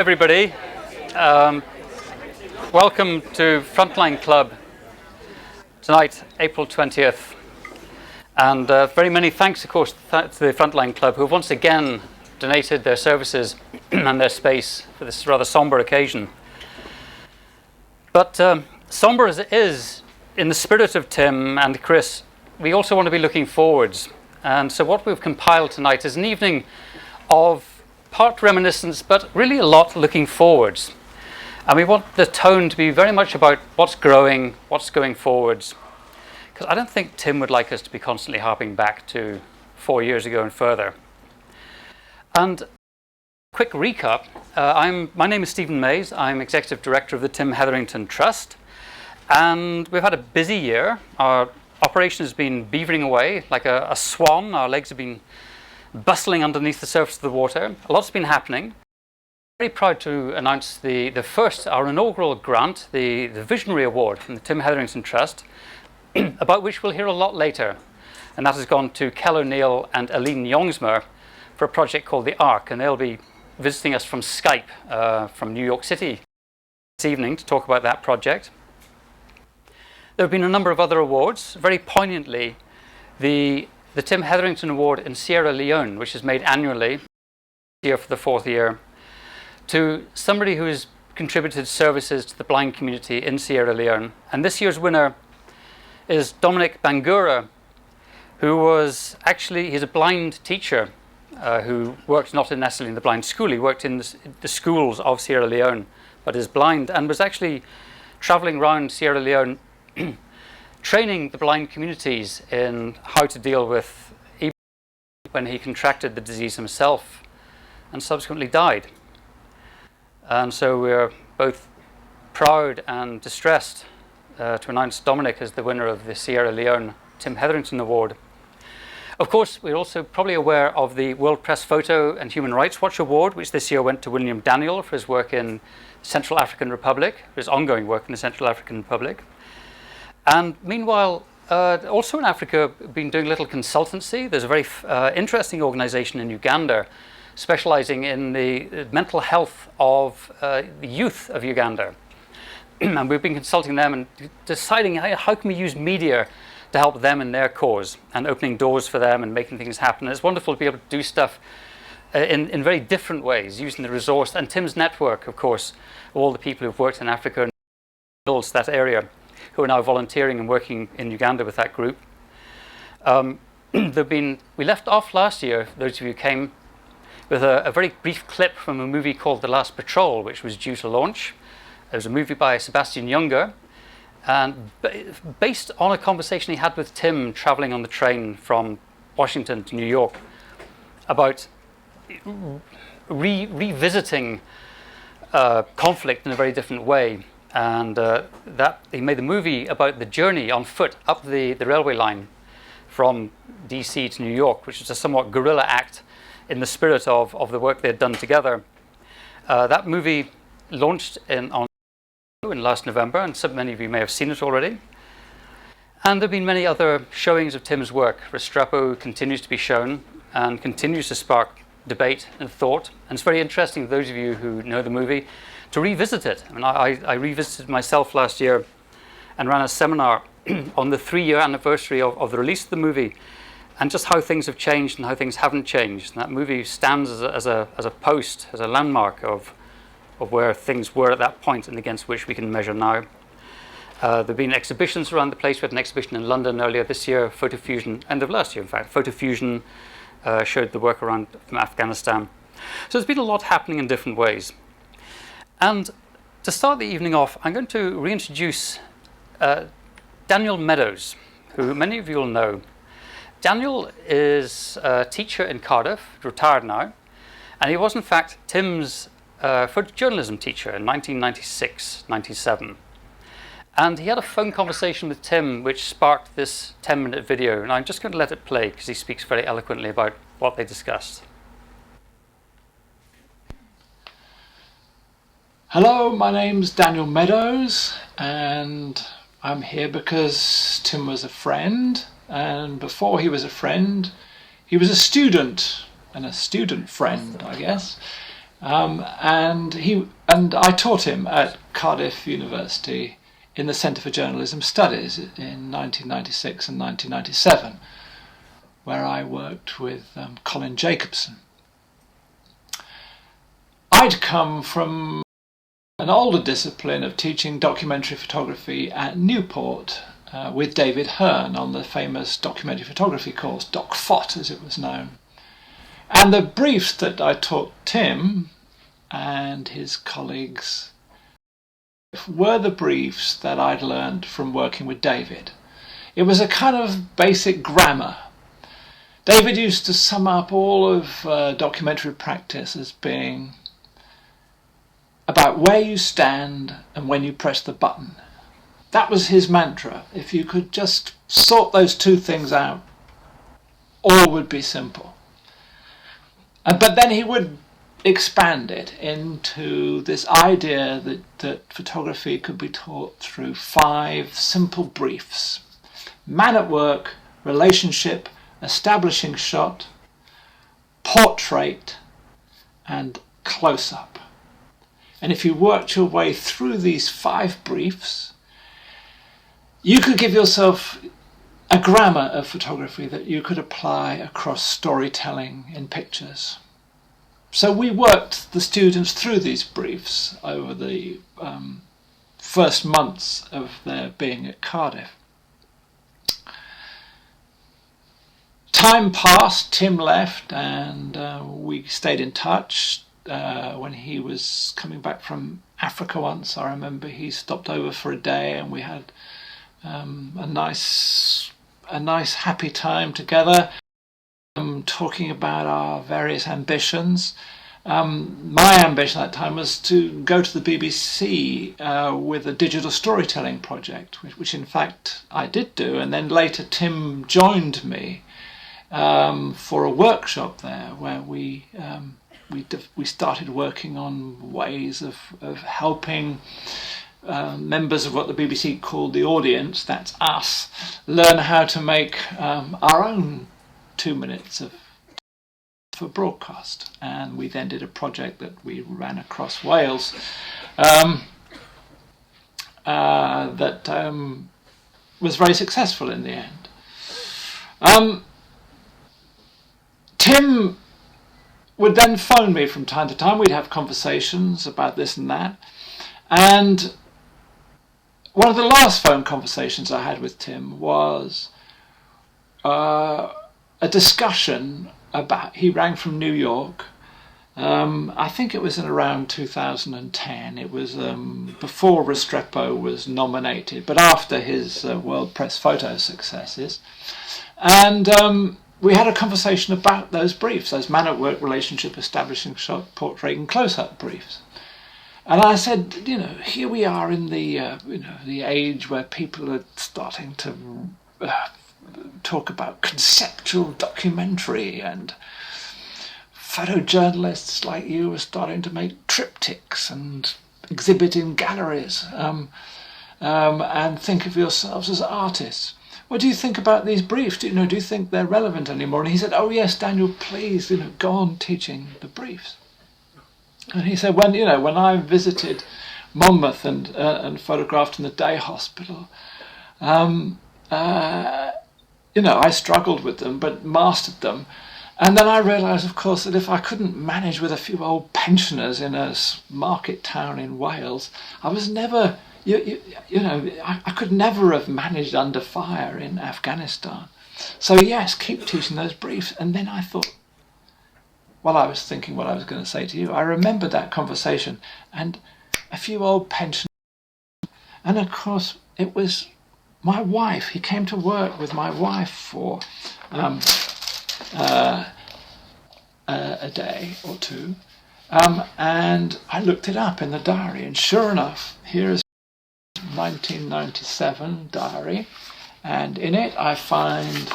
Everybody, welcome to Frontline Club tonight, April 20th, and very many thanks, of course, to the Frontline Club, who have once again donated their services and their space for this rather somber occasion. But somber as it is, in the spirit of Tim and Chris, we also want to be looking forwards. And so what we've compiled tonight is an evening of part reminiscence, but really a lot looking forwards. And we want the tone to be very much about what's growing, what's going forwards. Because I don't think Tim would like us to be constantly harping back to 4 years ago and further. And quick recap, my name is Stephen Mays. I'm Executive Director of the Tim Hetherington Trust. And we've had a busy year. Our operation has been beavering away like a swan. Our legs have been bustling underneath the surface of the water. A lot's been happening. Very proud to announce our inaugural grant, the Visionary Award from the Tim Hetherington Trust, about which we'll hear a lot later. And that has gone to Kel O'Neill and Aline Yongsmer for a project called The Ark, and they'll be visiting us from Skype from New York City this evening to talk about that project. There have been a number of other awards. Very poignantly, the Tim Hetherington Award in Sierra Leone, which is made annually here for the 4th year, to somebody who has contributed services to the blind community in Sierra Leone. And this year's winner is Dominic Bangura, he's a blind teacher who worked not necessarily in the blind school. He worked in the schools of Sierra Leone, but is blind, and was actually traveling around Sierra Leone training the blind communities in how to deal with Ebola when he contracted the disease himself and subsequently died. And so we're both proud and distressed to announce Dominic as the winner of the Sierra Leone Tim Hetherington Award. Of course, we're also probably aware of the World Press Photo and Human Rights Watch Award, which this year went to William Daniel for his work in the Central African Republic, for his ongoing work in the Central African Republic. And meanwhile, also in Africa, been doing a little consultancy. There's a very interesting organization in Uganda specializing in the mental health of the youth of Uganda. And we've been consulting them and deciding how can we use media to help them in their cause and opening doors for them and making things happen. And it's wonderful to be able to do stuff in very different ways, using the resource and Tim's network, of course, of all the people who've worked in Africa and builds that area, who are now volunteering and working in Uganda with that group. We left off last year, those of you who came, with a very brief clip from a movie called The Last Patrol, which was due to launch. It was a movie by Sebastian Junger, and based on a conversation he had with Tim traveling on the train from Washington to New York about revisiting conflict in a very different way. And that he made the movie about the journey on foot up the railway line from DC to New York, which was a somewhat guerrilla act in the spirit of the work they had done together. That movie launched in last November, and so many of you may have seen it already. And there have been many other showings of Tim's work. Restrepo continues to be shown and continues to spark debate and thought. And it's very interesting for those of you who know the movie to revisit it. I mean, I revisited myself last year and ran a seminar on the 3-year anniversary of the release of the movie and just how things have changed and how things haven't changed. And that movie stands as a post, as a landmark of where things were at that point and against which we can measure now. There have been exhibitions around the place. We had an exhibition in London earlier this year, Photofusion, end of last year in fact. Photofusion showed the work around from Afghanistan. So there's been a lot happening in different ways. And to start the evening off, I'm going to reintroduce Daniel Meadows, who many of you will know. Daniel is a teacher in Cardiff, retired now, and he was in fact Tim's photojournalism teacher in 1996-97. And he had a phone conversation with Tim which sparked this 10-minute video, and I'm just going to let it play because he speaks very eloquently about what they discussed. Hello, my name's Daniel Meadows, and I'm here because Tim was a friend, and before he was a friend, he was a student, and a student friend, I guess. And I taught him at Cardiff University in the Centre for Journalism Studies in 1996 and 1997, where I worked with Colin Jacobson. I'd come from an older discipline of teaching documentary photography at Newport with David Hearn on the famous documentary photography course, DocPhot as it was known. And the briefs that I taught Tim and his colleagues were the briefs that I'd learned from working with David. It was a kind of basic grammar. David used to sum up all of documentary practice as being about where you stand and when you press the button. That was his mantra. If you could just sort those two things out, all would be simple. But then he would expand it into this idea that photography could be taught through 5 simple briefs: man at work, relationship, establishing shot, portrait, and close-up. And if you worked your way through these 5 briefs, you could give yourself a grammar of photography that you could apply across storytelling in pictures. So we worked the students through these briefs over the first months of their being at Cardiff. Time passed, Tim left, and we stayed in touch. When he was coming back from Africa once, I remember he stopped over for a day and we had a nice happy time together, talking about our various ambitions. My ambition at that time was to go to the BBC with a digital storytelling project, which in fact I did do, and then later Tim joined me for a workshop there where we started working on ways of helping members of what the BBC called the audience, that's us, learn how to make our own 2 minutes for broadcast. And we then did a project that we ran across Wales that was very successful in the end. Tim would then phone me from time to time. We'd have conversations about this and that. And one of the last phone conversations I had with Tim was a discussion about, he rang from New York. I think it was in around 2010. It was before Restrepo was nominated, but after his World Press Photo successes. And we had a conversation about those briefs, those man at work, relationship, establishing shot, portrait and close-up briefs. And I said, here we are in the age where people are starting to talk about conceptual documentary, and photojournalists like you are starting to make triptychs and exhibit in galleries and think of yourselves as artists. What do you think about these briefs? Do you think they're relevant anymore? And he said, oh yes, Daniel, please, go on teaching the briefs. And he said, when I visited Monmouth and photographed in the day hospital, I struggled with them, but mastered them. And then I realised, of course, that if I couldn't manage with a few old pensioners in a market town in Wales, I was never, I could never have managed under fire in Afghanistan. So yes, keep teaching those briefs. And then I thought, while I was thinking what I was going to say to you, I remembered that conversation and a few old pensioners. And of course, it was my wife. He came to work with my wife for a day or two. And I looked it up in the diary, and sure enough, here is 1997 diary. And in it, I find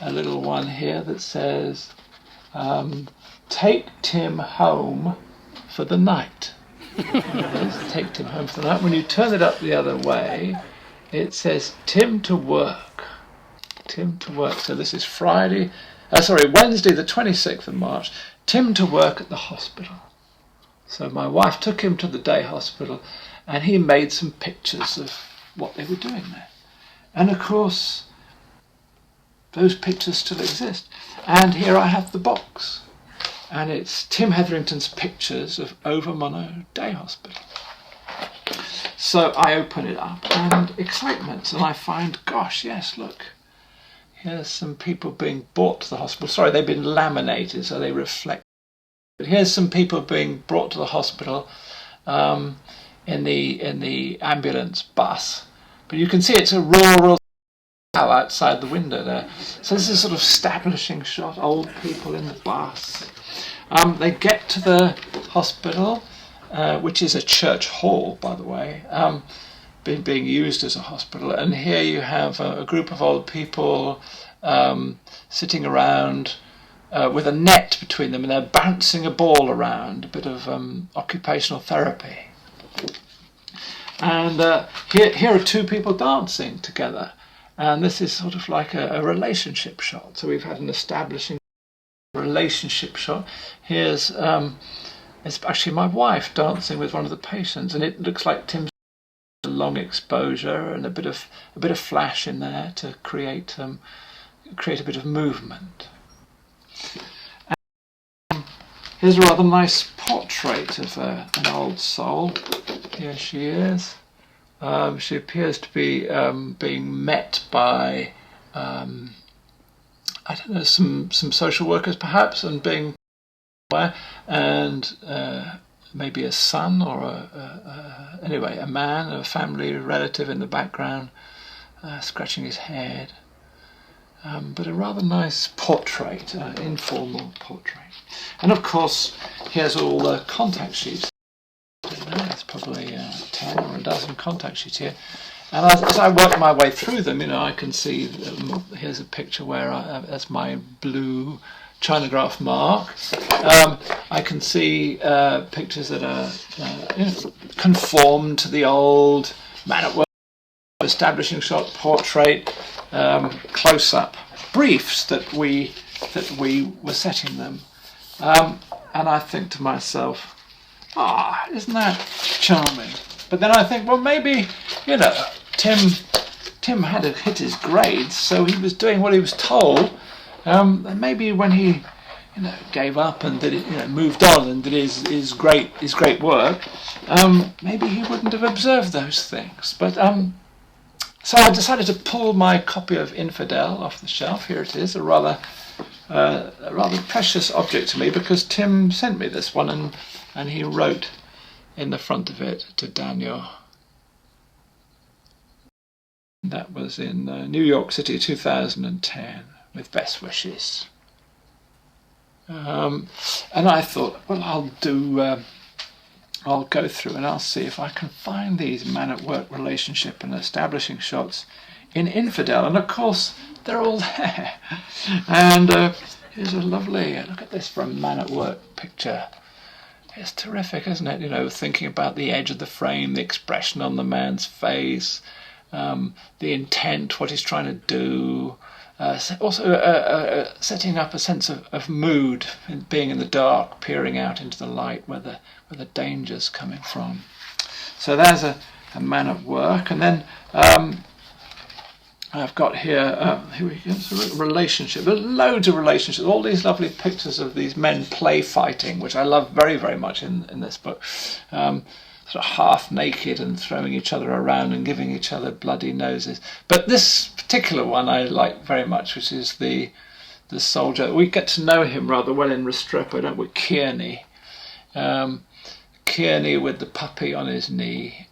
a little one here that says, take Tim home for the night. Take Tim home for the night. When you turn it up the other way, it says Tim to work. Tim to work. So this is Wednesday the 26th of March. Tim to work at the hospital. So my wife took him to the day hospital and he made some pictures of what they were doing there. And of course, those pictures still exist. And here I have the box. And it's Tim Hetherington's pictures of Overmono Day Hospital. So I open it up and excitement. And I find, gosh, yes, look. Here's some people being brought to the hospital. Sorry, they've been laminated, so they reflect. But here's some people being brought to the hospital in the ambulance bus. But you can see it's a rural outside the window there. So this is a sort of establishing shot, old people in the bus. They get to the hospital, which is a church hall, by the way, being used as a hospital. And here you have a group of old people sitting around with a net between them, and they're bouncing a ball around, a bit of occupational therapy. And here are two people dancing together. And this is sort of like a relationship shot. So we've had an establishing relationship shot. Here's it's actually my wife dancing with one of the patients, and it looks like Tim's a long exposure and a bit of flash in there to create a bit of movement. And here's a rather nice portrait of an old soul. Here she is. She appears to be being met by, I don't know, some social workers perhaps, and being aware, and maybe a son or anyway, a man, a family relative in the background, scratching his head. But a rather nice portrait, informal portrait. And of course, here's all the contact sheets. There's probably 10 or a dozen contact sheets here, and as I work my way through them, I can see here's a picture where that's my blue Chinograph mark. I can see pictures that are conform to the old man at work, establishing shot, portrait, close-up, briefs that we were setting them, and I think to myself, isn't that charming? But then I think, well, maybe, Tim had hit his grades, so he was doing what he was told. And maybe when he, gave up and did it, moved on and did his great work, maybe he wouldn't have observed those things. But so I decided to pull my copy of Infidel off the shelf. Here it is, a rather precious object to me, because Tim sent me this one, and he wrote in the front of it to Daniel. That was in New York City, 2010, with best wishes. And I thought, well, I'll go through and I'll see if I can find these man at work relationship and establishing shots in Infidel. And of course, they're all there. And here's a lovely, look at this for a man at work picture. It's terrific, isn't it? Thinking about the edge of the frame, the expression on the man's face, the intent, what he's trying to do. Also setting up a sense of mood, being in the dark, peering out into the light where the danger's coming from. So there's a man at work. And then I've got here we go, a relationship. There's loads of relationships, all these lovely pictures of these men play fighting, which I love very, very much in this book. Sort of half naked and throwing each other around and giving each other bloody noses. But this particular one I like very much, which is the soldier. We get to know him rather well in Restrepo, don't we? Kearney. Kearney with the puppy on his knee.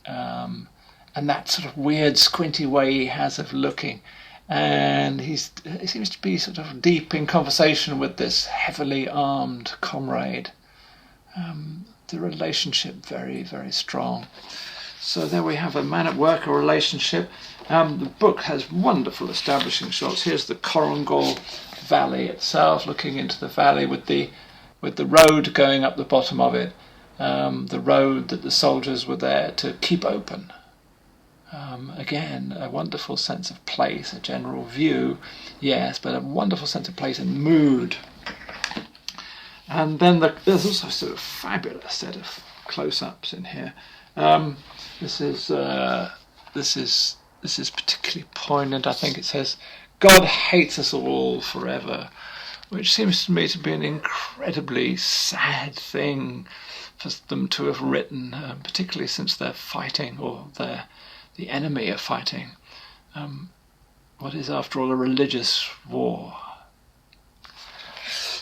And that sort of weird squinty way he has of looking, and he seems to be sort of deep in conversation with this heavily armed comrade. The relationship very, very strong. So there we have a man at work, a relationship. The book has wonderful establishing shots. Here's the Korongal Valley itself, looking into the valley with the road going up the bottom of it, the road that the soldiers were there to keep open. Again, a wonderful sense of place, a general view, yes, but a wonderful sense of place and mood. And then there's also a sort of fabulous set of close-ups in here. This is particularly poignant. I think it says, "God hates us all forever," which seems to me to be an incredibly sad thing for them to have written, particularly since they're fighting, or the enemy are fighting, what is after all a religious war.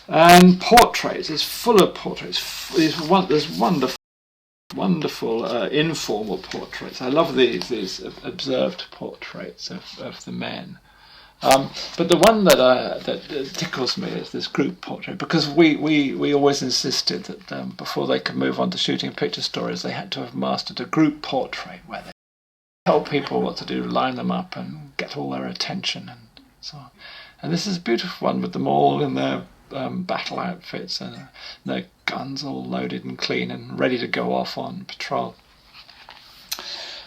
And portraits, it's full of portraits. There's wonderful informal portraits. I love these observed portraits of the men. But the one that tickles me is this group portrait, because we always insisted that before they could move on to shooting picture stories, they had to have mastered a group portrait where they tell people what to do, line them up and get all their attention and so on. And this is a beautiful one with them all in their battle outfits and their guns all loaded and clean and ready to go off on patrol.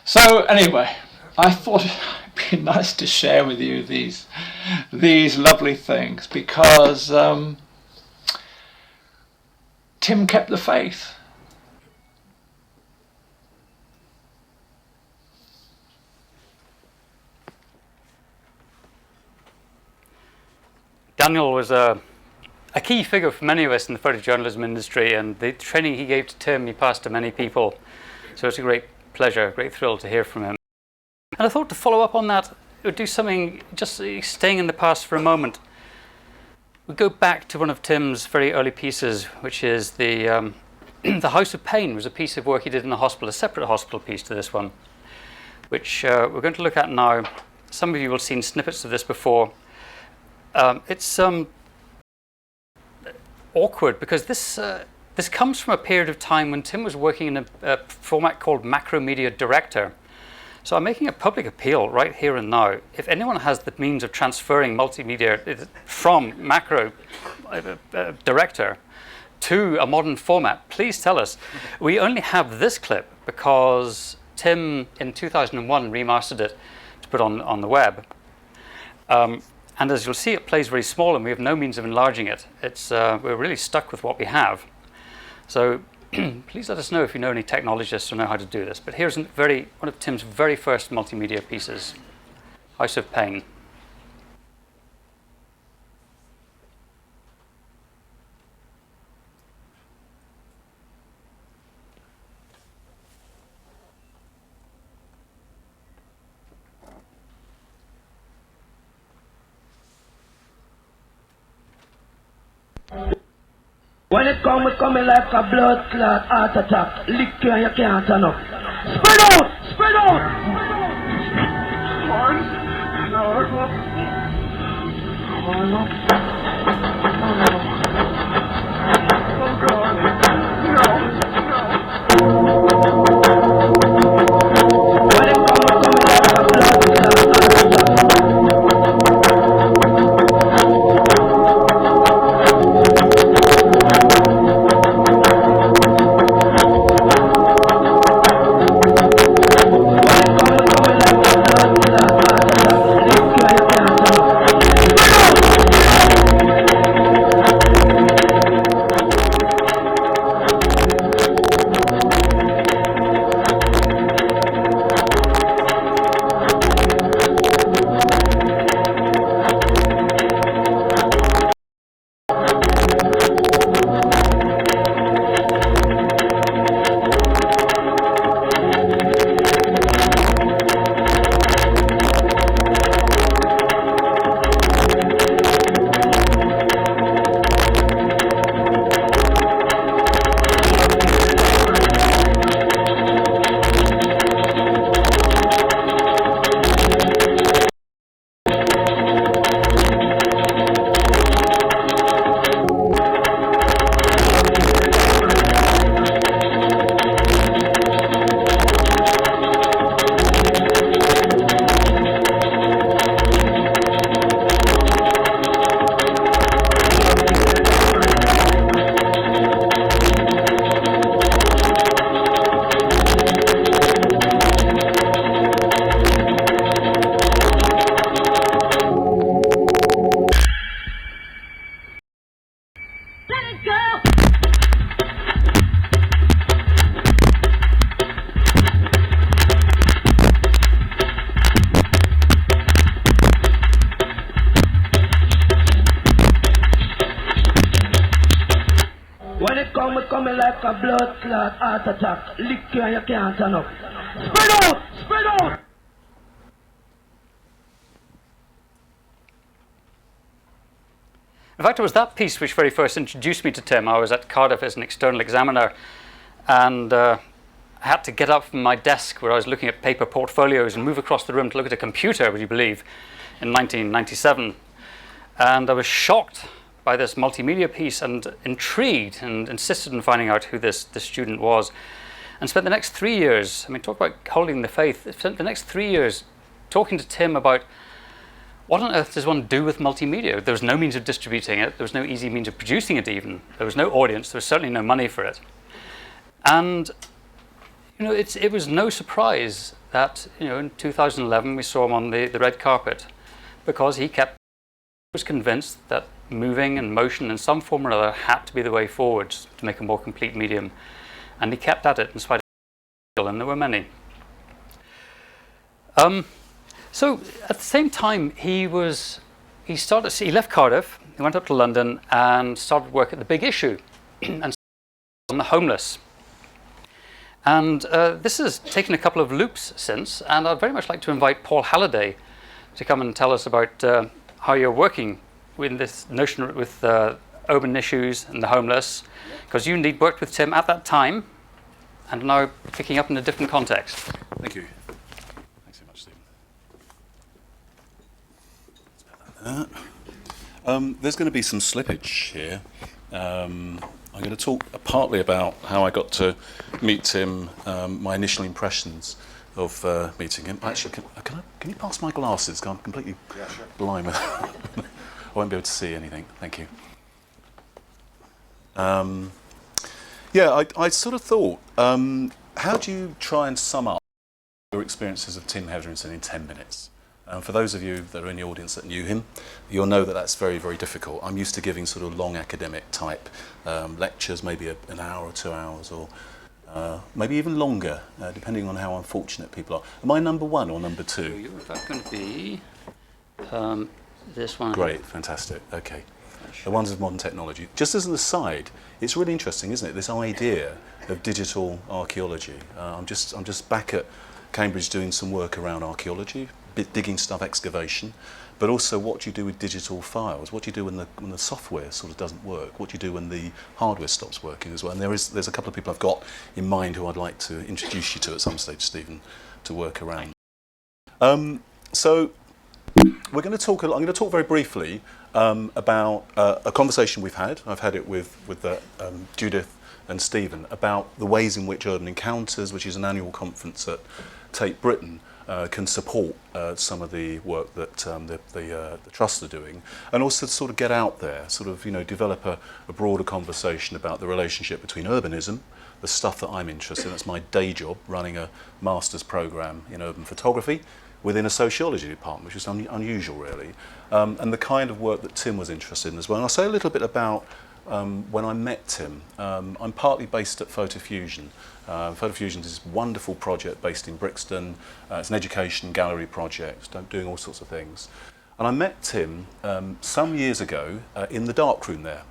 So anyway, I thought it'd be nice to share with you these lovely things, because Tim kept the faith. Daniel was a key figure for many of us in the photojournalism industry, and the training he gave to Tim, he passed to many people. So it's a great pleasure, a great thrill to hear from him. And I thought to follow up on that, we'd do something, just staying in the past for a moment. We'd go back to one of Tim's very early pieces, which is the The House of Pain. Was a piece of work he did in a hospital, a separate hospital piece to this one, which we're going to look at now. Some of you will have seen snippets of this before. It's awkward because this comes from a period of time when Tim was working in a format called Macromedia Director. So I'm making a public appeal right here and now. If anyone has the means of transferring multimedia from Macro Director to a modern format, please tell us. We only have this clip because Tim in 2001 remastered it to put on the web. And as you'll see, it plays very small and we have no means of enlarging it. We're really stuck with what we have. So please let us know if you know any technologists who know how to do this. But here's one of Tim's very first multimedia pieces, House of Pain. When it coming like a blood clot, heart attack, lick you and you can't turn up. Spread out! Spread out! When it coming like a blood clot, heart attack. a blood clot, heart attack. Lick you and you can't turn up. Spread out! Spread out! In fact, it was that piece which very first introduced me to Tim. I was at Cardiff as an external examiner, and I had to get up from my desk where I was looking at paper portfolios and move across the room to look at a computer, would you believe, in 1997. And I was shocked by this multimedia piece and intrigued and insisted in finding out who this student was. And spent the next 3 years, I mean, talk about holding the faith, spent the next 3 years talking to Tim about what on earth does one do with multimedia? There was no means of distributing it. There was no easy means of producing it even. There was no audience. There was certainly no money for it. And it was no surprise that in 2011 we saw him on the red carpet, because he was convinced that moving and motion in some form or other had to be the way forwards to make a more complete medium. And he kept at it in spite of, and there were many. So at the same time, he left Cardiff, he went up to London and started work at The Big Issue and on the homeless. And this has taken a couple of loops since, and I'd very much like to invite Paul Halliday to come and tell us about how you're working with this notion with urban issues and the homeless, because you indeed worked with Tim at that time and are now picking up in a different context. Thank you. Thanks so much, Stephen. There's going to be some slippage here. I'm going to talk partly about how I got to meet Tim, my initial impressions of meeting him. Actually, can you pass my glasses? 'Cause I'm completely blind. I won't be able to see anything. Thank you. I sort of thought, how do you try and sum up your experiences of Tim Hetherington in 10 minutes? For those of you that are in the audience that knew him, you'll know that that's very, very difficult. I'm used to giving sort of long academic type lectures, maybe an hour or 2 hours, or maybe even longer, depending on how unfortunate people are. Am I number one or number two? So you're in fact going to be this one. Great, fantastic, okay. The ones of modern technology. Just as an aside, it's really interesting, isn't it? This idea of digital archaeology. I'm just back at Cambridge doing some work around archaeology, digging stuff, excavation, but also what do you do with digital files? What do you do when the software sort of doesn't work? What do you do when the hardware stops working as well? And there's a couple of people I've got in mind who I'd like to introduce you to at some stage, Stephen, to work around. So I'm going to talk very briefly about a conversation we've had. I've had it with Judith and Stephen about the ways in which Urban Encounters, which is an annual conference at Tate Britain, can support some of the work that the Trust are doing, and also to sort of get out there, sort of develop a broader conversation about the relationship between urbanism, the stuff that I'm interested in. That's my day job, running a master's program in urban photography within a sociology department, which is unusual really, and the kind of work that Tim was interested in as well. And I'll say a little bit about when I met Tim. I'm partly based at Photofusion. Photofusion is this wonderful project based in Brixton. It's an education gallery project, doing all sorts of things. And I met Tim some years ago in the darkroom there.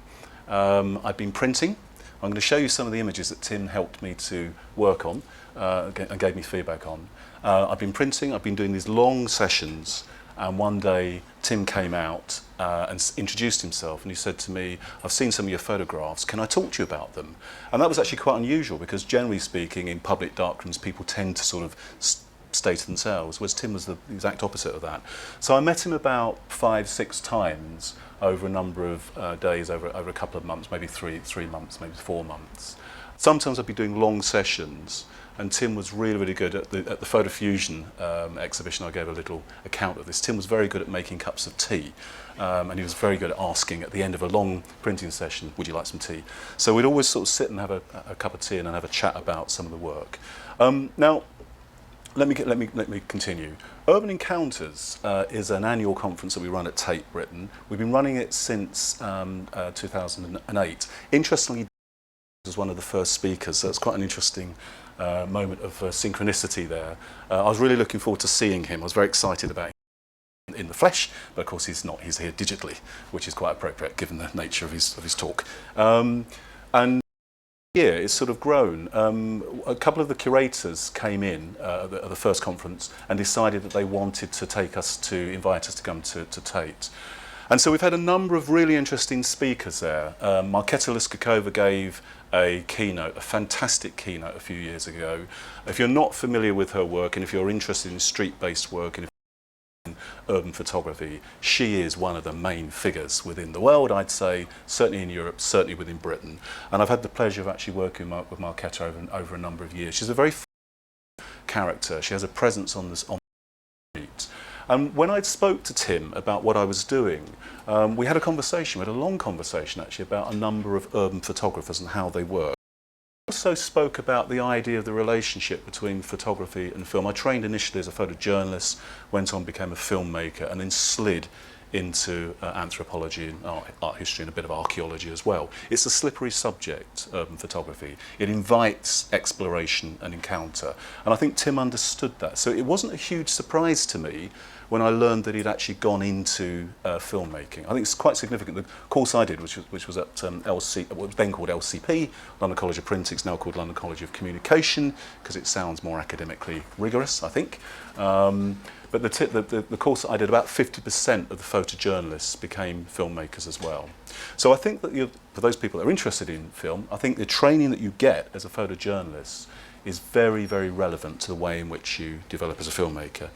I've been printing. I'm going to show you some of the images that Tim helped me to work on and gave me feedback on. I've been printing, I've been doing these long sessions, and one day Tim came out and introduced himself, and he said to me, I've seen some of your photographs, can I talk to you about them? And that was actually quite unusual, because generally speaking in public darkrooms people tend to sort of stay to themselves, whereas Tim was the exact opposite of that. So I met him about 5-6 times over a number of days, over a couple of months, maybe three months, maybe 4 months. Sometimes I'd be doing long sessions, and Tim was really, really good at the Photofusion exhibition. I gave a little account of this. Tim was very good at making cups of tea, and he was very good at asking at the end of a long printing session, would you like some tea? So we'd always sort of sit and have a cup of tea and then have a chat about some of the work. Now, let me continue. Urban Encounters is an annual conference that we run at Tate Britain. We've been running it since 2008. Interestingly, was one of the first speakers, so it's quite an interesting moment of synchronicity there. I was really looking forward to seeing him. I was very excited about him in the flesh, but of course he's not. He's here digitally, which is quite appropriate given the nature of his talk. And Yeah, it's sort of grown. A couple of the curators came in at the first conference and decided that they wanted to invite us to come to Tate. And so we've had a number of really interesting speakers there. Marketa Liskakova gave a keynote, a fantastic keynote a few years ago. If you're not familiar with her work and if you're interested in street-based work and urban photography, she is one of the main figures within the world, I'd say, certainly in Europe, certainly within Britain. And I've had the pleasure of actually working with Marketa over a number of years. She's a very character. She has a presence on the street. And when I spoke to Tim about what I was doing, we had a long conversation actually about a number of urban photographers and how they work. I also spoke about the idea of the relationship between photography and film. I trained initially as a photojournalist, went on, became a filmmaker, and then slid into anthropology and art history and a bit of archaeology as well. It's a slippery subject, urban photography. It invites exploration and encounter. And I think Tim understood that. So it wasn't a huge surprise to me when I learned that he'd actually gone into filmmaking. I think it's quite significant. The course I did, which was at LC, what was then called LCP, London College of Printing, it's now called London College of Communication, because it sounds more academically rigorous, I think. But the course that I did, about 50% of the photojournalists became filmmakers as well. So I think that for those people that are interested in film, I think the training that you get as a photojournalist is very, very relevant to the way in which you develop as a filmmaker.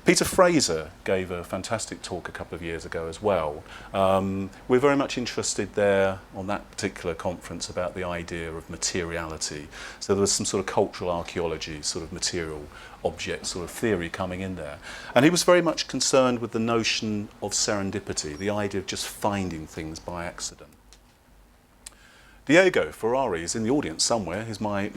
Peter Fraser gave a fantastic talk a couple of years ago as well. We're very much interested there on that particular conference about the idea of materiality. So there was some sort of cultural archaeology, sort of material object sort of theory coming in there. And he was very much concerned with the notion of serendipity, the idea of just finding things by accident. Diego Ferrari is in the audience somewhere. He's my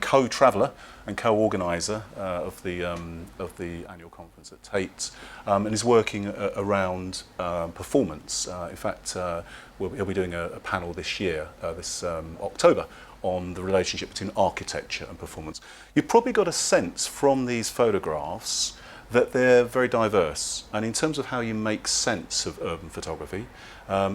co-traveller and co-organiser of the annual conference at Tate, and is working around performance. In fact, he'll be doing a panel this year, this October, on the relationship between architecture and performance. You've probably got a sense from these photographs that they're very diverse, and in terms of how you make sense of urban photography,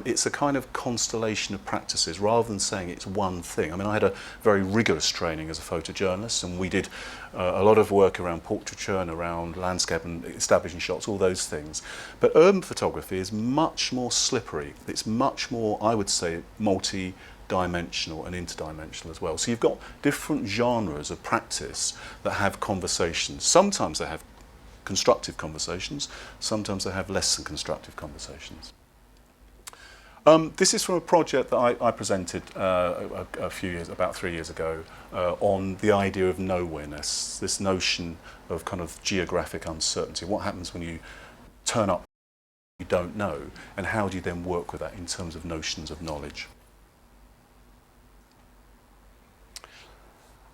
it's a kind of constellation of practices rather than saying it's one thing. I mean, I had a very rigorous training as a photojournalist, and we did a lot of work around portraiture and around landscape and establishing shots, all those things. But urban photography is much more slippery. It's much more, I would say, multi-dimensional and interdimensional as well. So you've got different genres of practice that have conversations. Sometimes they have constructive conversations, sometimes they have less than constructive conversations. This is from a project that I presented about 3 years ago on the idea of nowhereness, this notion of kind of geographic uncertainty. What happens when you turn up you don't know, and how do you then work with that in terms of notions of knowledge?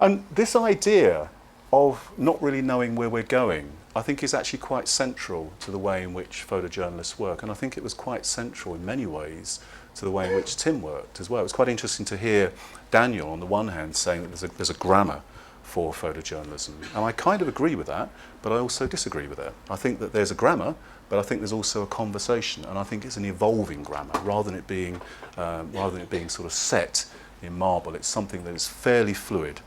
And this idea of not really knowing where we're going, I think is actually quite central to the way in which photojournalists work, and I think it was quite central in many ways to the way in which Tim worked as well. It was quite interesting to hear Daniel on the one hand saying that there's a grammar for photojournalism, and I kind of agree with that, but I also disagree with it. I think that there's a grammar, but I think there's also a conversation, and I think it's an evolving grammar rather than it being sort of set in marble. It's something that is fairly fluid.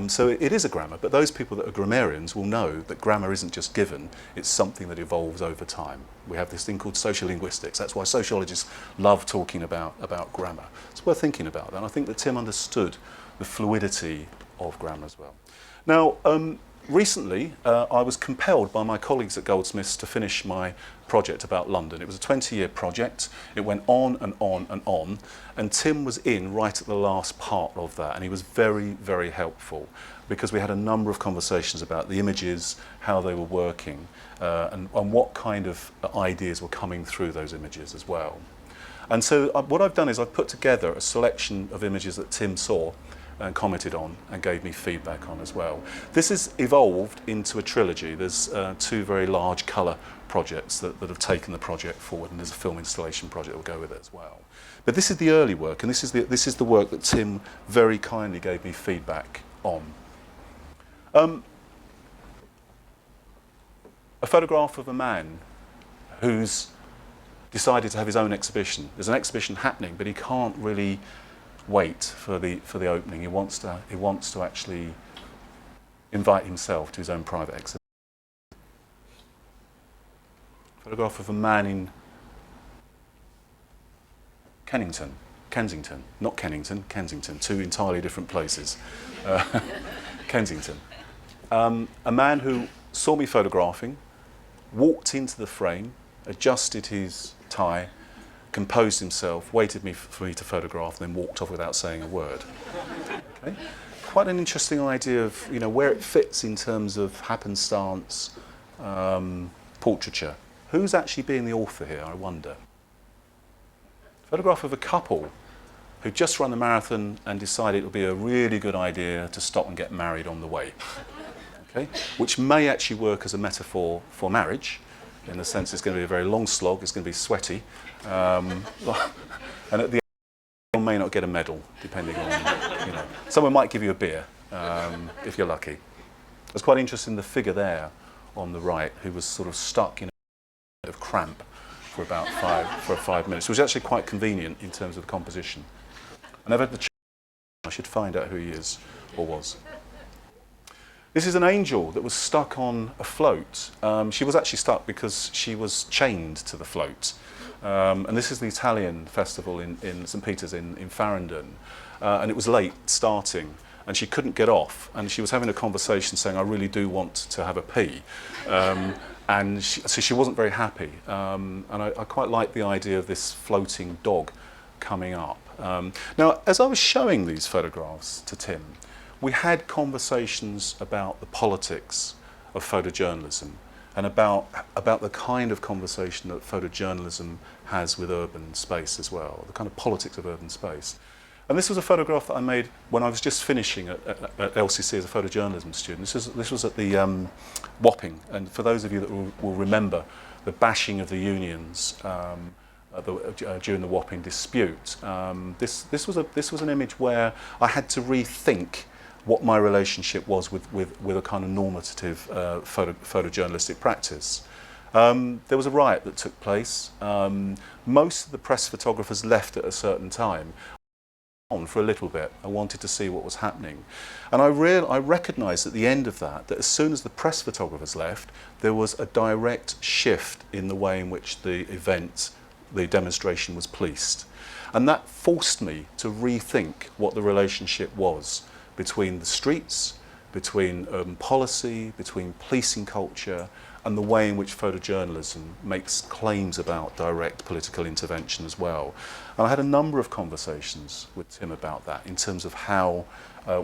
So it is a grammar, but those people that are grammarians will know that grammar isn't just given, it's something that evolves over time. We have this thing called sociolinguistics. That's why sociologists love talking about grammar. It's worth thinking about that, and I think that Tim understood the fluidity of grammar as well. Now, recently, I was compelled by my colleagues at Goldsmiths to finish my project about London. It was a 20-year project. It went on and on and on, and Tim was in right at the last part of that, and he was very, very helpful because we had a number of conversations about the images, how they were working, and what kind of ideas were coming through those images as well. And so what I've done is I've put together a selection of images that Tim saw and commented on and gave me feedback on as well. This has evolved into a trilogy. There's two very large colour projects that have taken the project forward, and there's a film installation project that will go with it as well. But this is the early work, and this is the work that Tim very kindly gave me feedback on. A photograph of a man who's decided to have his own exhibition. There's an exhibition happening, but he can't really wait for the opening. He wants to actually invite himself to his own private exhibition. Photograph of a man in Kensington, not Kennington, Kensington, two entirely different places. Kensington. A man who saw me photographing, walked into the frame, adjusted his tie, composed himself, waited for me to photograph, then walked off without saying a word. Okay? Quite an interesting idea of where it fits in terms of happenstance, portraiture. Who's actually being the author here, I wonder? Photograph of a couple who just run the marathon and decided it would be a really good idea to stop and get married on the way. Okay? Which may actually work as a metaphor for marriage, in the sense it's going to be a very long slog, it's going to be sweaty, and at the end you may not get a medal, depending on, someone might give you a beer, if you're lucky. It's quite interesting, the figure there on the right, who was sort of stuck in a bit of cramp for about 5 minutes, which was actually quite convenient in terms of the composition. I never had the chance. I should find out who he is or was. This is an angel that was stuck on a float. She was actually stuck because she was chained to the float. And this is the Italian festival in St. Peter's in Farringdon. And it was late starting, and she couldn't get off. And she was having a conversation saying, I really do want to have a pee. And so she wasn't very happy. And I quite like the idea of this floating dog coming up. Now, as I was showing these photographs to Tim, we had conversations about the politics of photojournalism and about the kind of conversation that photojournalism has with urban space as well, the kind of politics of urban space. And this was a photograph that I made when I was just finishing at LCC as a photojournalism student. This was at the Wapping, and for those of you that will remember the bashing of the unions during the Wapping dispute, this was an image where I had to rethink what my relationship was with a kind of normative photojournalistic practice. There was a riot that took place. Most of the press photographers left at a certain time. On for a little bit. I wanted to see what was happening. And I recognised at the end of that as soon as the press photographers left, there was a direct shift in the way in which the event, the demonstration was policed. And that forced me to rethink what the relationship was between the streets, between urban policy, between policing culture, and the way in which photojournalism makes claims about direct political intervention as well. And I had a number of conversations with Tim about that in terms of how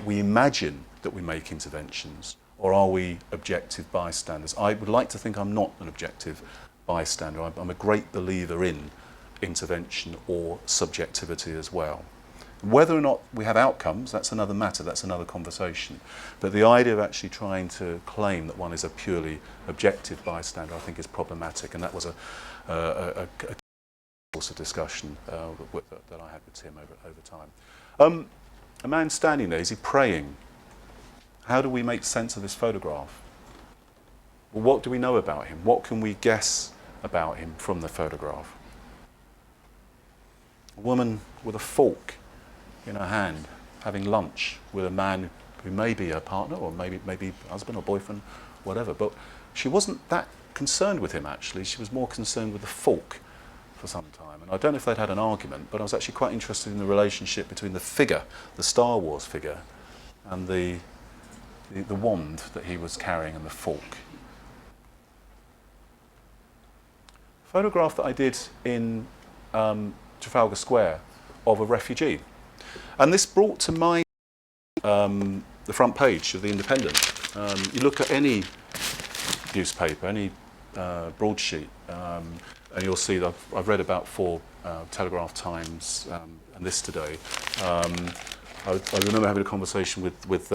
we imagine that we make interventions, or are we objective bystanders? I would like to think I'm not an objective bystander. I'm a great believer in intervention or subjectivity as well. Whether or not we have outcomes, that's another matter, that's another conversation. But the idea of actually trying to claim that one is a purely objective bystander, I think is problematic, and that was a course of discussion that I had with Tim over time. A man standing there, is he praying? How do we make sense of this photograph? Well, what do we know about him? What can we guess about him from the photograph? A woman with a fork in her hand, having lunch with a man who may be her partner, or maybe husband or boyfriend, whatever. But she wasn't that concerned with him, actually. She was more concerned with the fork for some time. And I don't know if they'd had an argument, but I was actually quite interested in the relationship between the figure, the Star Wars figure, and the wand that he was carrying and the fork. A photograph that I did in Trafalgar Square of a refugee. And this brought to mind the front page of The Independent. You look at any newspaper, any broadsheet, and you'll see that I've read about 4 Telegraph Times and this today. I remember having a conversation with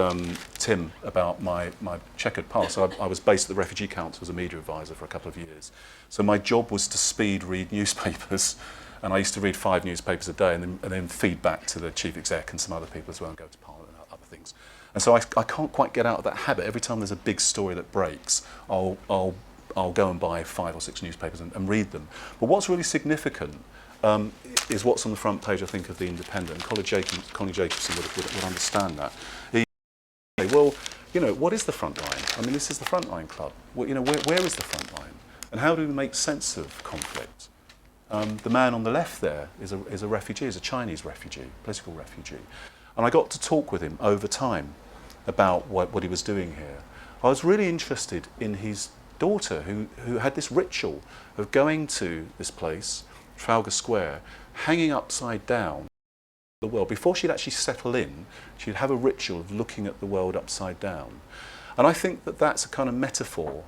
Tim about my checkered past. I was based at the Refugee Council as a media advisor for a couple of years. So my job was to speed read newspapers. And I used to read 5 newspapers a day and then feed back to the chief exec and some other people as well and go to Parliament and other things. And so I can't quite get out of that habit. Every time there's a big story that breaks, I'll go and buy 5 or 6 newspapers and read them. But what's really significant is what's on the front page, I think, of The Independent. And Colin Jacobson would understand that. He say, well, you know, what is the front line? I mean, this is the Frontline Club. Well, you know, where is the front line? And how do we make sense of conflict? The man on the left there is a refugee, is a Chinese refugee, political refugee. And I got to talk with him over time about what he was doing here. I was really interested in his daughter, who had this ritual of going to this place, Trafalgar Square, hanging upside down the world. Before she'd actually settle in, she'd have a ritual of looking at the world upside down. And I think that that's a kind of metaphor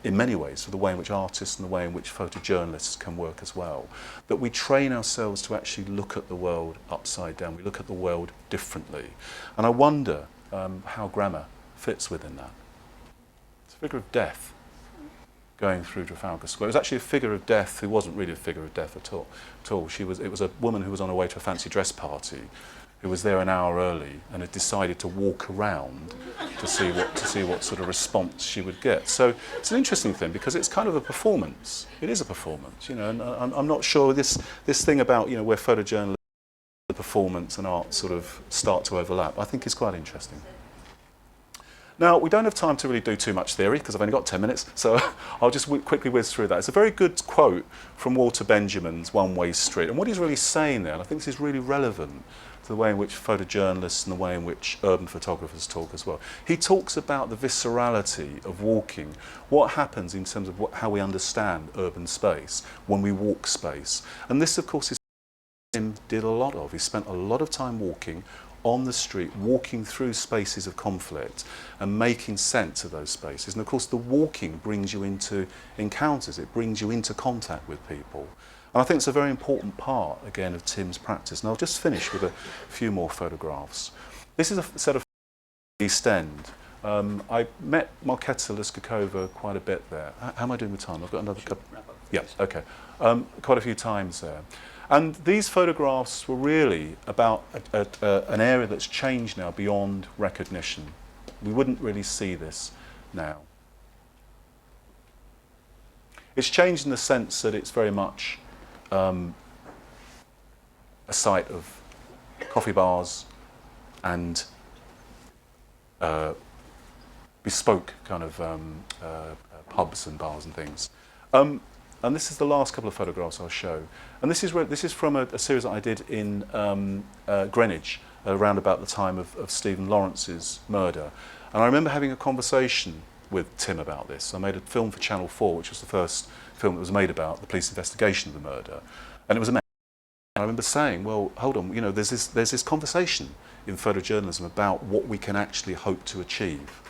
in many ways for the way in which artists and the way in which photojournalists can work as well. That we train ourselves to actually look at the world upside down. We look at the world differently. And I wonder how grammar fits within that. It's a figure of death going through Trafalgar Square. It was actually a figure of death who wasn't really a figure of death at all. It was a woman who was on her way to a fancy dress party, who was there an hour early and had decided to walk around to see what sort of response she would get. So it's an interesting thing because it's kind of a performance. It is a performance, you know. And I'm not sure this thing about, you know, where photojournalism, performance and art sort of start to overlap, I think is quite interesting. Now, we don't have time to really do too much theory because I've only got 10 minutes, so I'll just quickly whiz through that. It's a very good quote from Walter Benjamin's One Way Street, and what he's really saying there, and I think this is really relevant to the way in which photojournalists and the way in which urban photographers talk as well. He talks about the viscerality of walking, what happens in terms of how we understand urban space when we walk space. And this, of course, is what Tim did a lot of. He spent a lot of time walking on the street, walking through spaces of conflict and making sense of those spaces. And of course the walking brings you into encounters, it brings you into contact with people. And I think it's a very important part, again, of Tim's practice. And I'll just finish with a few more photographs. This is a set of East End. I met Marketa Lyskakova quite a bit there. How am I doing with time? I've got another couple. Yeah, okay. Quite a few times there. And these photographs were really about an area that's changed now beyond recognition. We wouldn't really see this now. It's changed in the sense that it's very much a site of coffee bars and bespoke kind of pubs and bars and things. And this is the last couple of photographs I'll show. And this is from a series that I did in Greenwich around about the time of Stephen Lawrence's murder. And I remember having a conversation with Tim about this. I made a film for Channel 4, which was the first film that was made about the police investigation of the murder. And it was amazing. I remember saying, well, hold on, you know, there's this conversation in photojournalism about what we can actually hope to achieve.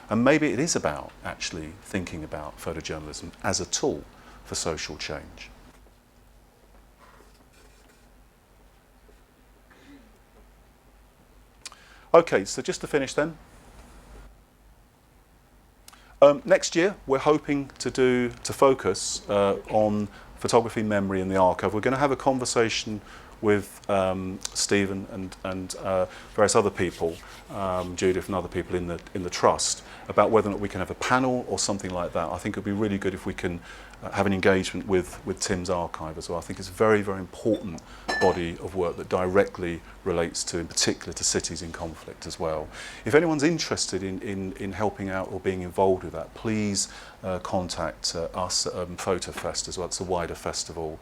And maybe it is about actually thinking about photojournalism as a tool for social change. Okay, so just to finish then. Next year, we're hoping to focus on photography, memory, and the archive. We're going to have a conversation with Stephen and various other people, Judith and other people in the trust, about whether or not we can have a panel or something like that. I think it would be really good if we can have an engagement with Tim's archive as well. I think it's a very, very important body of work that directly relates to, in particular, to cities in conflict as well. If anyone's interested in helping out or being involved with that, please contact us at Urban Photo Fest as well. It's a wider festival.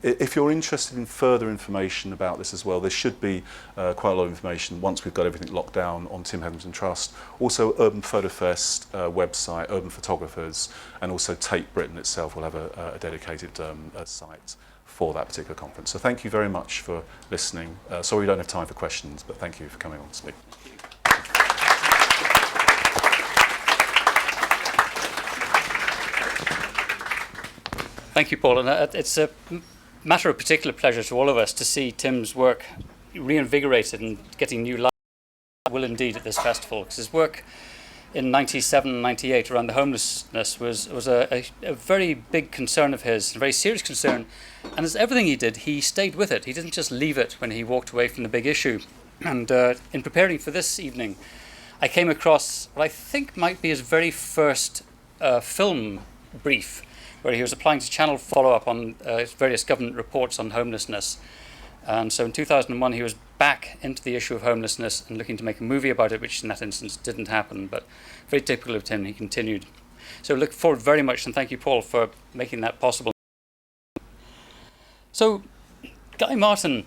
If you're interested in further information about this as well, there should be quite a lot of information once we've got everything locked down on Tim Hetherington Trust. Also Urban Photo Fest website, Urban Photographers, and also Tate Britain itself will have a dedicated site for that particular conference. So thank you very much for listening. Sorry we don't have time for questions, but thank you for coming on to speak. Thank you, Paul. And it's a matter of particular pleasure to all of us to see Tim's work reinvigorated and getting new life. Will indeed at this festival, because his work in 97, 98 around the homelessness was a very big concern of his, a very serious concern. And as everything he did, he stayed with it. He didn't just leave it when he walked away from the big issue. And in preparing for this evening, I came across what I think might be his very first film brief, where he was applying to channel follow-up on various government reports on homelessness. And so in 2001, he was back into the issue of homelessness and looking to make a movie about it, which in that instance didn't happen, but very typical of Tim, he continued. So look forward very much, and thank you, Paul, for making that possible. So Guy Martin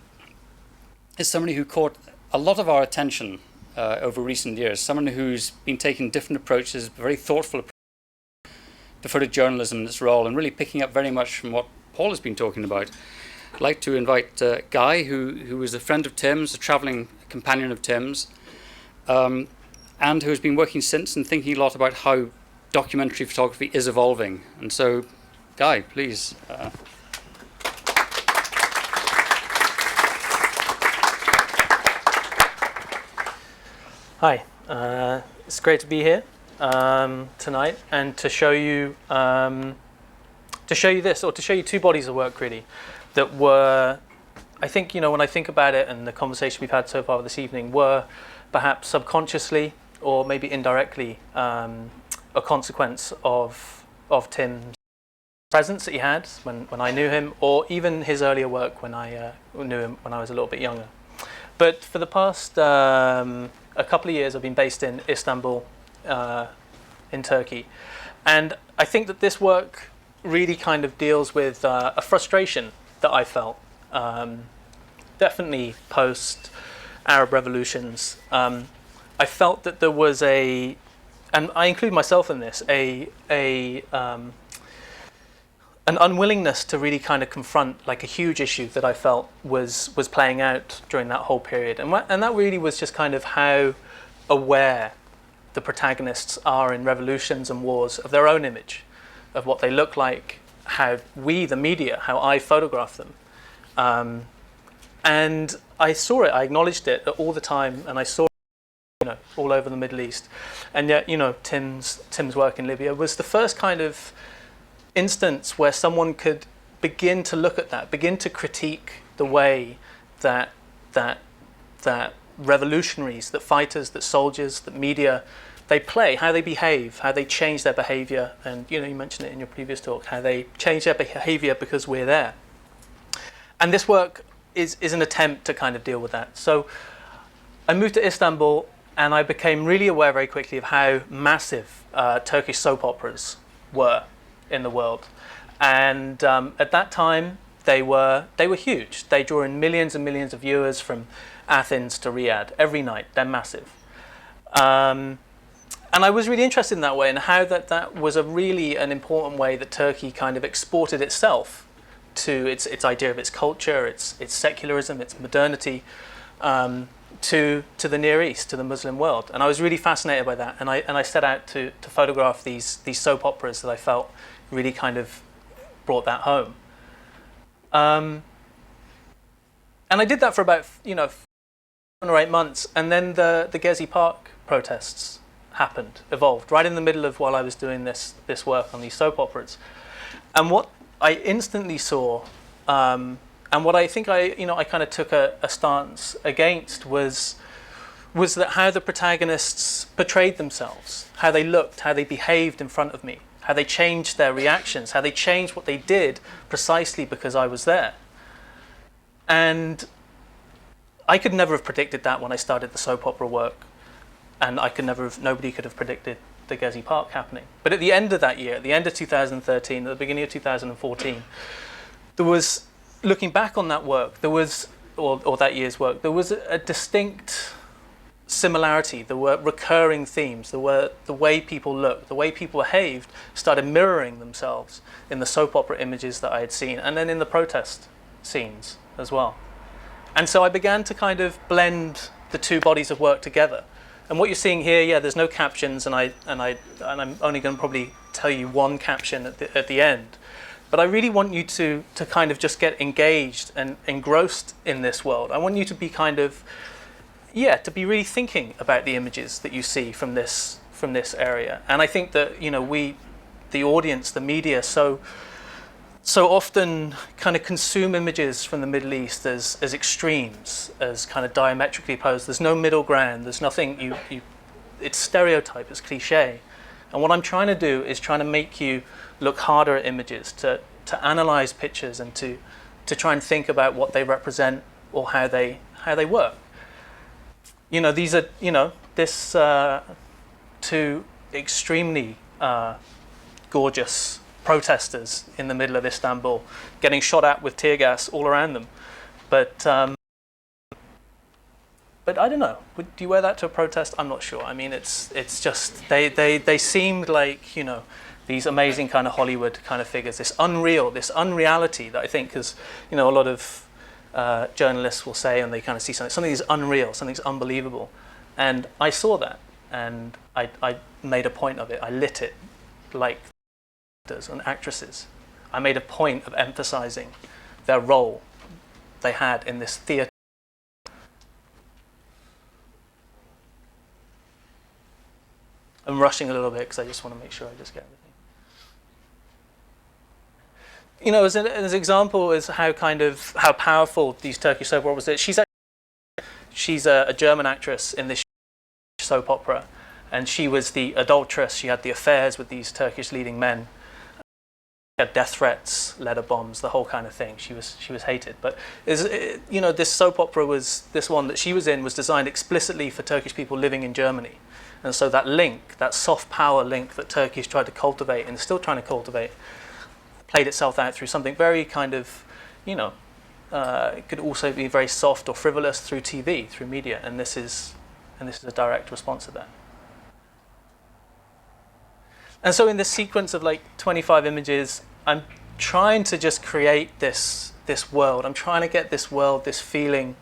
is somebody who caught a lot of our attention over recent years, someone who's been taking different approaches, very thoughtful approach to photojournalism and its role, and really picking up very much from what Paul has been talking about. I'd like to invite Guy, who was a friend of Tim's, a travelling companion of Tim's, and who has been working since and thinking a lot about how documentary photography is evolving. And so, Guy, please. Hi, it's great to be here tonight and to show you this, or to show you two bodies of work really that were, I think, when I think about it and the conversation we've had so far this evening, were perhaps subconsciously or maybe indirectly a consequence of Tim's presence that he had when I knew him, or even his earlier work when I knew him when I was a little bit younger. But for the past a couple of years, I've been based in Istanbul, in Turkey, and I think that this work really kind of deals with a frustration that I felt, definitely post-Arab revolutions. I felt that there was and I include myself in this, an unwillingness to really kind of confront like a huge issue that I felt was playing out during that whole period, and that really was just kind of how aware the protagonists are in revolutions and wars of their own image, of what they look like, how we, the media, how I photograph them. And I saw it, I acknowledged it all the time, and I saw it, all over the Middle East. And yet, Tim's work in Libya was the first kind of instance where someone could begin to look at that, begin to critique the way that revolutionaries, that fighters, that soldiers, that media, they play, how they behave, how they change their behavior. And you mentioned it in your previous talk, how they change their behavior because we're there. And this work is an attempt to kind of deal with that. So I moved to Istanbul, and I became really aware very quickly of how massive Turkish soap operas were in the world. And at that time, they were huge. They draw in millions and millions of viewers from Athens to Riyadh every night. They're massive. And I was really interested in that way, and how that was really an important way that Turkey kind of exported itself to its idea of its culture, its secularism, its modernity, to the Near East, to the Muslim world. And I was really fascinated by that, and I set out to photograph these soap operas that I felt really kind of brought that home. And I did that for about 7 or 8 months, and then the Gezi Park protests evolved right in the middle of while I was doing this work on these soap operas. And what I instantly saw, and what I think I kind of took a stance against was that how the protagonists portrayed themselves, how they looked, how they behaved in front of me, how they changed their reactions, how they changed what they did precisely because I was there. And I could never have predicted that when I started the soap opera work, and nobody could have predicted the Gezi Park happening. But at the end of that year, at the end of 2013, at the beginning of 2014, there was, looking back on that work, or that year's work, there was a distinct similarity. There were recurring themes. There were the way people looked, the way people behaved started mirroring themselves in the soap opera images that I had seen, and then in the protest scenes as well. And so I began to kind of blend the two bodies of work together. And what you're seeing here, there's no captions, and I'm only going to probably tell you one caption at the end. But I really want you to kind of just get engaged and engrossed in this world. I want you to be kind of, to be really thinking about the images that you see from this area. And I think that we, the audience, the media, so often kind of consume images from the Middle East as extremes, as kind of diametrically opposed. There's no middle ground. There's nothing. It's stereotype. It's cliche. And what I'm trying to do is trying to make you look harder at images, to analyze pictures, and to try and think about what they represent or how they work. These are this two extremely gorgeous protesters in the middle of Istanbul, getting shot at with tear gas all around them. But I don't know. Do you wear that to a protest? I'm not sure. I mean, it's just they seemed like these amazing kind of Hollywood kind of figures. This unreality that I think is a lot of journalists will say, and they kind of see something's unreal, something's unbelievable, and I saw that, and I made a point of it. I lit it like actors and actresses. I made a point of emphasizing their role they had in this theatre. I'm rushing a little bit because I just want to make sure I just get everything. As an example is how powerful these Turkish soap operas are. She's a German actress in this soap opera, and she was the adulteress. She had the affairs with these Turkish leading men. She had death threats, letter bombs, the whole kind of thing. She was hated. But this soap opera this one that she was in was designed explicitly for Turkish people living in Germany. And so that link, that soft power link that Turkey's tried to cultivate and is still trying to cultivate, played itself out through something very kind of, it could also be very soft or frivolous through TV, through media, and this is a direct response to that. And so in this sequence of like 25 images, I'm trying to just create this world. I'm trying to get this world, this feeling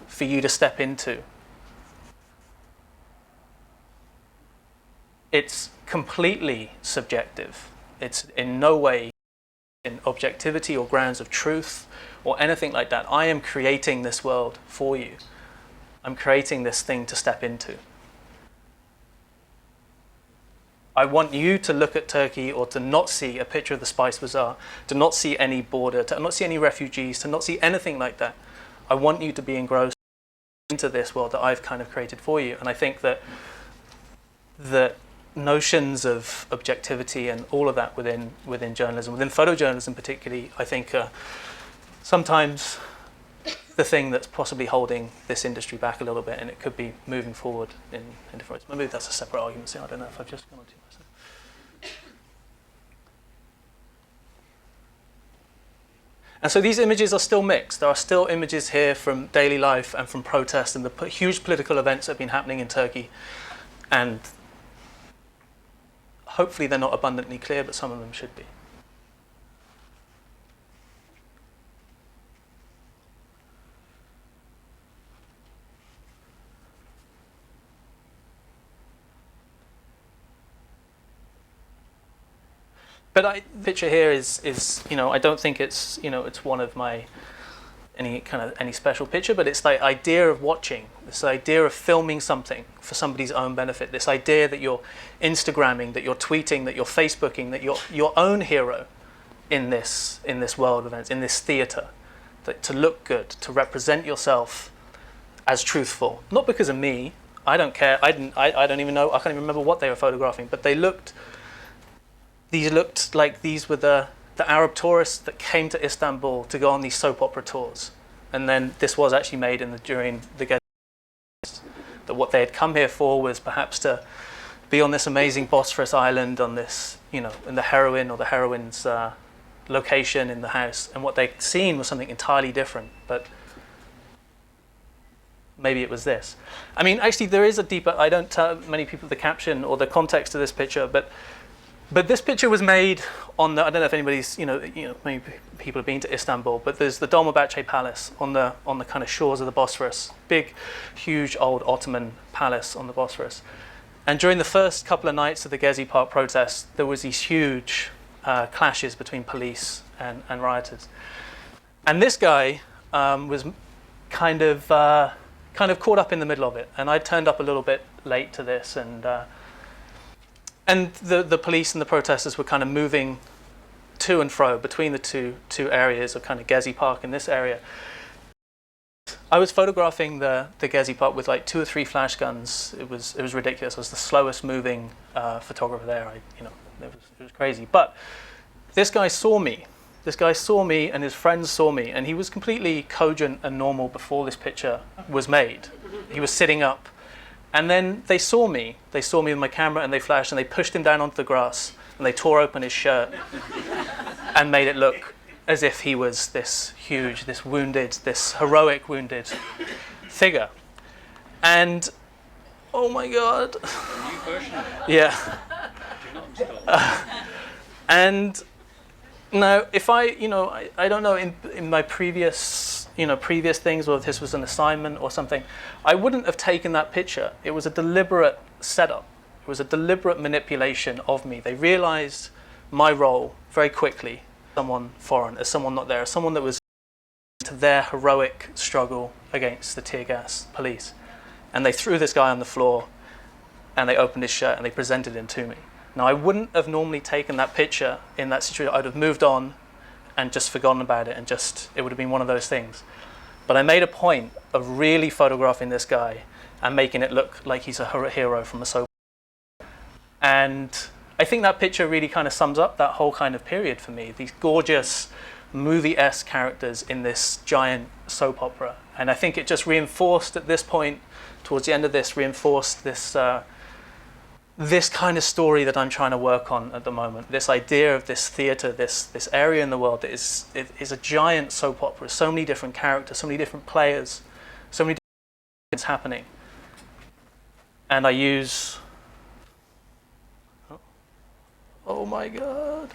for you to step into. It's completely subjective. It's in no way in objectivity or grounds of truth or anything like that. I am creating this world for you. I'm creating this thing to step into. I want you to look at Turkey or to not see a picture of the Spice Bazaar, to not see any border, to not see any refugees, to not see anything like that. I want you to be engrossed into this world that I've kind of created for you. And I think that the notions of objectivity and all of that within journalism, within photojournalism particularly, I think sometimes the thing that's possibly holding this industry back a little bit, and it could be moving forward in different ways. Maybe that's a separate argument. So I don't know if I've just gone on too much. And so these images are still mixed. There are still images here from daily life and from protest and the huge political events that have been happening in Turkey. And hopefully they're not abundantly clear, but some of them should be. But the picture here is I don't think it's it's one of my any special picture, but it's the idea of watching, this idea of filming something for somebody's own benefit, this idea that you're Instagramming, that you're tweeting, that you're Facebooking, that you're your own hero in this world of events, in this theatre, that to look good, to represent yourself as truthful, not because of me. I don't care. I don't even know. I can't even remember what they were photographing, but these looked like these were the Arab tourists that came to Istanbul to go on these soap opera tours. And then this was actually made during the Gezi. That what they had come here for was perhaps to be on this amazing Bosphorus island, on this, in the heroine or the heroine's location in the house. And what they'd seen was something entirely different. But maybe it was this. I mean, actually, there is a deeper. I don't tell many people the caption or the context of this picture, but this picture was made on the. I don't know if anybody's, maybe people have been to Istanbul, but there's the Dolmabahce Palace on the kind of shores of the Bosphorus. Big, huge old Ottoman palace on the Bosphorus. And during the first couple of nights of the Gezi Park protests, there was these huge clashes between police and rioters. And this guy was kind of caught up in the middle of it. And I turned up a little bit late to this, and the police and the protesters were kind of moving to and fro between the two areas of kind of Gezi Park in this area. I was photographing the Gezi part with like 2 or 3 flash guns. It was ridiculous. I was the slowest moving photographer there. It was crazy. But this guy saw me. This guy saw me, and his friends saw me, and he was completely cogent and normal before this picture was made. He was sitting up, and then they saw me. They saw me with my camera, and they flashed, and they pushed him down onto the grass, and they tore open his shirt, and made it look as if he was this huge, this wounded, this heroic wounded figure. And oh my God. A new version. Yeah. Do not install. And now, if I don't know, in my previous things, or if this was an assignment or something, I wouldn't have taken that picture. It was a deliberate setup. It was a deliberate manipulation of me. They realized my role very quickly, someone foreign, as someone not there, as someone that was to their heroic struggle against the tear gas police. And they threw this guy on the floor, and they opened his shirt, and they presented him to me. Now, I wouldn't have normally taken that picture in that situation. I'd have moved on and just forgotten about it, and it would have been one of those things. But I made a point of really photographing this guy and making it look like he's a hero from a soap opera. And I think that picture really kind of sums up that whole kind of period for me. These gorgeous movie-esque characters in this giant soap opera. And I think it just reinforced at this point, towards the end of this, this kind of story that I'm trying to work on at the moment. This idea of this theatre, this area in the world that is a giant soap opera. So many different characters, so many different players, so many different things happening. And I use... Oh my God.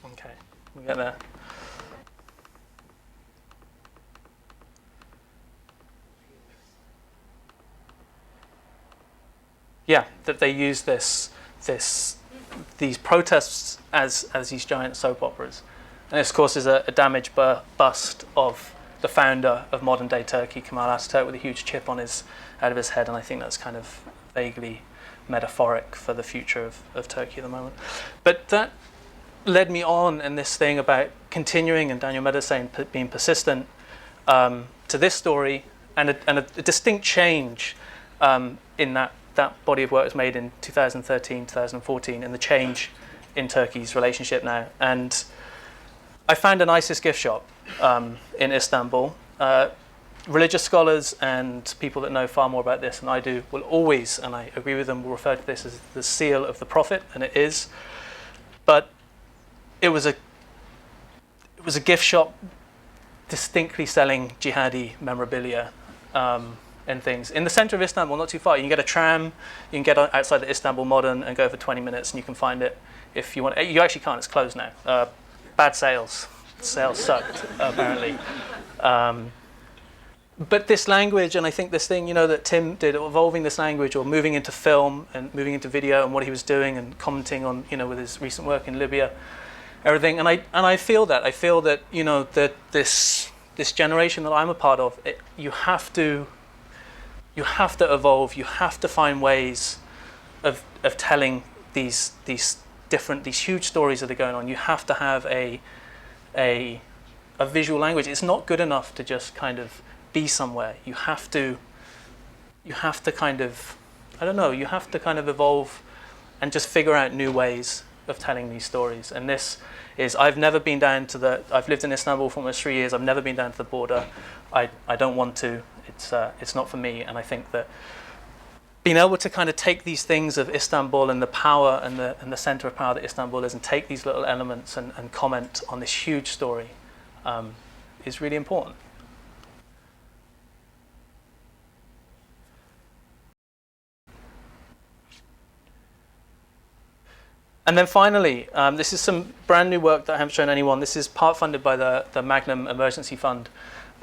Okay, we get there. Yeah, that they use these protests as these giant soap operas. And this, of course, is a damaged bust of the founder of modern day Turkey, Kemal Atatürk, with a huge chip out of his head, and I think that's kind of vaguely metaphoric for the future of Turkey at the moment. But that led me on in this thing about continuing, and Daniel Meadows saying being persistent, to this story, and a distinct change in that body of work was made in 2013, 2014, and the change in Turkey's relationship now. And I found an ISIS gift shop in Istanbul. Religious scholars and people that know far more about this than I do will always, and I agree with them, will refer to this as the seal of the prophet, and it is. But it was a gift shop distinctly selling jihadi memorabilia and things. In the center of Istanbul, not too far, you can get a tram, you can get outside the Istanbul Modern and go for 20 minutes, and you can find it if you want. You actually can't, it's closed now. Bad sales. Sales sucked, apparently. But this language, and I think this thing, that Tim did, evolving this language or moving into film and moving into video and what he was doing and commenting on, with his recent work in Libya, everything. And I feel that. I feel that, that this generation that I'm a part of, you have to evolve. You have to find ways of telling these huge stories that are going on. You have to have a visual language. It's not good enough to just kind of be somewhere. You have to kind of, you have to kind of evolve and just figure out new ways of telling these stories. And this is, I've lived in Istanbul for almost 3 years. I've never been down to the border. I don't want to. It's not for me. And I think that being able to kind of take these things of Istanbul and the power and the center of power that Istanbul is, and take these little elements and comment on this huge story is really important. And then finally, this is some brand new work that I haven't shown anyone. This is part funded by the Magnum Emergency Fund.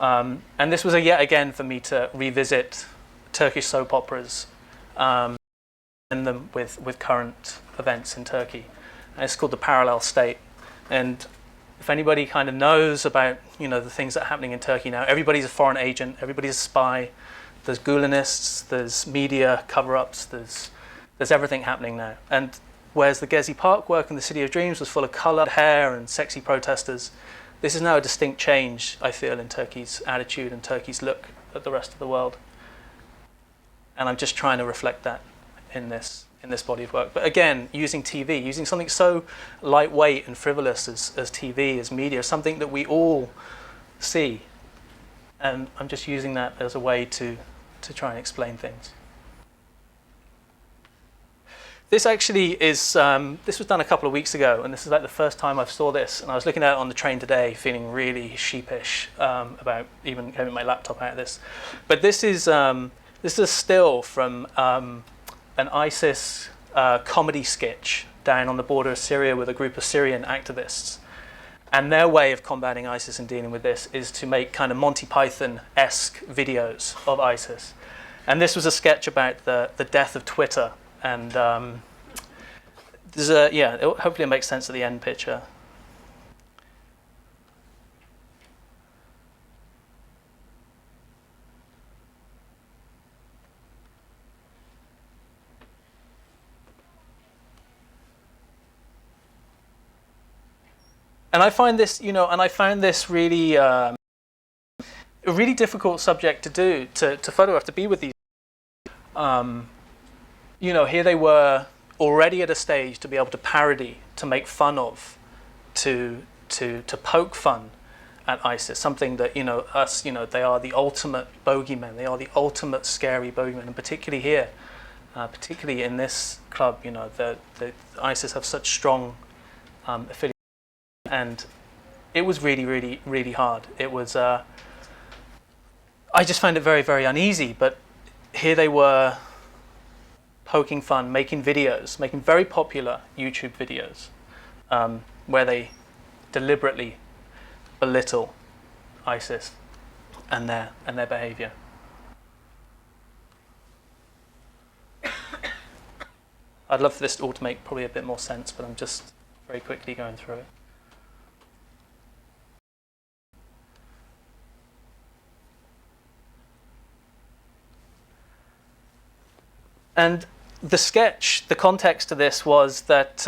And this was yet again for me to revisit Turkish soap operas and them with current events in Turkey. And it's called The Parallel State. And if anybody kind of knows about the things that are happening in Turkey now, everybody's a foreign agent, everybody's a spy. there's Gulenists, there's media cover-ups, there's everything happening now. And whereas the Gezi Park work in the City of Dreams was full of coloured hair and sexy protesters, this is now a distinct change, I feel, in Turkey's attitude and Turkey's look at the rest of the world. And I'm just trying to reflect that in this body of work. But again, using TV, using something so lightweight and frivolous as TV, as media, something that we all see. And I'm just using that as a way to try and explain things. This actually is, this was done a couple of weeks ago, and this is like the first time I saw this. And I was looking at it on the train today, feeling really sheepish about even having my laptop out of this. But this is a still from an ISIS comedy sketch down on the border of Syria with a group of Syrian activists. And their way of combating ISIS and dealing with this is to make kind of Monty Python-esque videos of ISIS. And this was a sketch about the death of Twitter. And there's hopefully it makes sense at the end picture. And I find this, really a really difficult subject to do, to photograph, to be with these. Here they were already at a stage to be able to parody, to make fun of, to poke fun at ISIS. Something that they are the ultimate bogeymen. They are the ultimate scary bogeymen, and particularly here, particularly in this club, the ISIS have such strong affiliations. And it was really, really, really hard. It was, I just found it very, very uneasy. But here they were poking fun, making videos, making very popular YouTube videos where they deliberately belittle ISIS and their behavior. I'd love for this all to make probably a bit more sense, but I'm just very quickly going through it. And the sketch, the context to this was that,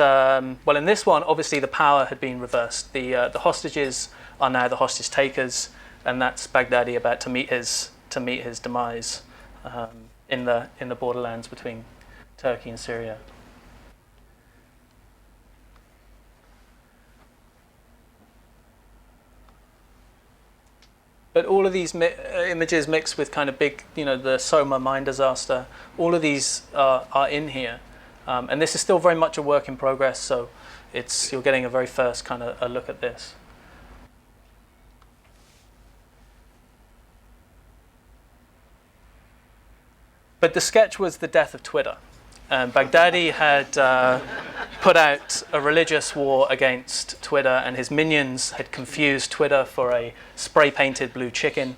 in this one, obviously the power had been reversed. The hostages are now the hostage takers, and that's Baghdadi about to meet his demise in the borderlands between Turkey and Syria. But all of these images mixed with kind of big, the Soma mine disaster, all of these are in here. And this is still very much a work in progress, so you're getting a very first kind of a look at this. But the sketch was the death of Twitter. Baghdadi had put out a religious war against Twitter, and his minions had confused Twitter for a spray-painted blue chicken,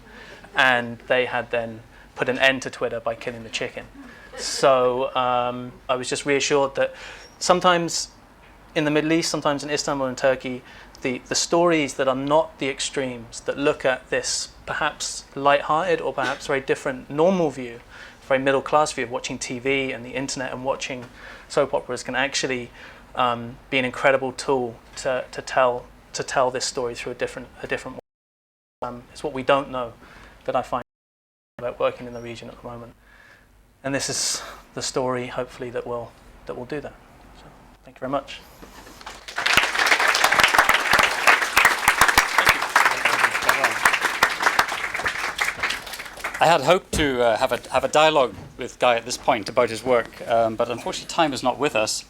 and they had then put an end to Twitter by killing the chicken. So I was just reassured that sometimes in the Middle East, sometimes in Istanbul and Turkey, the stories that are not the extremes, that look at this perhaps light-hearted or perhaps very different normal view, very middle-class view of watching TV and the internet and watching soap operas, can actually be an incredible tool to tell this story through a different way. It's what we don't know that I find about working in the region at the moment, and this is the story, hopefully, that will do that. So, thank you very much. I had hoped to have a dialogue with Guy at this point about his work, but unfortunately time is not with us.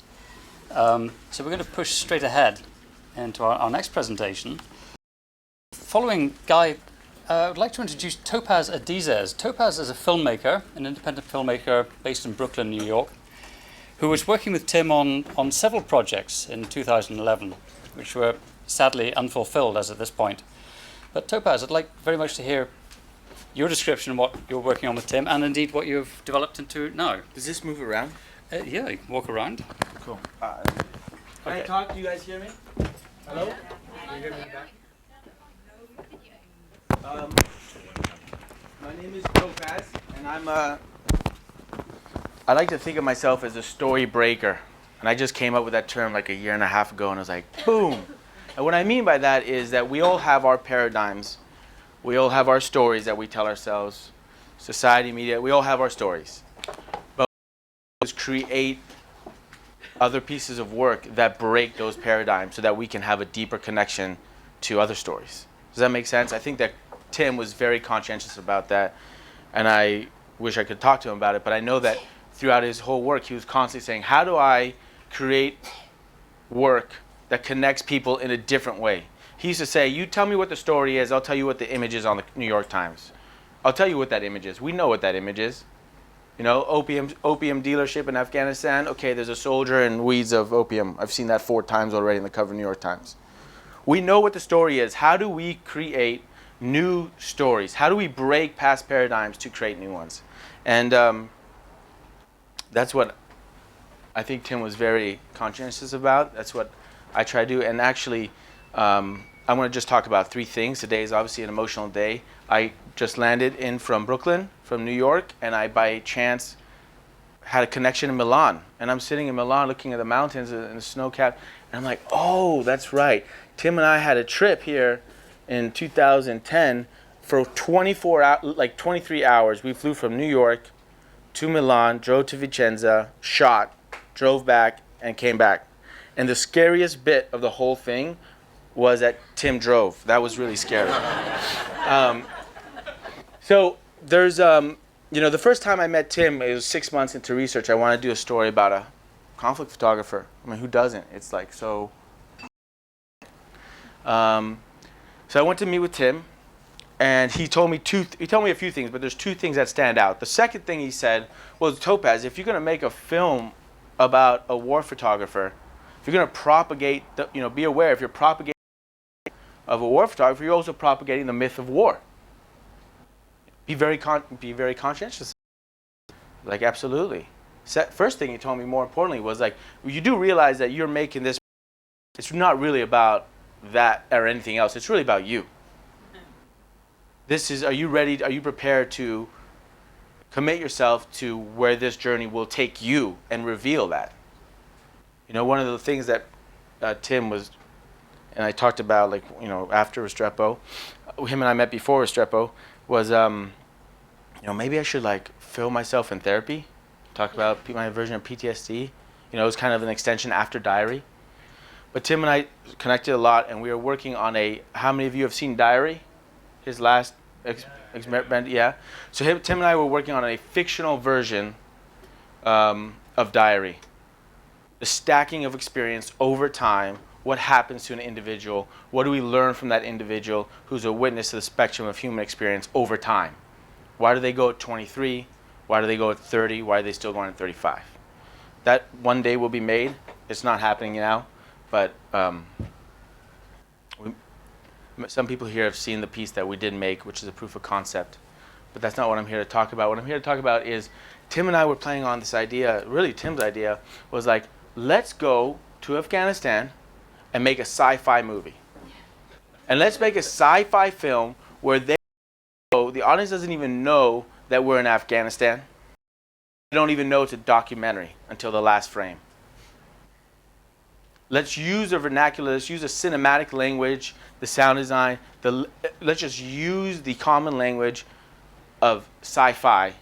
So we're going to push straight ahead into our next presentation. Following Guy, I would like to introduce Topaz Adizes. Topaz is a filmmaker, an independent filmmaker based in Brooklyn, New York, who was working with Tim on several projects in 2011, which were sadly unfulfilled as at this point. But Topaz, I'd like very much to hear your description of what you're working on with Tim, and indeed what you've developed into now. Does this move around? Yeah, you can walk around. Cool. Can I talk? Do you guys hear me? Hello? Can you hear me back? My name is Topaz, and I like to think of myself as a story breaker. And I just came up with that term like a year and a half ago, and I was like, boom. And what I mean by that is that we all have our paradigms. We all have our stories that we tell ourselves. Society, media, we all have our stories. But we create other pieces of work that break those paradigms so that we can have a deeper connection to other stories. Does that make sense? I think that Tim was very conscientious about that, and I wish I could talk to him about it, but I know that throughout his whole work, he was constantly saying, how do I create work that connects people in a different way? He used to say, you tell me what the story is, I'll tell you what the image is on the New York Times. I'll tell you what that image is. We know what that image is. You know, opium dealership in Afghanistan. Okay, there's a soldier and weeds of opium. I've seen that 4 times already in the cover of New York Times. We know what the story is. How do we create new stories? How do we break past paradigms to create new ones? And that's what I think Tim was very conscientious about. That's what I try to do. And actually, I want to just talk about 3 things. Today is obviously an emotional day. I just landed in from Brooklyn, from New York, and I, by chance, had a connection in Milan. And I'm sitting in Milan looking at the mountains and the snow cap, and I'm like, oh, that's right. Tim and I had a trip here in 2010 for 23 hours. We flew from New York to Milan, drove to Vicenza, shot, drove back, and came back. And the scariest bit of the whole thing was that Tim drove. That was really scary. So there's, the first time I met Tim, it was 6 months into research. I wanted to do a story about a conflict photographer. I mean, who doesn't? It's like so. So I went to meet with Tim, and he told me a few things, but there's 2 things that stand out. The second thing he said was, Topaz, if you're going to make a film about a war photographer, if you're going to propagate, be aware, if you're propagating of a war photographer, you're also propagating the myth of war. Be very conscientious. Like, absolutely. First thing he told me, more importantly, was like, you do realize that you're making this, it's not really about that or anything else. It's really about you. Are you ready, are you prepared to commit yourself to where this journey will take you and reveal that? One of the things that Tim was, and I talked about, after Restrepo, him and I met before Restrepo, was, maybe I should, film myself in therapy, talk about my version of PTSD. It was kind of an extension after Diary. But Tim and I connected a lot, and we were working on how many of you have seen Diary? His last experiment, yeah. So Tim and I were working on a fictional version of Diary. The stacking of experience over time, what happens to an individual, what do we learn from that individual who's a witness to the spectrum of human experience over time? Why do they go at 23? Why do they go at 30? Why are they still going at 35? That one day will be made. It's not happening now, but some people here have seen the piece that we did make, which is a proof of concept. But that's not what I'm here to talk about. What I'm here to talk about is Tim and I were playing on this idea, really Tim's idea, was like, let's go to Afghanistan and make a sci-fi movie. And let's make a sci-fi film where the audience doesn't even know that we're in Afghanistan. They don't even know it's a documentary until the last frame. Let's use a vernacular, let's use a cinematic language, the sound design, let's just use the common language of sci-fi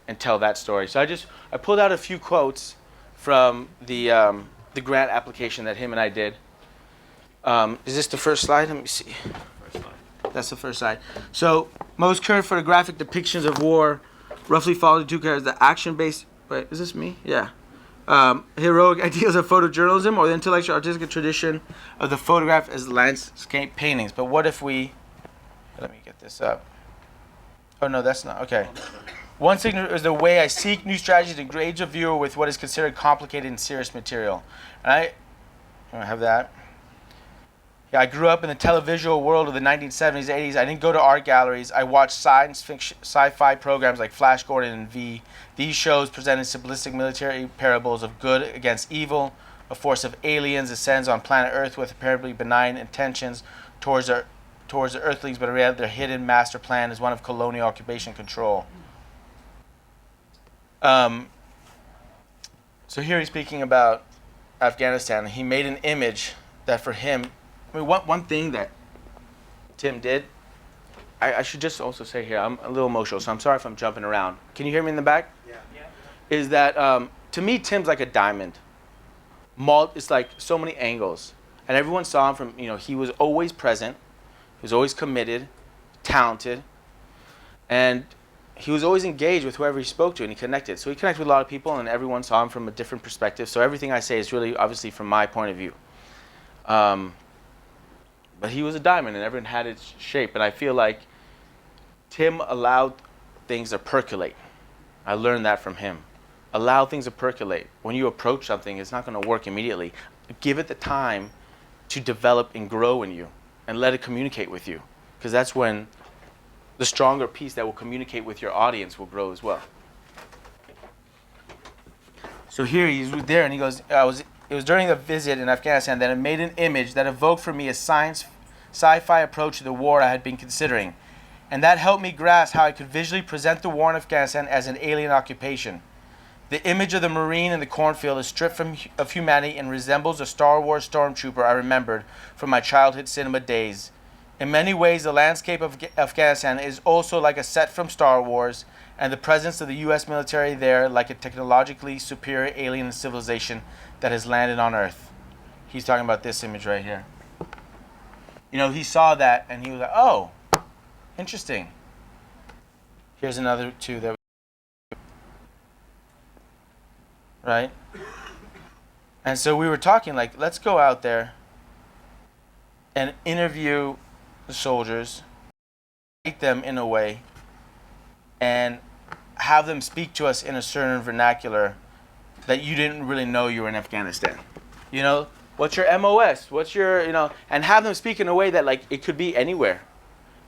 and tell that story. So I pulled out a few quotes from the grant application that him and I did. Is this the first slide? Let me see. First slide. That's the first slide. So, most current photographic depictions of war roughly follow the 2 characters. The action-based, wait, is this me? Yeah. Heroic ideals of photojournalism or the intellectual artistic tradition of the photograph as landscape paintings. But what if we, let me get this up. Oh no, that's not, okay. One signature is the way I seek new strategies to engage a viewer with what is considered complicated and serious material. And I have that. Yeah, I grew up in the televisual world of the 1970s, 80s. I didn't go to art galleries. I watched science fiction, sci-fi programs like Flash Gordon and V. These shows presented simplistic military parables of good against evil. A force of aliens descends on planet Earth with apparently benign intentions towards the Earthlings, but in reality their hidden master plan is one of colonial occupation control. So here he's speaking about Afghanistan. He made an image that for him, I mean, one thing that Tim did, I should just also say here, I'm a little emotional, so I'm sorry if I'm jumping around. Can you hear me in the back? Yeah. Is that, to me, Tim's like a diamond. It's like so many angles. And everyone saw him from, he was always present. He was always committed, talented. And he was always engaged with whoever he spoke to, and he connected. So he connected with a lot of people, and everyone saw him from a different perspective. So everything I say is really, obviously, from my point of view. But he was a diamond, and everyone had its shape. And I feel like Tim allowed things to percolate. I learned that from him. Allow things to percolate. When you approach something, it's not going to work immediately. Give it the time to develop and grow in you, and let it communicate with you. Because that's when the stronger piece that will communicate with your audience will grow as well. So here he's there, and he goes, it was during the visit in Afghanistan that I made an image that evoked for me a sci-fi approach to the war I had been considering. And that helped me grasp how I could visually present the war in Afghanistan as an alien occupation. The image of the Marine in the cornfield is stripped of humanity and resembles a Star Wars stormtrooper I remembered from my childhood cinema days. In many ways, the landscape of Afghanistan is also like a set from Star Wars, and the presence of the U.S. military there like a technologically superior alien civilization that has landed on Earth. He's talking about this image right here. He saw that, and he was like, oh, interesting. Here's another two that right? And so we were talking like, let's go out there and interview the soldiers, write them in a way, and have them speak to us in a certain vernacular that you didn't really know you were in Afghanistan. What's your MOS? What's your, and have them speak in a way that like it could be anywhere.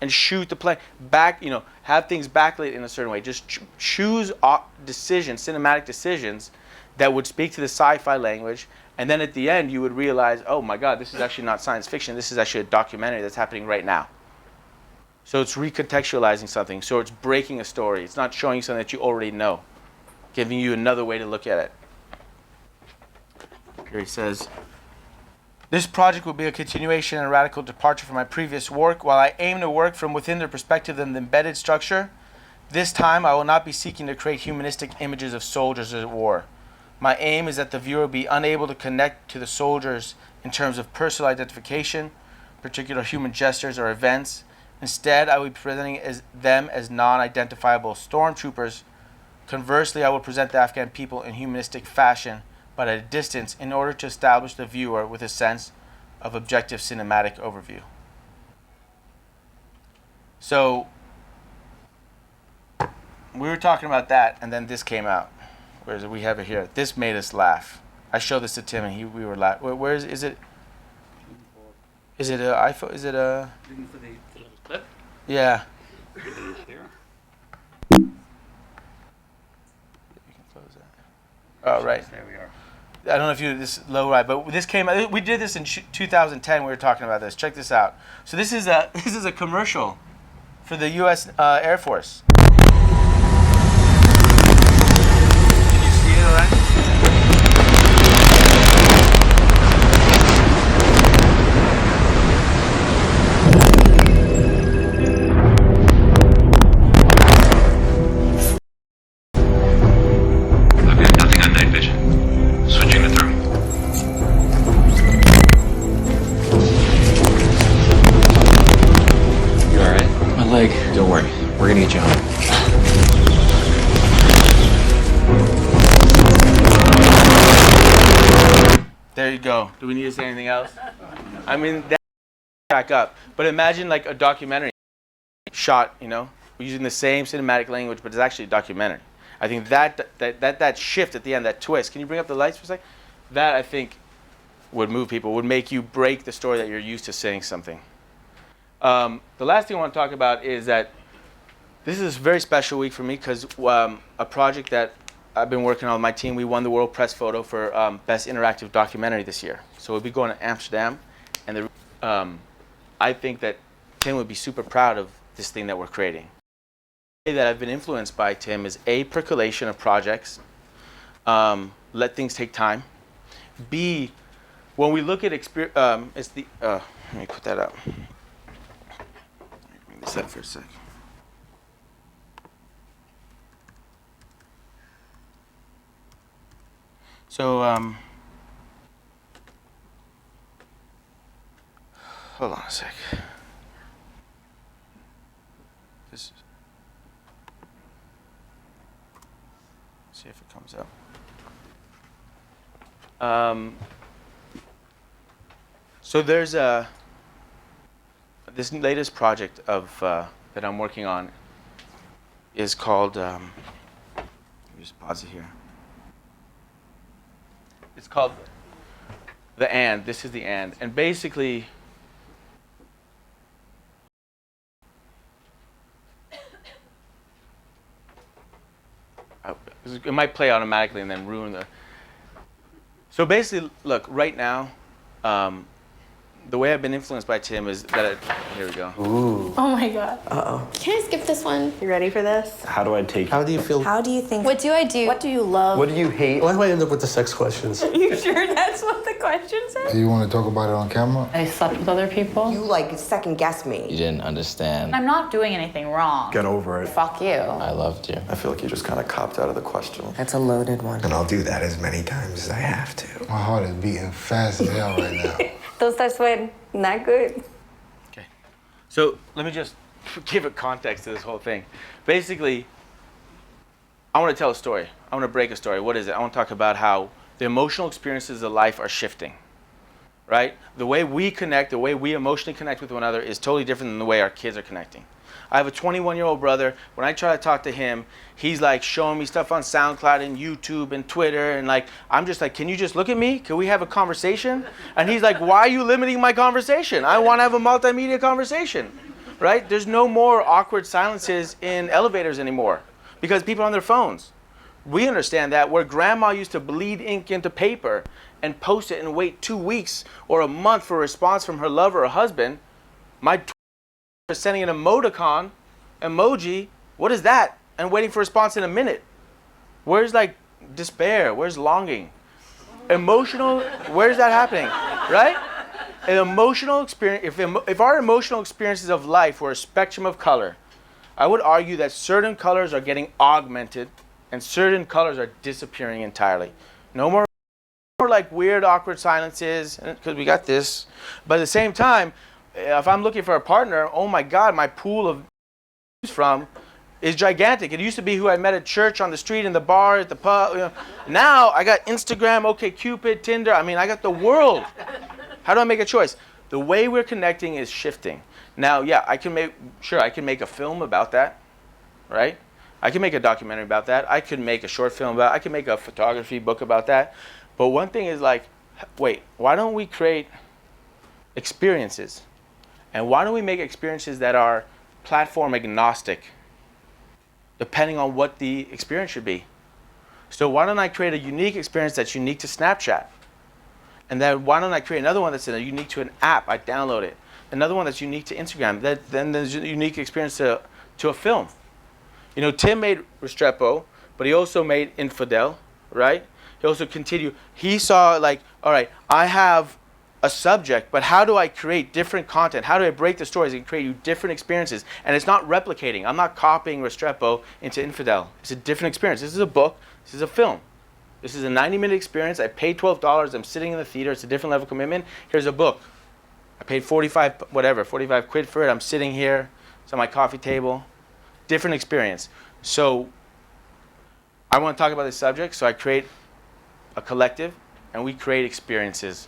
And shoot the plane back, have things backlit in a certain way. Just choose decisions, cinematic decisions that would speak to the sci-fi language, and then at the end you would realize, oh my God, this is actually not science fiction. This is actually a documentary that's happening right now. So it's recontextualizing something. So it's breaking a story. It's not showing you something that you already know, giving you another way to look at it. Here he says, this project will be a continuation and a radical departure from my previous work. While I aim to work from within the perspective of the embedded structure, this time I will not be seeking to create humanistic images of soldiers at war. My aim is that the viewer be unable to connect to the soldiers in terms of personal identification, particular human gestures or events. Instead, I will be presenting them as non-identifiable stormtroopers. Conversely, I will present the Afghan people in humanistic fashion, but at a distance, in order to establish the viewer with a sense of objective cinematic overview. So, we were talking about that, and then this came out. Where is it? We have it here. This made us laugh. I showed this to Tim, and we were laughing. Where is it? Is it an iPhone? Is it a? Looking for the little clip. Yeah. There. You can close that. Oh, right. There we are. I don't know if you did this low right, but this came. We did this in 2010. We were talking about this. Check this out. So this is a commercial for the U.S. Air Force. Can you see it all right? Don't worry, we're gonna get you home. There you go. Do we need to say anything else? I mean, that back up. But imagine like a documentary shot, using the same cinematic language, but it's actually a documentary. I think that shift at the end, that twist. Can you bring up the lights for a sec? That I think would move people, would make you break the story that you're used to saying something. The last thing I want to talk about is that this is a very special week for me because a project that I've been working on with my team, we won the World Press Photo for Best Interactive Documentary this year. So we'll be going to Amsterdam, and I think that Tim would be super proud of this thing that we're creating. way that I've been influenced by Tim is A, percolation of projects. Let things take time. B, when we look at it's the let me put that up. Let me bring this up for a sec. So hold on a sec. See if it comes up. So there's this latest project of that I'm working on is called. Let me just pause it here. It's called the and. This is the and basically. It might play automatically and then ruin the. So basically, look, right now, the way I've been influenced by Tim is that. Here we go. Ooh. Oh my God. Uh-oh. Can I skip this one? You ready for this? How do I take it? How do you feel? How do you think? What do I do? What do you love? What do you hate? Why do I end up with the sex questions? You sure that's what the question said? Do you want to talk about it on camera? I slept with other people. You like second guess me. You didn't understand. I'm not doing anything wrong. Get over it. Fuck you. I loved you. I feel like you just kind of copped out of the question. That's a loaded one. And I'll do that as many times as I have to. My heart is beating fast as hell right now. Don't start sweating. Not good. Okay. So let me just give a context to this whole thing. Basically, I want to tell a story. I want to break a story. What is it? I want to talk about how the emotional experiences of life are shifting, right? The way we connect, the way we emotionally connect with one another is totally different than the way our kids are connecting. I have a 21-year-old brother. When I try to talk to him, he's like showing me stuff on SoundCloud and YouTube and Twitter. And like, I'm just like, can you just look at me? Can we have a conversation? And he's like, why are you limiting my conversation? I want to have a multimedia conversation, right? There's no more awkward silences in elevators anymore because people are on their phones. We understand that where grandma used to bleed ink into paper and post it and wait 2 weeks or a month for a response from her lover or husband, my sending an emoji, what is that? And waiting for a response in a minute. Where's like despair? Where's longing? Emotional, where's that happening? Right? An emotional experience, if our emotional experiences of life were a spectrum of color, I would argue that certain colors are getting augmented and certain colors are disappearing entirely. No more like weird, awkward silences, because we got this. But at the same time, if I'm looking for a partner, oh my God, my pool of from is gigantic. It used to be who I met at church, on the street, in the bar, at the pub. You know. Now I got Instagram, OkCupid, Tinder. I mean, I got the world. How do I make a choice? The way we're connecting is shifting. Now, yeah, I can make a film about that, right? I can make a documentary about that. I could make a short film about it. I can make a photography book about that. But one thing is like, wait, why don't we create experiences? And why don't we make experiences that are platform agnostic, depending on what the experience should be? So why don't I create a unique experience that's unique to Snapchat? And then why don't I create another one that's unique to an app? I download it. Another one that's unique to Instagram. Then there's a unique experience to a film. You know, Tim made Restrepo, but he also made Infidel, right? He also continued. He saw like, all right, I have a subject, but how do I create different content? How do I break the stories and create you different experiences? And it's not replicating. I'm not copying Restrepo into Infidel. It's a different experience. This is a book. This is a film. This is a 90-minute experience. I paid $12. I'm sitting in the theater. It's a different level of commitment. Here's a book. I paid 45 quid for it. I'm sitting here. It's on my coffee table. Different experience. So I want to talk about this subject. So I create a collective, and we create experiences.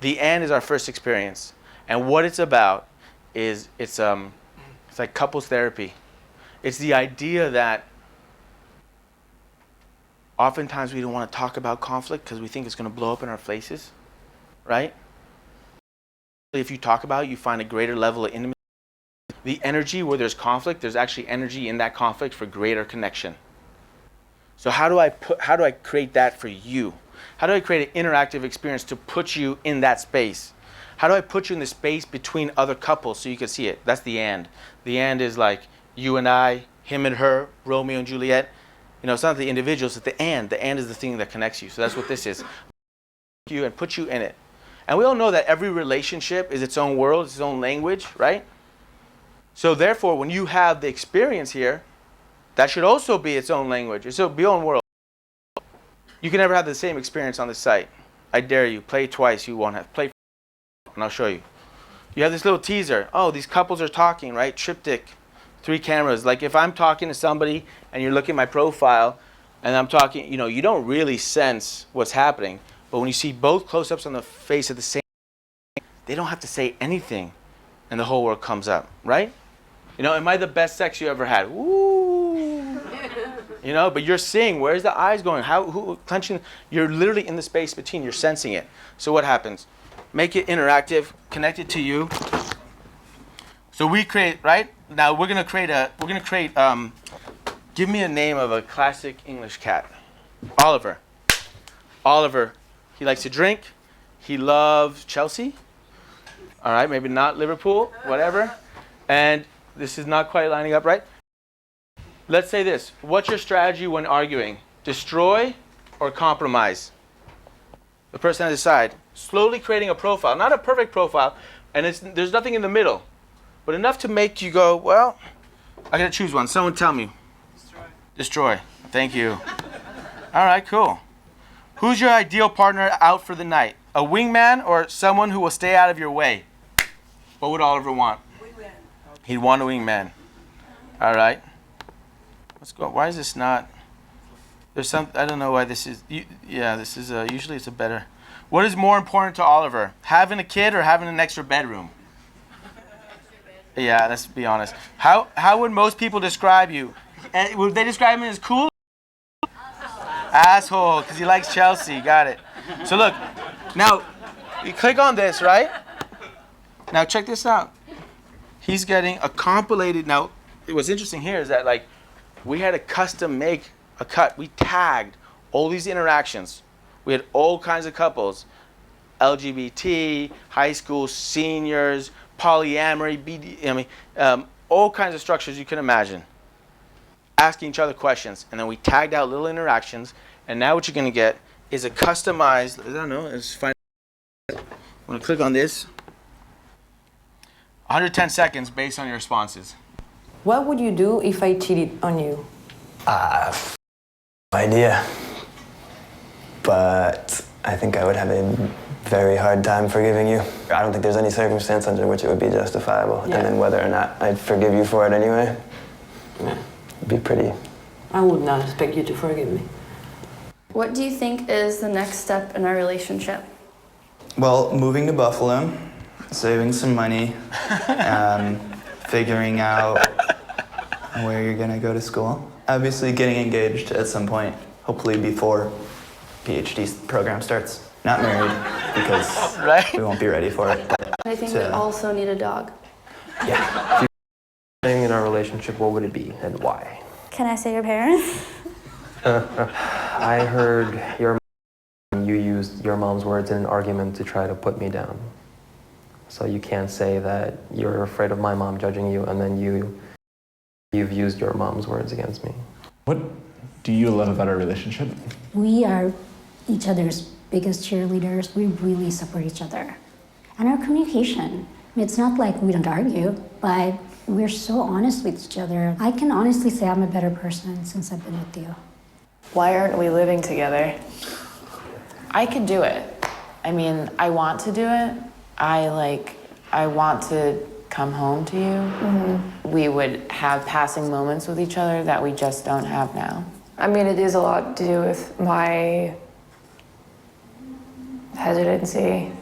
The end is our first experience, and what it's about is it's like couples therapy. It's the idea that oftentimes we don't want to talk about conflict because we think it's going to blow up in our faces, right? If you talk about it, you find a greater level of intimacy. The energy where there's conflict, there's actually energy in that conflict for greater connection. So how do I create that for you? How do I create an interactive experience to put you in that space? How do I put you in the space between other couples so you can see it? That's the and. The and is like you and I, him and her, Romeo and Juliet. You know, it's not the individuals, it's the and. The and is the thing that connects you. So that's what this is. You and put you in it. And we all know that every relationship is its own world, its own language, right? So therefore, when you have the experience here, that should also be its own language. It should be its own world. You can never have the same experience on this site. I dare you. Play twice. You won't have. Play, and I'll show you. You have this little teaser. Oh, these couples are talking, right? Triptych, 3 cameras. Like if I'm talking to somebody and you're looking at my profile and I'm talking, you know, you don't really sense what's happening. But when you see both close-ups on the face of the same, they don't have to say anything and the whole world comes up, right? You know, am I the best sex you ever had? Woo! You know, but you're seeing, where's the eyes going? Who clenching? You're literally in the space between, you're sensing it. So what happens? Make it interactive, connect it to you. So we create, right? Now we're gonna create, give me a name of a classic English cat. Oliver. Oliver, he likes to drink. He loves Chelsea. All right, maybe not Liverpool, whatever. And this is not quite lining up right. Let's say this. What's your strategy when arguing? Destroy or compromise? The person has to decide. Slowly creating a profile. Not a perfect profile, and there's nothing in the middle. But enough to make you go, well, I gotta choose one. Someone tell me. Destroy. Destroy. Thank you. All right, cool. Who's your ideal partner out for the night? A wingman or someone who will stay out of your way? What would Oliver want? Wingman. He'd want a wingman. All right. Let's go. Why is this not? There's some. I don't know why this is. Yeah, this is. Usually it's a better. What is more important to Oliver? Having a kid or having an extra bedroom? Yeah, let's be honest. How would most people describe you? Would they describe him as cool? Asshole, because he likes Chelsea. Got it. So look, now you click on this, right? Now check this out. He's getting a compilated. Now, what's interesting here is that like we had to custom make a cut. We tagged all these interactions. We had all kinds of couples, LGBT, high school seniors, polyamory, all kinds of structures you can imagine. Asking each other questions, and then we tagged out little interactions, and now what you're going to get is a customized, I don't know, it's fine. I'm going to click on this. 110 seconds based on your responses. What would you do if I cheated on you? Idea. But I think I would have a very hard time forgiving you. I don't think there's any circumstance under which it would be justifiable. Yeah. And then whether or not I'd forgive you for it anyway, it'd be pretty. I would not expect you to forgive me. What do you think is the next step in our relationship? Well, moving to Buffalo, saving some money, figuring out where you're gonna go to school. Obviously getting engaged at some point, hopefully before PhD program starts. Not married, because we won't be ready for it. I think we also need a dog. Yeah. Thing in our relationship, what would it be and why? Can I say your parents? I heard you used your mom's words in an argument to try to put me down. So you can't say that you're afraid of my mom judging you and then you've used your mom's words against me. What do you love about our relationship? We are each other's biggest cheerleaders. We really support each other. And our communication. It's not like we don't argue, but we're so honest with each other. I can honestly say I'm a better person since I've been with you. Why aren't we living together? I could do it. I mean, I want to do it. I want to come home to you. Mm-hmm. We would have passing moments with each other that we just don't have now. I mean, it is a lot to do with my hesitancy.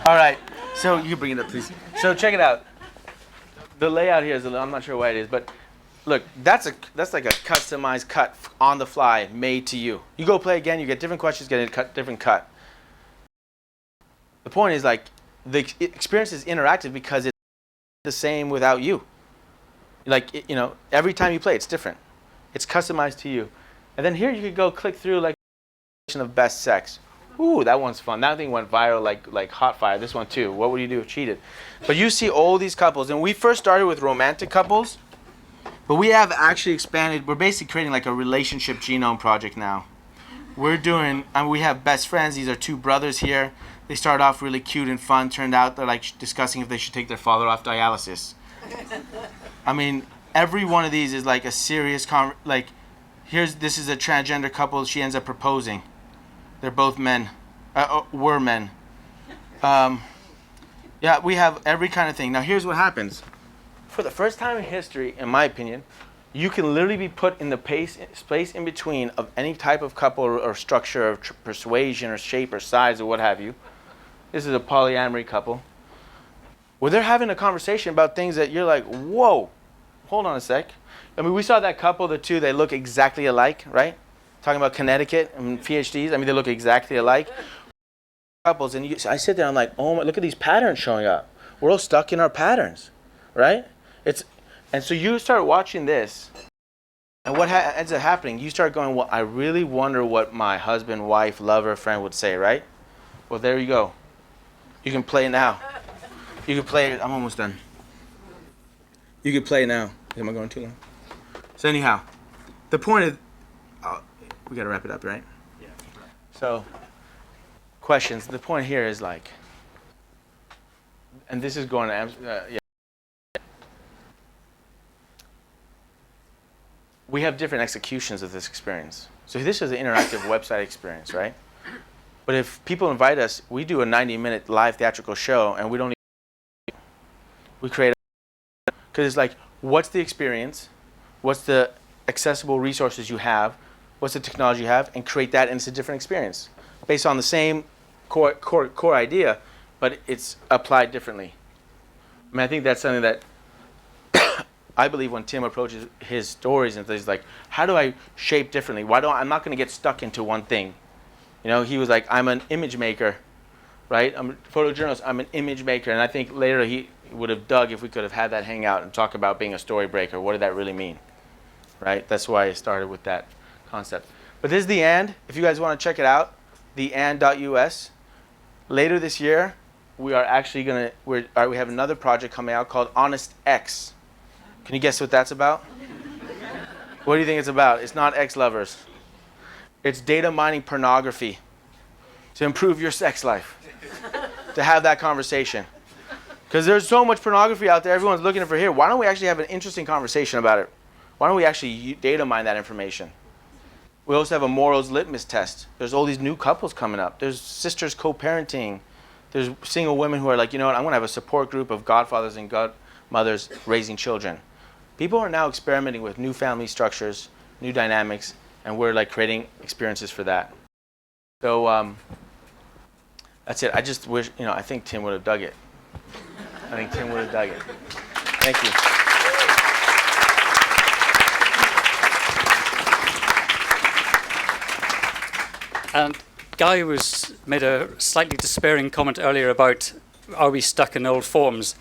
All right, so you can bring it up, please. So check it out. The layout here is, I'm not sure why it is, but look, that's like a customized cut on the fly, made to you. You go play again, you get different questions, get a different cut. The point is like, the experience is interactive because it's the same without you. Like, you know, every time you play, it's different. It's customized to you. And then here you could go click through like of best sex. Ooh, that one's fun. That thing went viral like hot fire. This one too. What would you do if cheated? But you see all these couples, and we first started with romantic couples, but we have actually expanded. We're basically creating like a relationship genome project now. We're doing, and we have best friends. These are two brothers here. They start off really cute and fun. Turned out they're like discussing if they should take their father off dialysis. I mean, every one of these is like a serious this is a transgender couple. She ends up proposing. They're both men, were men. Yeah, we have every kind of thing. Now here's what happens. For the first time in history, in my opinion, you can literally be put in the space in between of any type of couple or structure of persuasion or shape or size or what have you. This is a polyamory couple, where they're having a conversation about things that you're like, whoa, hold on a sec. I mean, we saw that couple, the two, they look exactly alike, right? Talking about Connecticut and PhDs, I mean, they look exactly alike. Couples, and I sit there, I'm like, oh my, look at these patterns showing up. We're all stuck in our patterns, right? And so you start watching this, and what ends up happening, you start going, well, I really wonder what my husband, wife, lover, friend would say, right? Well, there you go. You can play it now. You can play it, I'm almost done. You can play it now. Am I going too long? So anyhow, the point of, we gotta wrap it up, right? Yeah. So, questions. The point here is like, and this is going to, yeah. We have different executions of this experience. So this is an interactive website experience, right? But if people invite us, we do a 90-minute live theatrical show, and we don't even, we create, because it's like, what's the experience? What's the accessible resources you have? What's the technology you have? And create that, and it's a different experience based on the same core idea, but it's applied differently. I mean, I think that's something that I believe when Tim approaches his stories and things like, how do I shape differently? I'm not going to get stuck into one thing. You know, he was like, I'm an image maker, right? I'm a photojournalist, I'm an image maker. And I think later he would have dug if we could have had that hangout and talk about being a story breaker. What did that really mean, right? That's why I started with that concept. But this is the and. If you guys want to check it out, theand.us. Later this year, we are actually going to, we have another project coming out called Honest X. Can you guess what that's about? What do you think it's about? It's not ex-lovers. It's data mining pornography to improve your sex life, to have that conversation. Because there's so much pornography out there, everyone's looking for here. Why don't we actually have an interesting conversation about it? Why don't we actually data mine that information? We also have a morals litmus test. There's all these new couples coming up. There's sisters co-parenting. There's single women who are like, you know what, I'm going to have a support group of godfathers and godmothers raising children. People are now experimenting with new family structures, new dynamics, and we're like creating experiences for that. So that's it. I just wish, you know, I think Tim would have dug it. I think Tim would have dug it. Thank you. And Guy made a slightly despairing comment earlier about, are we stuck in old forms?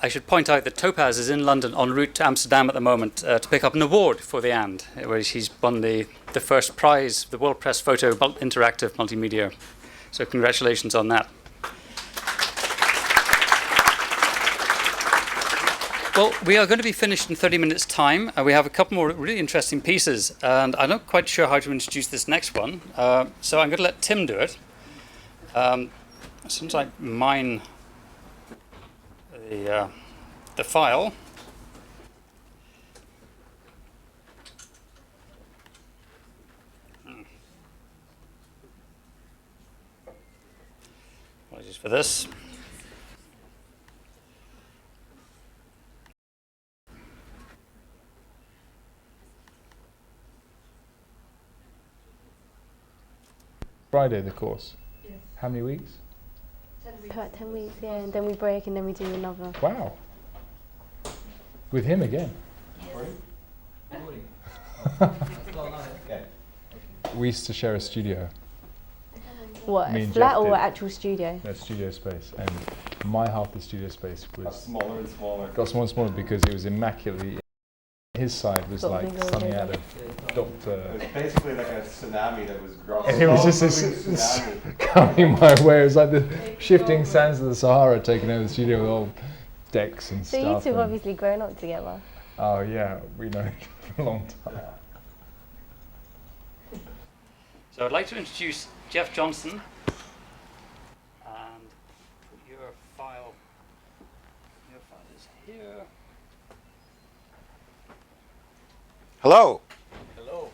I should point out that Topaz is in London en route to Amsterdam at the moment to pick up an award for the And, where he's won the first prize, the World Press Photo Interactive Multimedia. So congratulations on that. Well, we are going to be finished in 30 minutes' time. We have a couple more really interesting pieces, and I'm not quite sure how to introduce this next one. So I'm going to let Tim do it. As soon as I mine the file. Apologies for this. Friday, the course. Yes. How many weeks? 10 weeks, yeah, and then we break and then we do another. Wow. With him again? We used to share a studio. What, a flat or an actual studio? No, studio space. And my half of the studio space was... Got smaller and smaller. Got smaller and smaller because it was immaculately his side was like something out of Doctor. It was basically like a tsunami that was growing. And it was just this coming my way. It was like the shifting sands of the Sahara taking over the studio with all decks and So stuff. you two have obviously grown up together. Oh yeah, we know for a long time. So I'd like to introduce Jeff Johnson. And your file is here. Hello. Hello.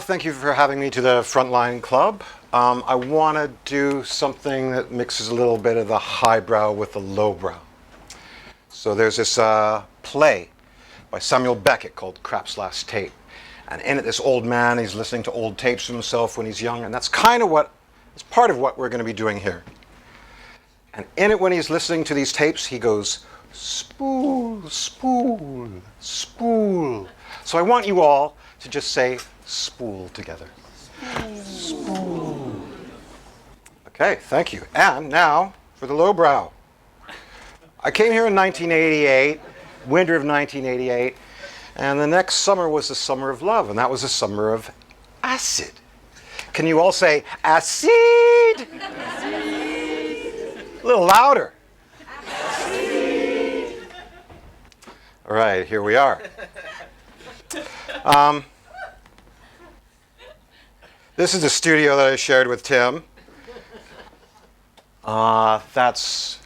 Thank you for having me to the Frontline Club. I want to do something that mixes a little bit of the highbrow with the lowbrow. So there's this play by Samuel Beckett called Crap's Last Tape. And in it, this old man, he's listening to old tapes of himself when he's young, and that's kind of it's part of what we're going to be doing here. And in it, when he's listening to these tapes, he goes, spool, spool, spool. So I want you all to just say spool together. Spool. Okay, thank you. And now for the lowbrow. I came here in 1988, winter of 1988, and the next summer was the summer of love, and that was the summer of acid. Can you all say acid? A little louder. All right, here we are. This is the studio that I shared with Tim. That's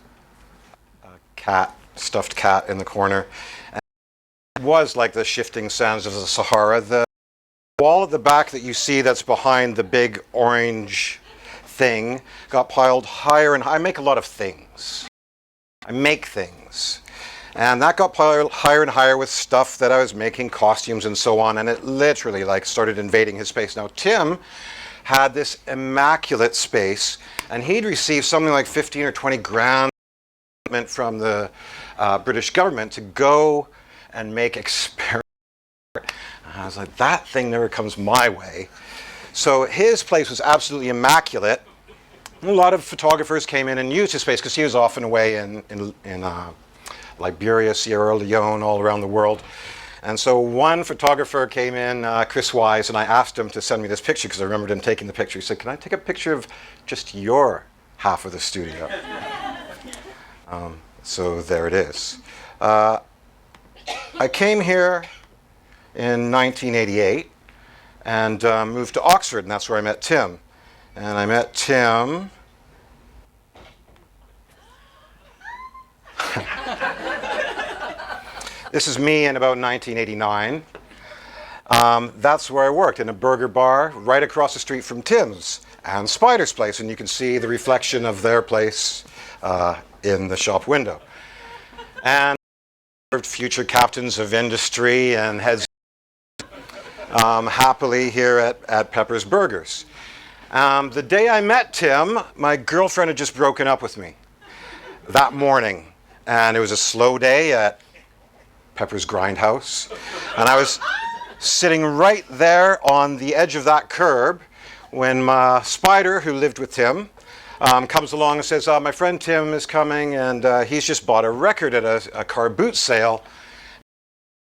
a cat, stuffed cat in the corner. And it was like the shifting sands of the Sahara. The wall at the back that you see that's behind the big orange thing got piled higher and higher. I make a lot of things. I make things. And that got piled higher and higher with stuff that I was making, costumes and so on, and it literally like started invading his space. Now Tim had this immaculate space, and he'd received something like 15 or 20 grand from the British government to go and make experiments. I was like, that thing never comes my way. So his place was absolutely immaculate. A lot of photographers came in and used his space because he was often away in Liberia, Sierra Leone, all around the world. And so one photographer came in, Chris Wise, and I asked him to send me this picture because I remembered him taking the picture. He said, can I take a picture of just your half of the studio? So there it is. I came here in 1988 and moved to Oxford, and that's where I met Tim. And I met Tim This is me in about 1989. That's where I worked, in a burger bar right across the street from Tim's and Spider's place, and you can see the reflection of their place in the shop window. And future captains of industry and heads happily here at Pepper's Burgers. The day I met Tim, my girlfriend had just broken up with me that morning, and it was a slow day at Pepper's Grindhouse, and I was sitting right there on the edge of that curb when my Spider, who lived with Tim, comes along and says, my friend Tim is coming, and he's just bought a record at a car boot sale.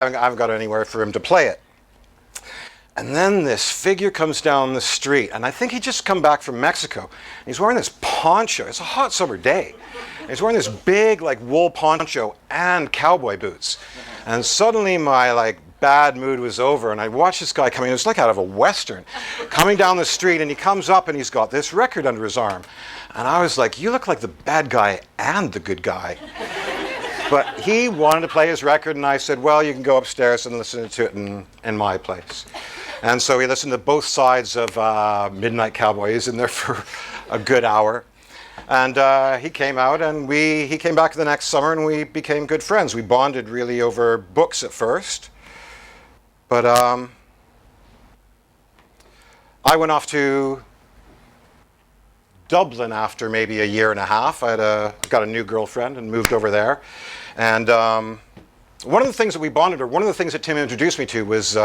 I haven't got anywhere for him to play it. And then this figure comes down the street, and I think he'd just come back from Mexico. He's wearing this poncho. It's a hot summer day. He's wearing this big wool poncho and cowboy boots. And suddenly my bad mood was over, and I watched this guy coming. It was like out of a Western, coming down the street, and he comes up and he's got this record under his arm. And I was like, you look like the bad guy and the good guy. But he wanted to play his record, and I said, well, you can go upstairs and listen to it in my place. And so we listened to both sides of Midnight Cowboy. He was in there for a good hour. And he came out, and he came back the next summer, and we became good friends. We bonded really over books at first. But I went off to Dublin after maybe a year and a half. I got a new girlfriend and moved over there. And one of the things that we bonded, or one of the things that Tim introduced me to, was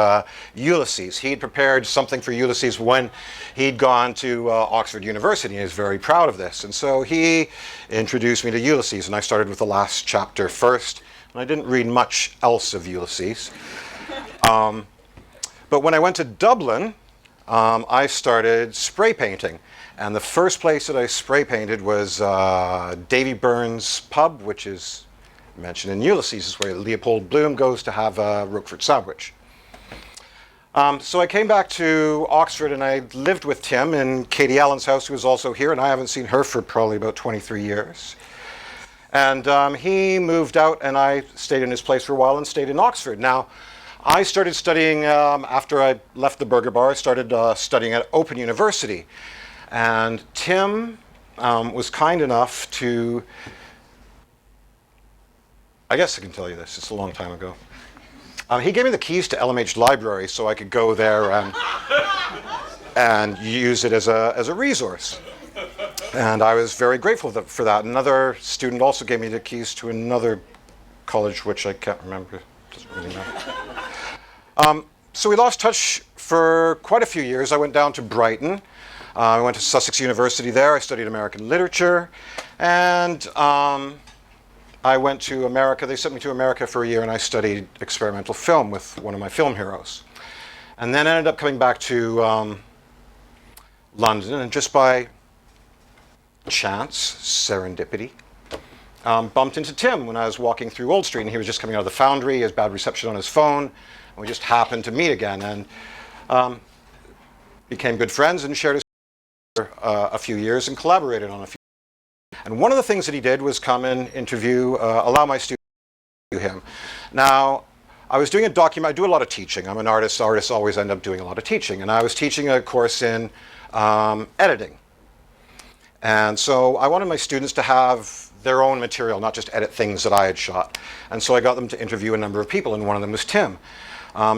Ulysses. He'd prepared something for Ulysses when he'd gone to Oxford University, and he was very proud of this. And so he introduced me to Ulysses, and I started with the last chapter first. And I didn't read much else of Ulysses. But when I went to Dublin, I started spray painting. And the first place that I spray painted was Davy Byrne's pub, which is mentioned in Ulysses, is where Leopold Bloom goes to have a Roquefort sandwich. So I came back to Oxford, and I lived with Tim in Katie Allen's house, who was also here, and I haven't seen her for probably about 23 years. And he moved out, and I stayed in his place for a while and stayed in Oxford. Now, I started studying, after I left the Burger Bar, I started studying at Open University. And Tim was kind enough to, I guess I can tell you this, it's a long time ago. He gave me the keys to LMH Library so I could go there and use it as a resource. And I was very grateful for that. Another student also gave me the keys to another college, which I can't remember, doesn't really matter. So we lost touch for quite a few years. I went down to Brighton. I went to Sussex University there. I studied American literature. And I went to America. They sent me to America for a year, and I studied experimental film with one of my film heroes. And then ended up coming back to London, and just by chance, serendipity, bumped into Tim when I was walking through Old Street, and he was just coming out of the Foundry. He has bad reception on his phone, and we just happened to meet again, and became good friends and shared for a few years and collaborated on a few. And one of the things that he did was come and interview, allow my students to interview him. Now, I was doing a document. I do a lot of teaching. I'm an artist. Artists always end up doing a lot of teaching, and I was teaching a course in editing. And so I wanted my students to have their own material, not just edit things that I had shot. And so I got them to interview a number of people, and one of them was Tim.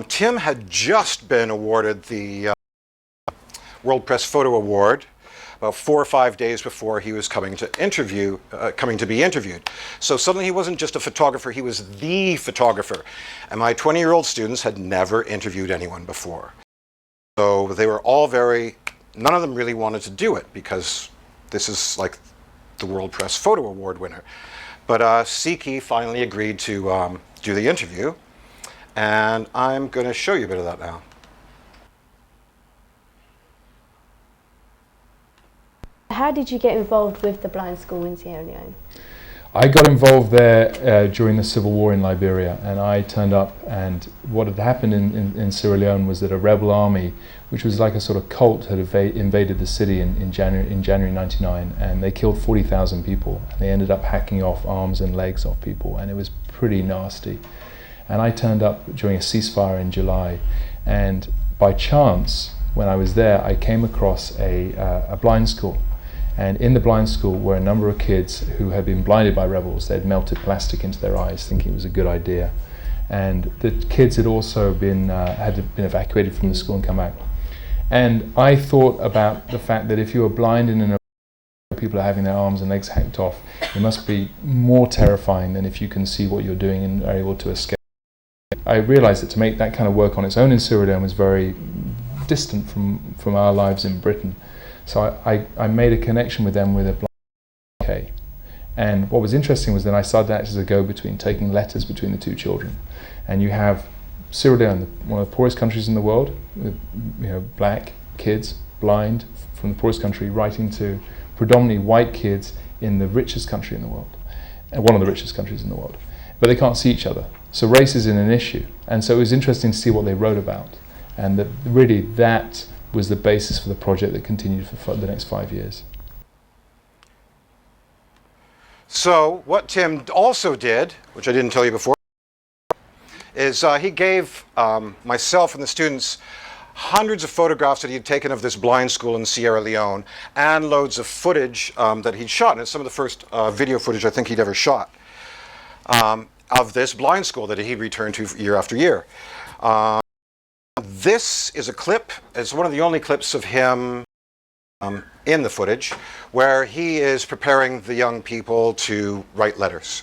Tim had just been awarded the World Press Photo Award about 4 or 5 days before he was coming to be interviewed. So suddenly he wasn't just a photographer, he was the photographer. And my 20-year-old students had never interviewed anyone before. So they were all none of them really wanted to do it, because this is like the World Press Photo Award winner. But Siki finally agreed to do the interview, and I'm going to show you a bit of that now. How did you get involved with the blind school in Sierra Leone? I got involved there during the civil war in Liberia, and I turned up, and what had happened in Sierra Leone was that a rebel army, which was like a sort of cult, had invaded the city in January 99, and they killed 40,000 people, and they ended up hacking off arms and legs off people, and it was pretty nasty. And I turned up during a ceasefire in July, and by chance, when I was there, I came across a blind school. And in the blind school were a number of kids who had been blinded by rebels. They'd melted plastic into their eyes, thinking it was a good idea. And the kids had also been evacuated from the school and come back. And I thought about the fact that if you were blind and in a people are having their arms and legs hacked off, it must be more terrifying than if you can see what you're doing and are able to escape. I realized that to make that kind of work on its own in Sierra Leone was very distant from our lives in Britain. So I made a connection with them with a blind okay. And what was interesting was then I started to act as a go-between, taking letters between the two children. And you have Sierra Leone, one of the poorest countries in the world, with black kids, blind, from the poorest country, writing to predominantly white kids in the richest country in the world, and one of the richest countries in the world. But they can't see each other. So race isn't an issue. And so it was interesting to see what they wrote about. And that really that was the basis for the project that continued for the next 5 years. So what Tim also did, which I didn't tell you before, is he gave myself and the students hundreds of photographs that he had taken of this blind school in Sierra Leone, and loads of footage that he'd shot. And it's some of the first video footage I think he'd ever shot of this blind school that he returned to year after year. This is a clip. It's one of the only clips of him in the footage where he is preparing the young people to write letters.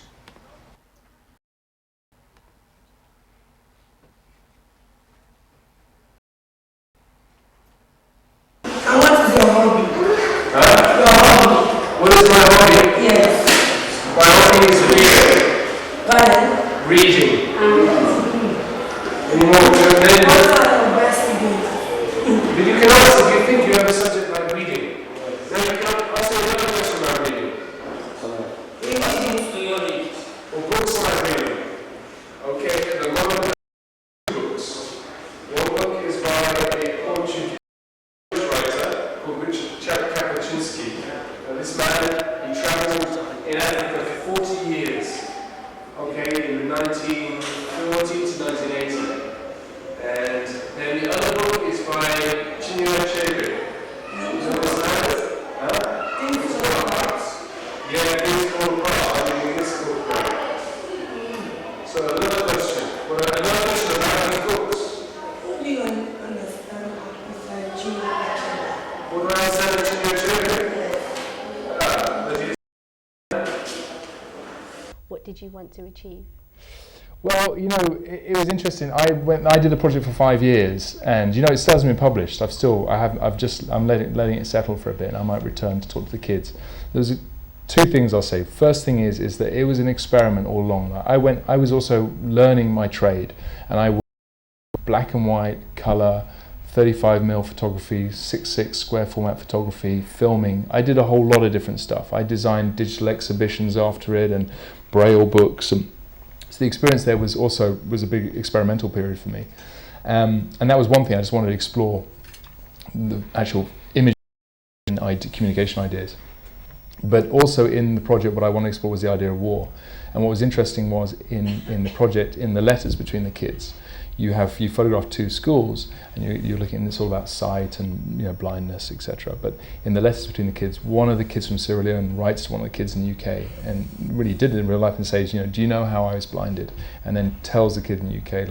Kapuczynski. This man, he traveled in Africa for 40 years, okay, in 1940 to 1980. And then the other book is by Chinua Achebe. You know this man? Huh? Things Fall Apart. Yeah, Things Fall Apart. I mean, this book, right? So another question. Another question about the books. Only on Chinua Achebe. What about Chinua Achebe? What did you want to achieve? Well, you know, it was interesting. I did a project for 5 years, and you know, it still hasn't been published. I'm letting it settle for a bit, and I might return to talk to the kids. There's two things I'll say. First thing is that it was an experiment all along. I was also learning my trade, and I worked black and white, color, 35mm photography, 6:6 square format photography, filming. I did a whole lot of different stuff. I designed digital exhibitions after it and Braille books, and so the experience there was a big experimental period for me, and that was one thing. I just wanted to explore the actual image and communication ideas. But also in the project, what I wanted to explore was the idea of war. And what was interesting was in the project, in the letters between the kids, you photograph two schools, and you're looking. It's all about sight and blindness, etc. But in the letters between the kids, one of the kids from Sierra Leone writes to one of the kids in the UK, and really did it in real life, and says, do you know how I was blinded? And then tells the kid in the UK,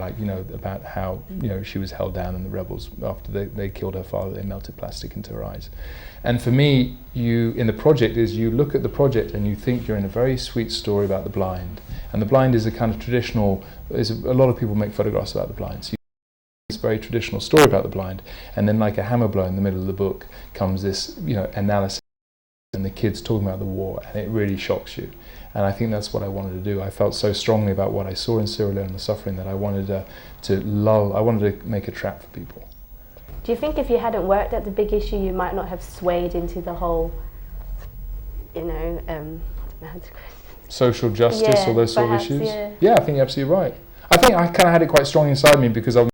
about how she was held down in the rebels after they killed her father. They melted plastic into her eyes. And for me, in the project you look at the project and you think you're in a very sweet story about the blind. And the blind is a kind of traditional, a lot of people make photographs about the blind. So it's a very traditional story about the blind. And then like a hammer blow in the middle of the book comes this, analysis and the kids talking about the war, and it really shocks you. And I think that's what I wanted to do. I felt so strongly about what I saw in Sierra Leone and the suffering that I wanted I wanted to make a trap for people. Do you think if you hadn't worked at the big issue, you might not have swayed into the whole, social justice, yeah, or those sort of perhaps, issues? Yeah. I think you're absolutely right. I think I kind of had it quite strong inside me because I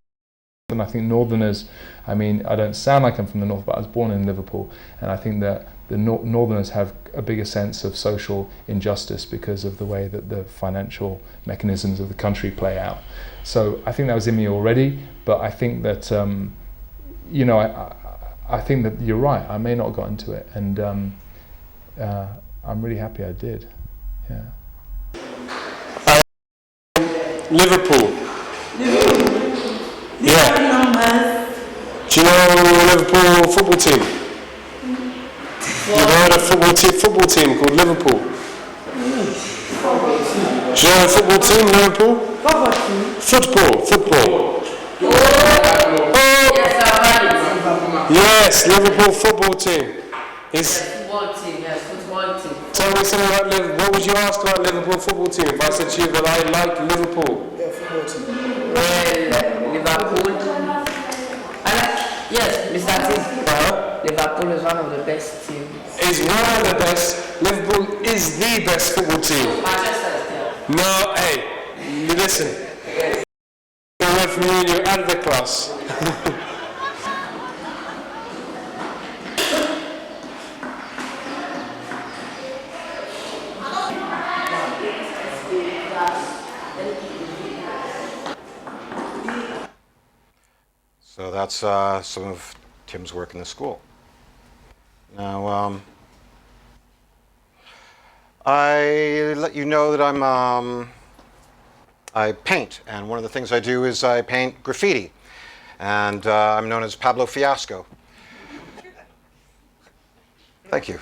think Northerners, I don't sound like I'm from the North, but I was born in Liverpool, and I think that the Northerners have a bigger sense of social injustice because of the way that the financial mechanisms of the country play out. So I think that was in me already, but I think that, I think that you're right, I may not have got into it, and I'm really happy I did. Yeah. Liverpool. Yeah. Do you know Liverpool football team? You've heard of football team called Liverpool? Do you know a football team, Liverpool? Football. Yes, Liverpool football team. Football team, yes, football team. Tell me something about Liverpool. What would you ask about Liverpool football team if I said to you that I like Liverpool? Yeah, football team. Well, Liverpool. Yes, Mr. T. Liverpool is one of the best teams. Is one of the best. Liverpool is the best football team. No, hey, you listen. You're away from me, you're out of the class. So that's some of Tim's work in the school. Now, I let you know that I paint, and one of the things I do is I paint graffiti, and I'm known as Pablo Fiasco. Thank you.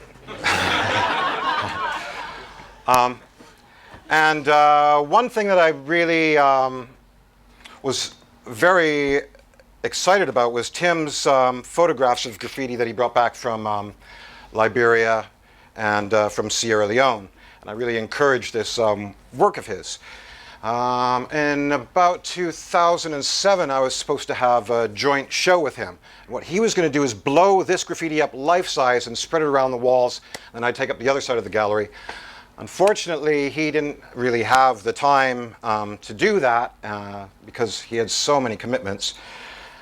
And one thing that I really was very excited about was Tim's photographs of graffiti that he brought back from Liberia and from Sierra Leone. And I really encouraged this work of his. In about 2007, I was supposed to have a joint show with him. And what he was going to do is blow this graffiti up life-size and spread it around the walls, and I'd take up the other side of the gallery. Unfortunately, he didn't really have the time to do that because he had so many commitments.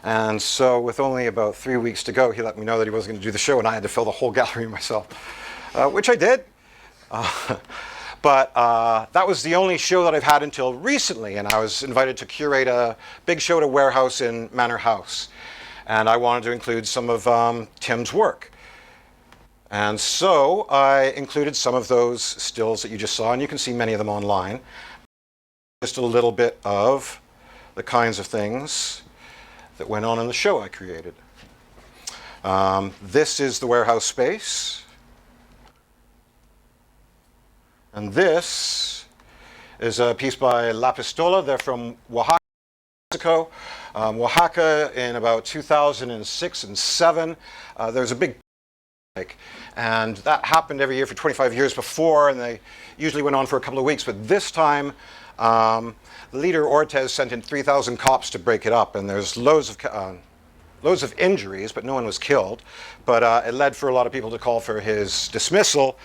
And so with only about 3 weeks to go, he let me know that he wasn't going to do the show, and I had to fill the whole gallery myself, which I did. But that was the only show that I've had until recently, and I was invited to curate a big show at a warehouse in Manor House. And I wanted to include some of Tim's work. And so I included some of those stills that you just saw, and you can see many of them online. Just a little bit of the kinds of things that went on in the show I created. This is the warehouse space. And this is a piece by La Pistola. They're from Oaxaca, Mexico. Oaxaca in about 2006 and 7. There's a big and that happened every year for 25 years before, and they usually went on for a couple of weeks. But this time, the leader Ortez sent in 3,000 cops to break it up, and there's loads of injuries, but no one was killed. But it led for a lot of people to call for his dismissal,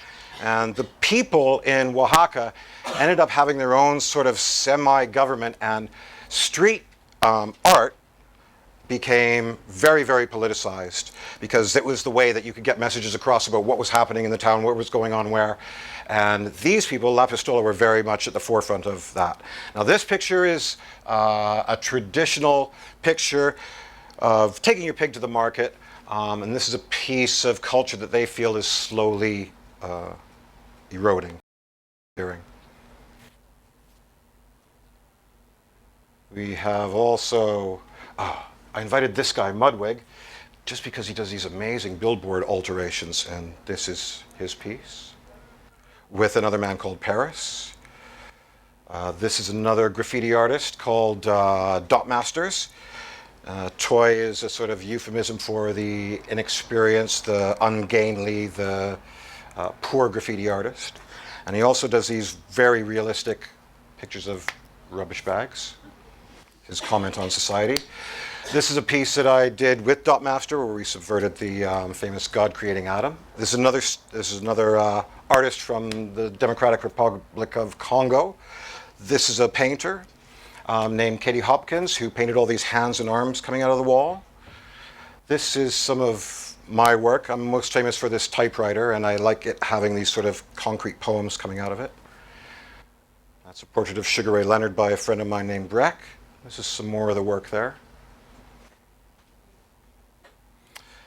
and the people in Oaxaca ended up having their own sort of semi-government, and street art became very, very politicized, because it was the way that you could get messages across about what was happening in the town, what was going on where. And these people, La Pistola, were very much at the forefront of that. Now this picture is a traditional picture of taking your pig to the market, and this is a piece of culture that they feel is slowly eroding. We have also, I invited this guy, Mudwig, just because he does these amazing billboard alterations, and this is his piece, with another man called Paris. This is another graffiti artist called Dot Masters. Toy is a sort of euphemism for the inexperienced, the ungainly, the poor graffiti artist. And he also does these very realistic pictures of rubbish bags. His comment on society. This is a piece that I did with Dot Master, where we subverted the famous God creating Adam. This is another artist from the Democratic Republic of Congo. This is a painter named Katie Hopkins, who painted all these hands and arms coming out of the wall. This is some of my work. I'm most famous for this typewriter, and I like it having these sort of concrete poems coming out of it. That's a portrait of Sugar Ray Leonard by a friend of mine named Breck. This is some more of the work there.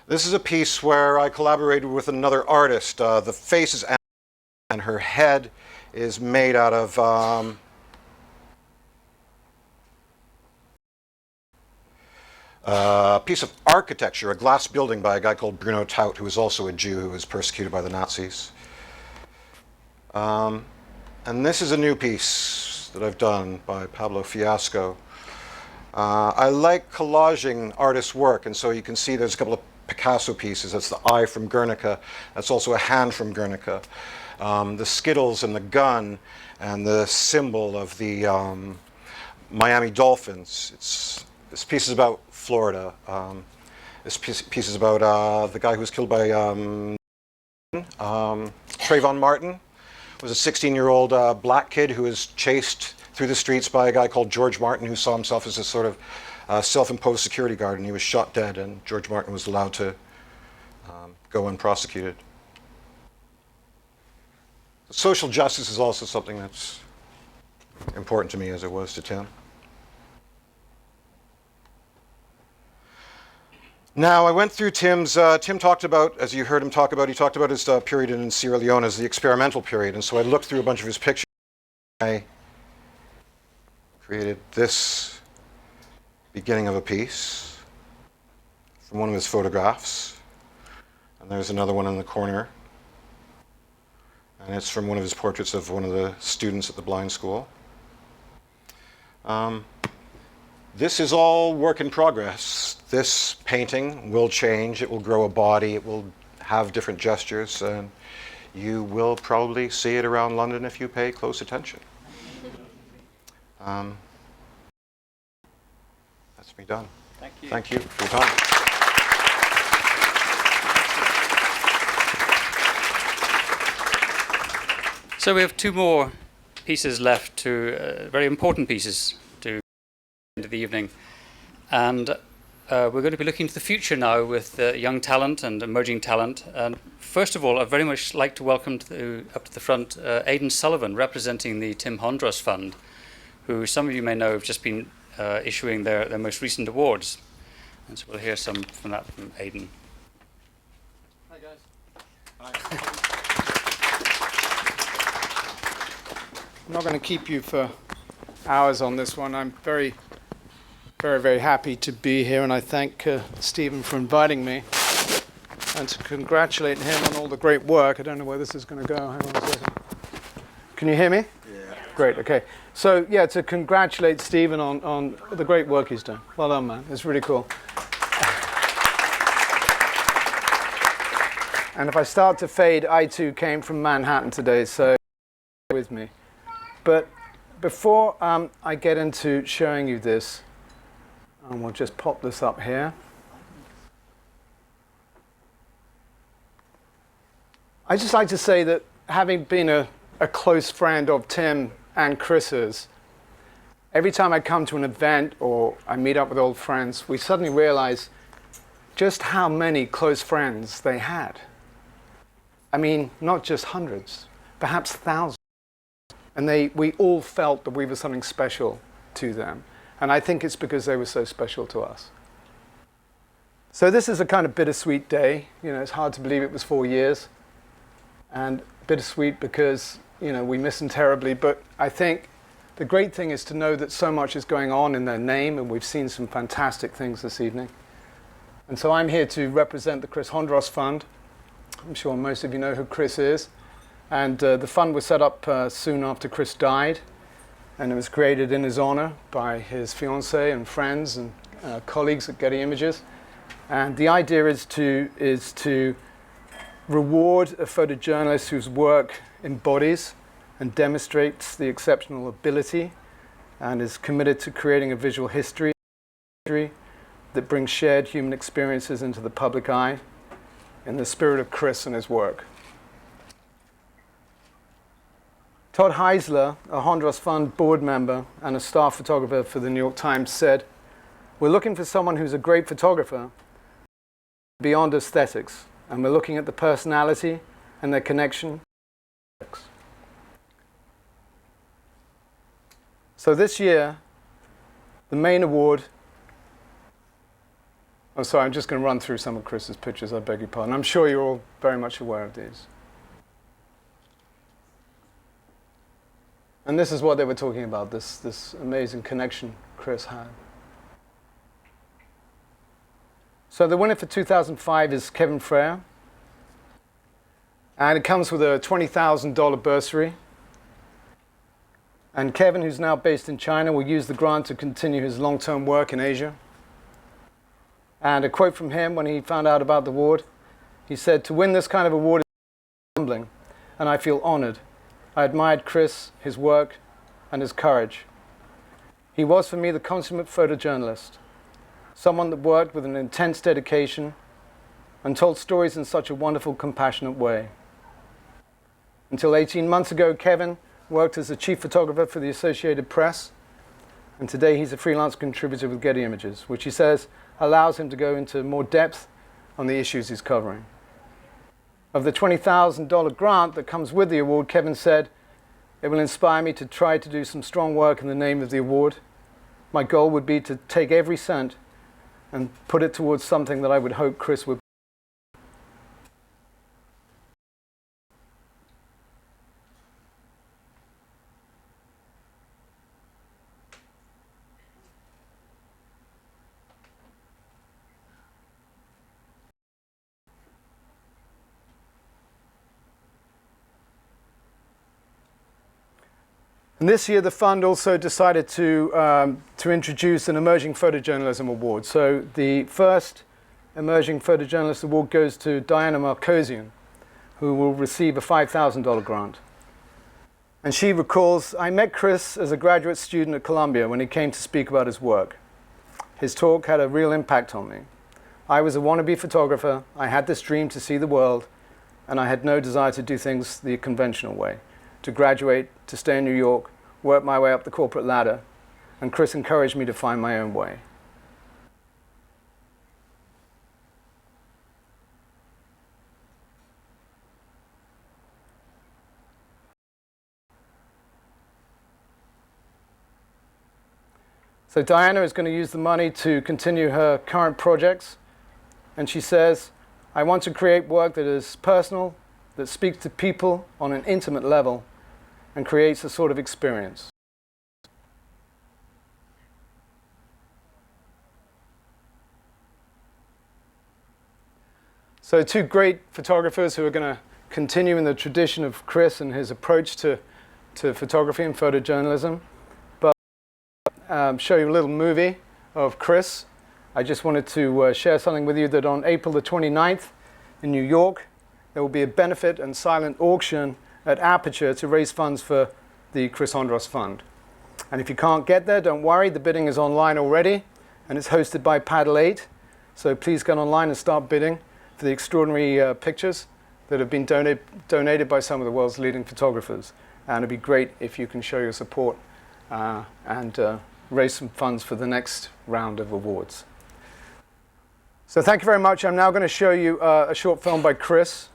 This is a piece where I collaborated with another artist. The face is and her head is made out of a piece of architecture, a glass building by a guy called Bruno Taut, who was also a Jew who was persecuted by the Nazis. And this is a new piece that I've done by Pablo Fiasco. I like collaging artists' work, and so you can see there's a couple of Picasso pieces. That's the eye from Guernica. That's also a hand from Guernica. The Skittles and the gun and the symbol of the Miami Dolphins. This piece is about Florida. This piece is about the guy who was killed by Trayvon Martin. Was a 16-year-old black kid who was chased through the streets by a guy called George Martin, who saw himself as a sort of self-imposed security guard, and he was shot dead, and George Martin was allowed to go unprosecuted. Social justice is also something that's important to me, as it was to Tim. Now, I went through Tim's, Tim talked about, as you heard him talk about, he talked about his period in Sierra Leone as the experimental period, and so I looked through a bunch of his pictures. I created this beginning of a piece from one of his photographs, and there's another one in the corner, and it's from one of his portraits of one of the students at the blind school. This is all work in progress. This painting will change, it will grow a body, it will have different gestures, and you will probably see it around London if you pay close attention. That's me done. Thank you. Thank you for your time. So we have two more pieces left, two very important pieces to into the evening, and we're going to be looking to the future now with young talent and emerging talent. And first of all, I'd very much like to welcome up to the front Aidan Sullivan, representing the Tim Hondros Fund, who some of you may know have just been issuing their most recent awards. And so we'll hear some from Aidan. Hi, guys. Hi. I'm not going to keep you for hours on this one. I'm very, very happy to be here, and I thank Stephen for inviting me and to congratulate him on all the great work. I don't know where this is going to go. Hang on a second. Can you hear me? Yeah. Great, okay. So, yeah, to congratulate Stephen on the great work he's done. Well done, man. It's really cool. And if I start to fade, I too came from Manhattan today, so bear with me. But before I get into showing you this, and we'll just pop this up here. I'd just like to say that having been a close friend of Tim and Chris's, every time I come to an event or I meet up with old friends, we suddenly realize just how many close friends they had. I mean, not just hundreds, perhaps thousands. And we all felt that we were something special to them. And I think it's because they were so special to us. So this is a kind of bittersweet day. You know, it's hard to believe it was 4 years. And bittersweet because, you know, we miss them terribly. But I think the great thing is to know that so much is going on in their name, and we've seen some fantastic things this evening. And so I'm here to represent the Chris Hondros Fund. I'm sure most of you know who Chris is. And the fund was set up soon after Chris died. And it was created in his honor by his fiancée and friends and colleagues at Getty Images. And the idea is to reward a photojournalist whose work embodies and demonstrates the exceptional ability and is committed to creating a visual history that brings shared human experiences into the public eye in the spirit of Chris and his work. Todd Heisler, a Hondros Fund board member and a staff photographer for the New York Times, said, "We're looking for someone who's a great photographer beyond aesthetics, and we're looking at the personality and their connection." So this year, the main award, oh sorry, I'm just going to run through some of Chris's pictures, I beg your pardon. I'm sure you're all very much aware of these. And this is what they were talking about, this amazing connection Chris had. So the winner for 2005 is Kevin Frere. And it comes with a $20,000 bursary. And Kevin, who's now based in China, will use the grant to continue his long-term work in Asia. And a quote from him when he found out about the award, he said, "To win this kind of award is humbling, and I feel honored. I admired Chris, his work, and his courage. He was for me the consummate photojournalist, someone that worked with an intense dedication and told stories in such a wonderful, compassionate way. Until 18 months ago, Kevin worked as a chief photographer for the Associated Press, and today he's a freelance contributor with Getty Images, which he says allows him to go into more depth on the issues he's covering. Of the $20,000 grant that comes with the award, Kevin said, "It will inspire me to try to do some strong work in the name of the award. My goal would be to take every cent and put it towards something that I would hope Chris would." And this year, the fund also decided to introduce an Emerging Photojournalism Award. So the first Emerging Photojournalist Award goes to Diana Markosian, who will receive a $5,000 grant. And she recalls, "I met Chris as a graduate student at Columbia when he came to speak about his work. His talk had a real impact on me. I was a wannabe photographer. I had this dream to see the world, and I had no desire to do things the conventional way, to graduate, to stay in New York, work my way up the corporate ladder, and Chris encouraged me to find my own way." So Diana is going to use the money to continue her current projects. And she says, I want to create work that is personal, that speaks to people on an intimate level, and creates a sort of experience. So two great photographers who are going to continue in the tradition of Chris and his approach to photography and photojournalism. But show you a little movie of Chris. I just wanted to share something with you that on April the 29th in New York, there will be a benefit and silent auction at Aperture to raise funds for the Chris Hondros Fund. And if you can't get there, don't worry, the bidding is online already, and it's hosted by Paddle 8. So please get online and start bidding for the extraordinary pictures that have been donated by some of the world's leading photographers. And it'd be great if you can show your support and raise some funds for the next round of awards. So thank you very much. I'm now going to show you a short film by Chris,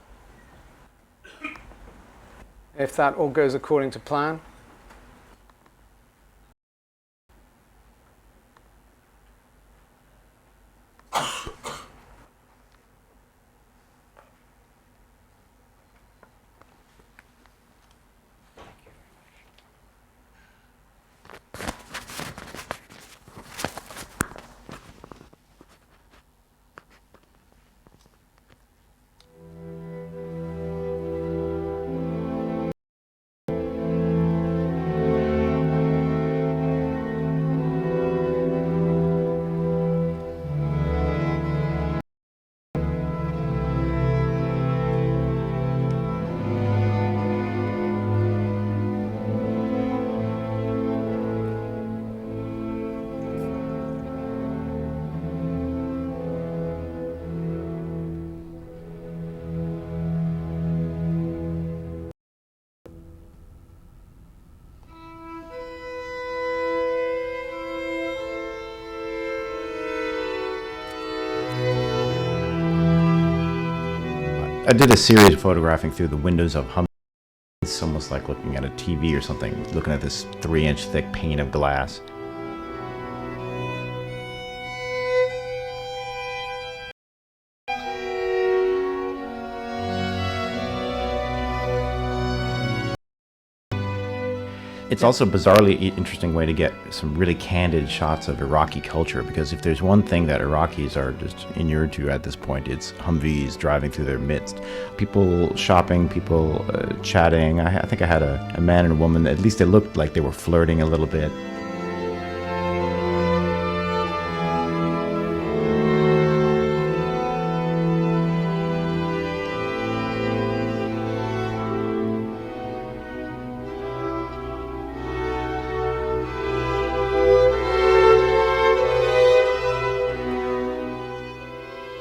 if that all goes according to plan. I did a series of photographing through the windows of Hondros. It's almost like looking at a TV or something, looking at this 3-inch thick pane of glass. It's also a bizarrely interesting way to get some really candid shots of Iraqi culture, because if there's one thing that Iraqis are just inured to at this point, it's Humvees driving through their midst. People shopping, people chatting. I think I had a man and a woman, at least it looked like they were flirting a little bit.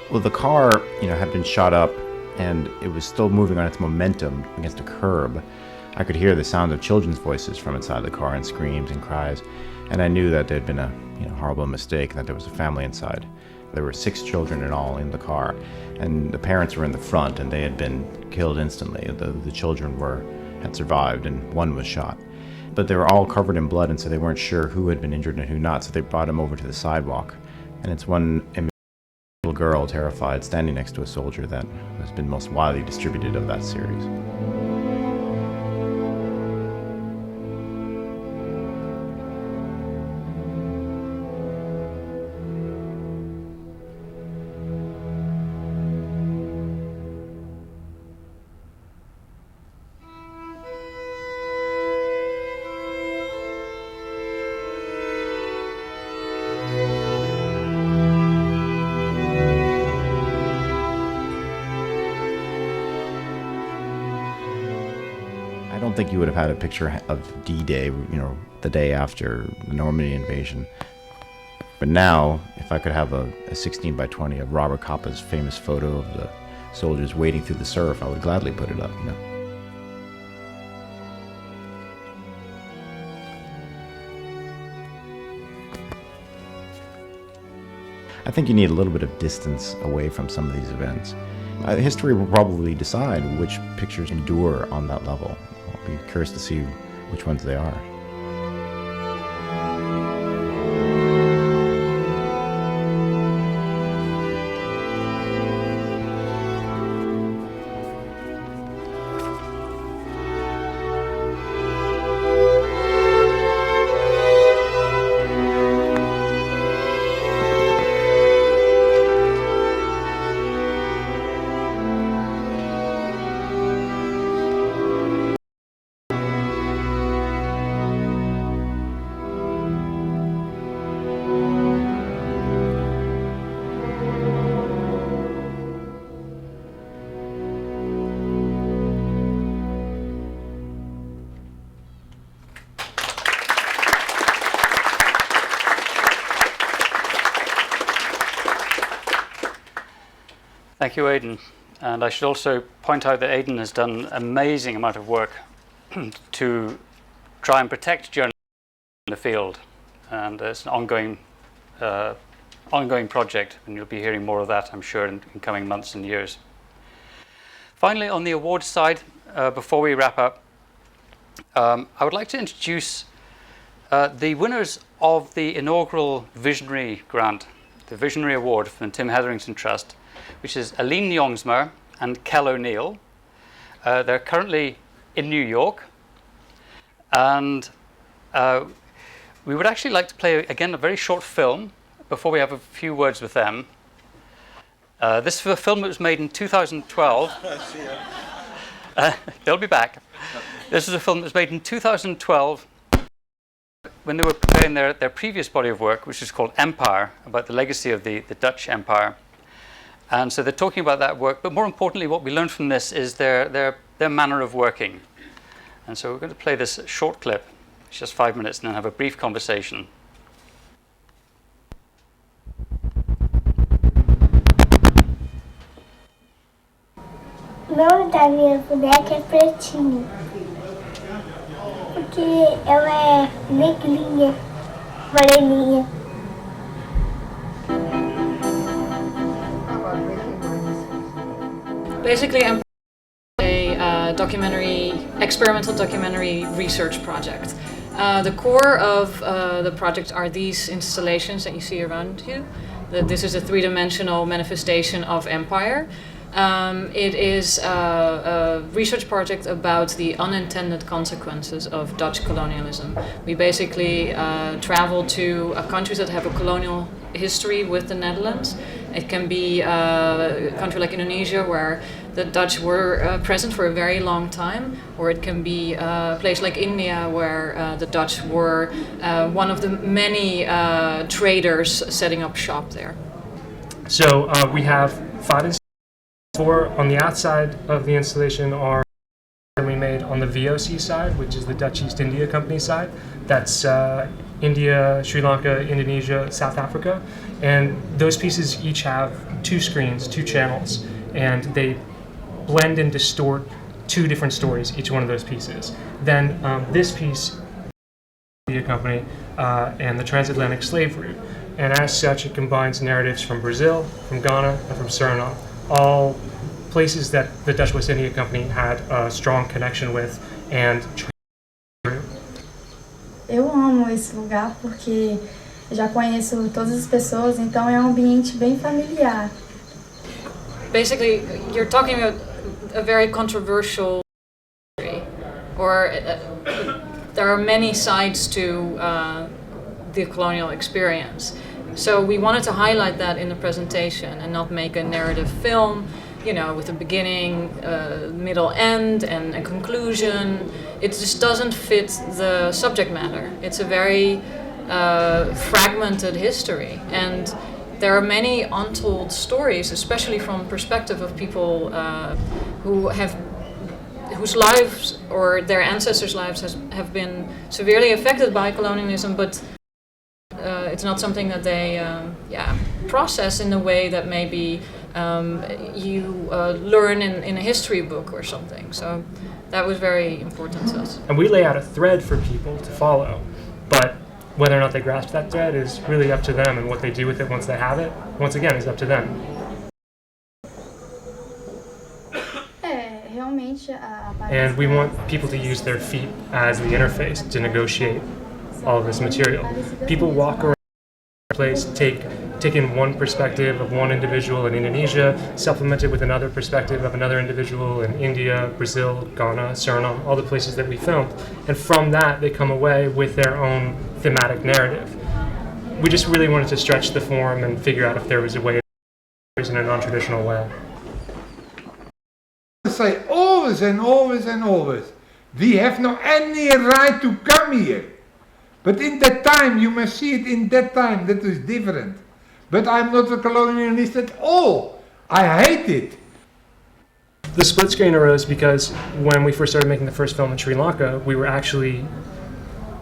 Well, the car, had been shot up, and it was still moving on its momentum against a curb. I could hear the sound of children's voices from inside the car, and screams and cries, and I knew that there had been a horrible mistake, that there was a family inside. There were 6 children in all in the car, and the parents were in the front, and they had been killed instantly. The children had survived, and one was shot. But they were all covered in blood, and so they weren't sure who had been injured and who not, so they brought him over to the sidewalk. And it's one image, a little girl, terrified, standing next to a soldier, that has been most widely distributed of that series. I don't think you would have had a picture of D-Day, the day after the Normandy invasion. But now, if I could have a 16x20 of Robert Capa's famous photo of the soldiers wading through the surf, I would gladly put it up, I think you need a little bit of distance away from some of these events. History will probably decide which pictures endure on that level. I'll be curious to see which ones they are. Thank you, Aidan. And I should also point out that Aidan has done an amazing amount of work to try and protect journalists in the field. And it's an ongoing project, and you'll be hearing more of that, I'm sure, in coming months and years. Finally, on the awards side, before we wrap up, I would like to introduce the winners of the inaugural Visionary Grant, the Visionary Award from the Tim Hetherington Trust, which is Aline Yongsmer and Kel O'Neill. They're currently in New York, and we would actually like to play, again, a very short film before we have a few words with them. This is a film that was made in 2012. They'll be back. This is a film that was made in 2012 when they were preparing their previous body of work, which is called Empire, about the legacy of the Dutch Empire. And so they're talking about that work, but more importantly, what we learned from this is their manner of working. And so we're going to play this short clip. It's just 5 minutes, and then have a brief conversation. O nome da minha boneca é Pretinho, porque ela é negrinha, moreninha. Basically, I'm a experimental documentary research project. The core of the project are these installations that you see around you. This is a three-dimensional manifestation of empire. It is a research project about the unintended consequences of Dutch colonialism. We basically travel to countries that have a colonial history with the Netherlands. It can be a country like Indonesia, where the Dutch were present for a very long time, or it can be a place like India, where the Dutch were one of the many traders setting up shop there. So we have 5 4 on the outside of the installation are we made on the VOC side, which is the Dutch East India Company side. That's India, Sri Lanka, Indonesia, South Africa. And those pieces each have 2 screens, 2 channels, and they blend and distort 2 different stories, each one of those pieces. Then this piece, India Company, and the transatlantic slave route. And as such, it combines narratives from Brazil, from Ghana, and from Suriname, all places that the Dutch West India Company had a strong connection with and. Eu amo esse lugar porque já conheço todas as pessoas, então é um ambiente bem familiar. Basically, you're talking about a very controversial history, or there are many sides to the colonial experience. So we wanted to highlight that in the presentation and not make a narrative film, you know, with a beginning, middle, end, and a conclusion. It just doesn't fit the subject matter. It's a very fragmented history, and there are many untold stories, especially from perspective of people whose lives or their ancestors' lives have been severely affected by colonialism, but it's not something that they process in the way that maybe you learn in a history book or something. So that was very important to us. And we lay out a thread for people to follow, but whether or not they grasp that thread is really up to them, and what they do with it once they have it, once again, is up to them. And we want people to use their feet as the interface to negotiate all of this material. People walk around the place, take in one perspective of one individual in Indonesia, supplement it with another perspective of another individual in India, Brazil, Ghana, Suriname, all the places that we filmed. And from that, they come away with their own thematic narrative. We just really wanted to stretch the form and figure out if there was a way in a non-traditional way. I say always and always and always, we have no any right to come here. But in that time, you must see it in that time, that is different. But I'm not a colonialist at all. I hate it. The split screen arose because when we first started making the first film in Sri Lanka, we were actually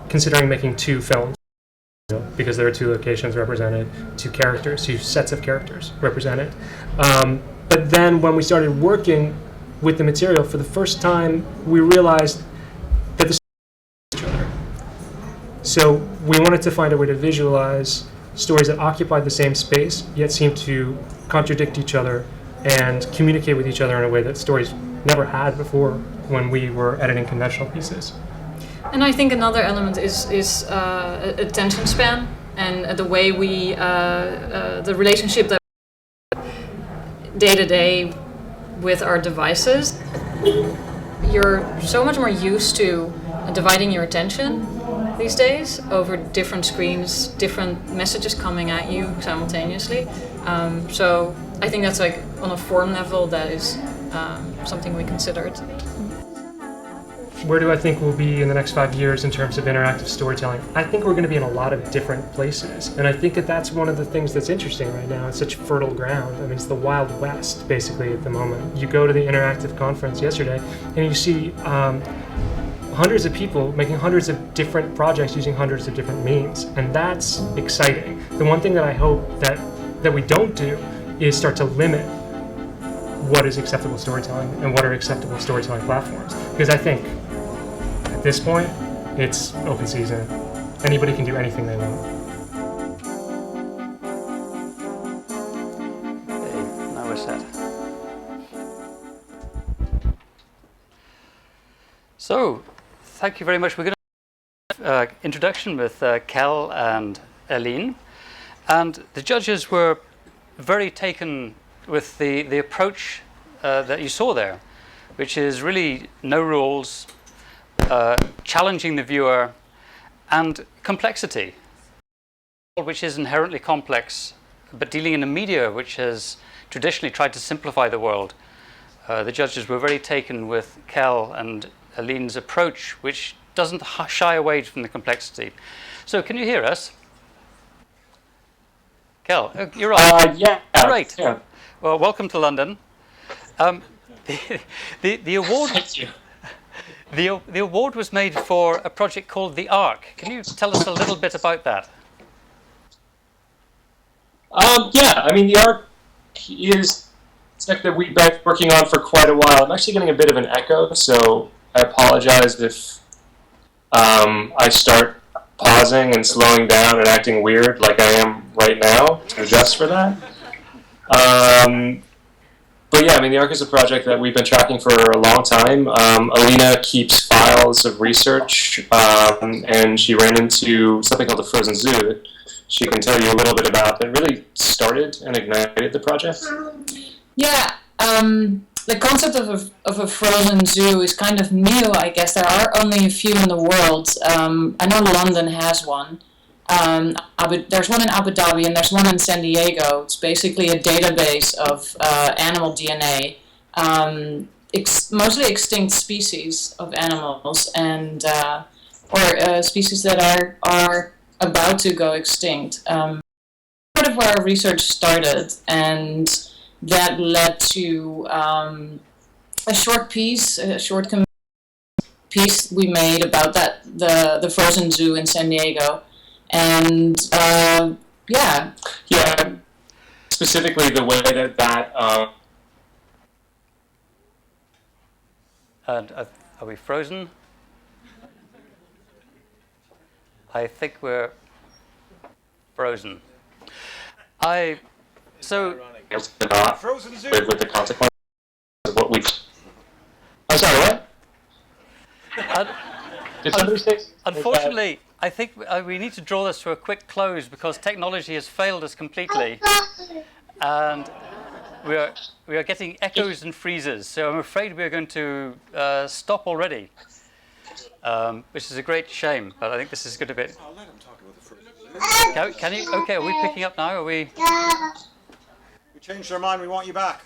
considering making 2 films because there are 2 locations represented, 2 characters, 2 sets of characters represented. But But then when we started working with the material for the first time, we realized that the each other. So we wanted to find a way to visualize stories that occupied the same space, yet seemed to contradict each other and communicate with each other in a way that stories never had before when we were editing conventional pieces. And I think another element is attention span and the way we, the relationship that day to day with our devices. You're so much more used to dividing your attention these days over different screens, different messages coming at you simultaneously. So I think that's like on a form level that is something we considered. Where do I think we'll be in the next 5 years in terms of interactive storytelling? I think we're going to be in a lot of different places. And I think that that's one of the things that's interesting right now. It's such fertile ground. I mean, it's the Wild West, basically, at the moment. You go to the interactive conference yesterday, and you see hundreds of people making hundreds of different projects using hundreds of different means. And that's exciting. The one thing that I hope that we don't do is start to limit what is acceptable storytelling and what are acceptable storytelling platforms. Because I think at this point, it's open season. Anybody can do anything they want. Okay, now we're set. So, thank you very much. We're going to introduction with Kel and Eileen. And the judges were very taken with the approach that you saw there, which is really no rules, challenging the viewer, and complexity, which is inherently complex, but dealing in a media which has traditionally tried to simplify the world. The judges were very taken with Kel and Eileen's approach, which doesn't shy away from the complexity. So can you hear us? Kel, you're right. Yeah. Great. Yeah. Well, welcome to London. The award. Thank you. The award was made for a project called The Ark. Can you tell us a little bit about that? Yeah, I mean, The Ark is a project that we've been working on for quite a while. I'm actually getting a bit of an echo, so I apologize if I start pausing and slowing down and acting weird like I am right now to adjust for that. But yeah, I mean, the Ark is a project that we've been tracking for a long time. Alina keeps files of research, and she ran into something called the Frozen Zoo that she can tell you a little bit about that really started and ignited the project. Yeah, the concept of a frozen zoo is kind of new, I guess. There are only a few in the world. I know London has one. There's one in Abu Dhabi and there's one in San Diego. It's basically a database of animal DNA, mostly extinct species of animals, and or species that are about to go extinct. Part of where our research started, and that led to a short piece we made about the frozen zoo in San Diego. And yeah, specifically the way that And are we frozen? I think we're frozen. frozen zoo with the consequences of what we. I'm sorry, what? Did somebody say? Unfortunately, I think we need to draw this to a quick close because technology has failed us completely, and we are getting echoes and freezes. So I'm afraid we're going to stop already, which is a great shame. But I think this is going to be. I'll let him talk about the fruit. Can you? Okay, are we picking up now? Are we? We changed our mind. We want you back.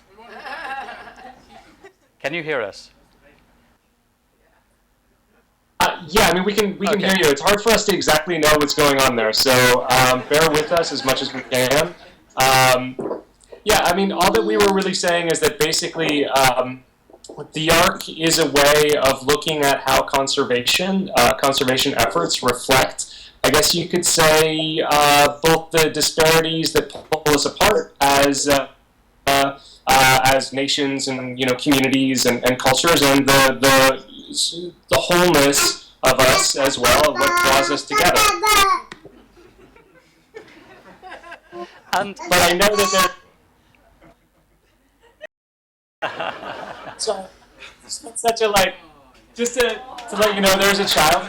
Can you hear us? Yeah, I mean, we can hear you. It's hard for us to exactly know what's going on there, so bear with us as much as we can. Yeah, I mean, all that we were really saying is that basically the Ark is a way of looking at how conservation efforts reflect, I guess you could say, both the disparities that pull us apart as as nations and communities and cultures, and the wholeness of us as well, what draws us together. But I know that so such a just to let you know, there's a child,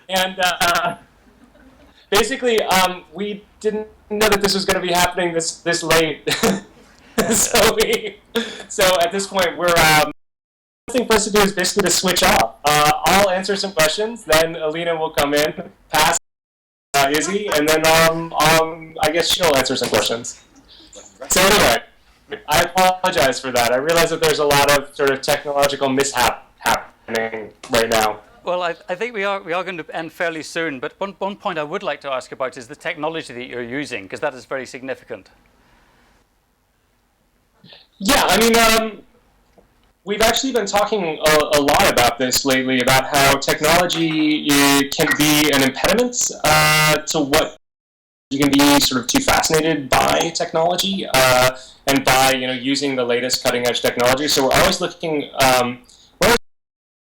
and basically we didn't know that this was going to be happening this late. so at this point we're the thing for us to do is basically to switch off. I'll answer some questions, then Alina will come in, pass Izzy, and then I guess she'll answer some questions. So anyway, I apologize for that. I realize that there's a lot of sort of technological mishap happening right now. Well, I think we are going to end fairly soon, but one point I would like to ask about is the technology that you're using, because that is very significant. Yeah, I mean, we've actually been talking a lot about this lately, about how technology can be an impediment to what you can be sort of too fascinated by technology and by using the latest cutting edge technology. So we're always looking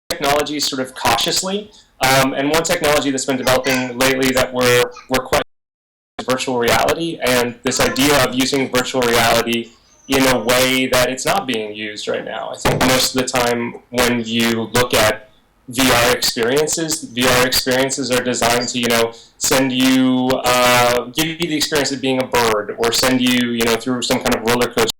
technology sort of cautiously, and one technology that's been developing lately that we're quite virtual reality, and this idea of using virtual reality in a way that it's not being used right now. I think most of the time when you look at VR experiences are designed to, send you, give you the experience of being a bird, or send you, through some kind of roller coaster,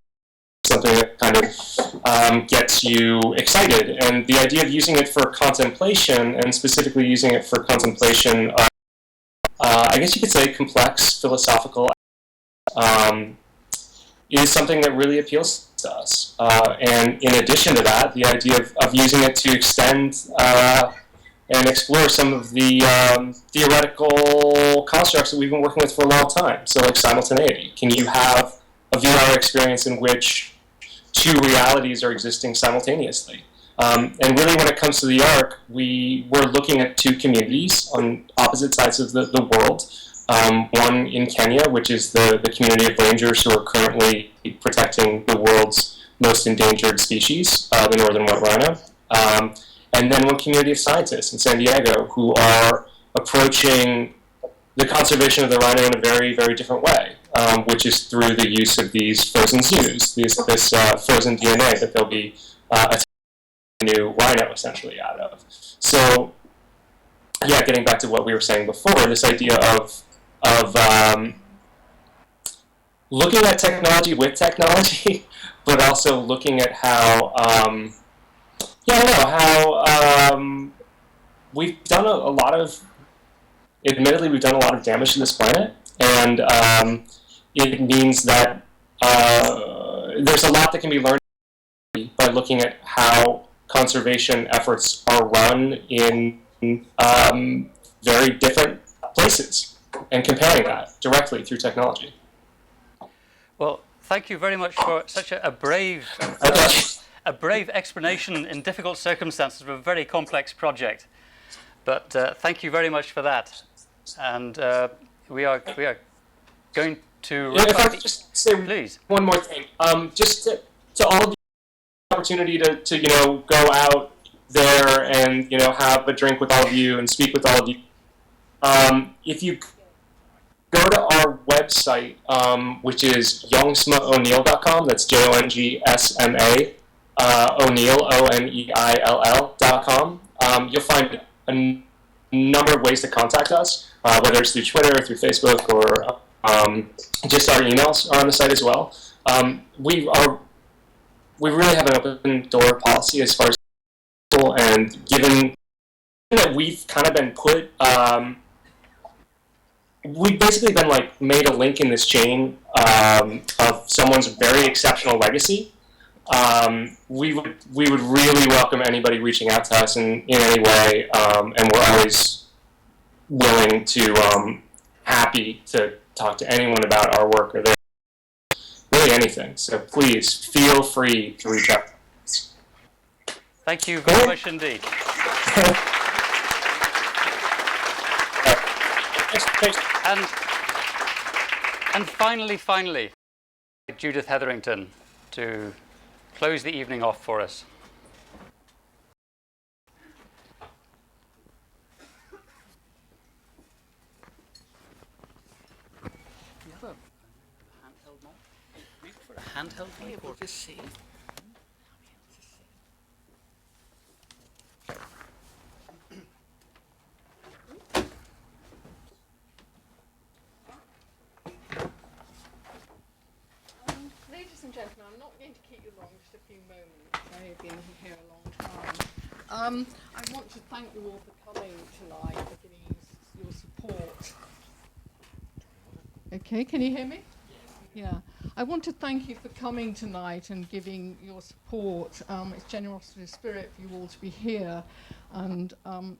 something that kind of gets you excited. And the idea of using it for contemplation, and specifically using it for contemplation of, I guess you could say, complex philosophical is something that really appeals to us. And in addition to that, the idea of using it to extend and explore some of the theoretical constructs that we've been working with for a long time. So like simultaneity. Can you have a VR experience in which two realities are existing simultaneously? And really when it comes to the arc, we're looking at two communities on opposite sides of the world. One in Kenya, which is the community of rangers who are currently protecting the world's most endangered species, the northern white rhino. And then one community of scientists in San Diego who are approaching the conservation of the rhino in a very, very different way, which is through the use of these frozen zoos, this frozen DNA that they'll be attaching a new rhino essentially out of. So, yeah, getting back to what we were saying before, this idea of looking at technology with technology, but also looking at how, we've done a lot of, admittedly, we've done a lot of damage to this planet, and it means that there's a lot that can be learned by looking at how conservation efforts are run in very different places, and comparing that directly through technology. Well, thank you very much for such a brave explanation in difficult circumstances of a very complex project. But thank you very much for that. And we are going to. If I could just say please one more thing, just to all of you, opportunity to go out there and have a drink with all of you and speak with all of you. If you go to our website, which is youngsmaoneil.com, that's JONGSMA, O'Neill, ONEILL.com, you'll find a number of ways to contact us, whether it's through Twitter, through Facebook, or just our emails are on the site as well. We really have an open door policy as far as people, and given that we've kind of been put, we've basically been made a link in this chain of someone's very exceptional legacy. We would really welcome anybody reaching out to us in any way, and we're always willing to, happy to talk to anyone about our work or really anything. So please feel free to reach out. Thank you very much indeed. And finally, invite Judith Hetherington to close the evening off for us. Do you have a handheld mic? Maybe for a handheld mic or just see? Ladies and gentlemen, I'm not going to keep you long, just a few moments. I have been here a long time. I want to thank you all for coming tonight, for giving your support. Okay, can you hear me? Yeah. I want to thank you for coming tonight and giving your support. It's generosity of spirit for you all to be here, and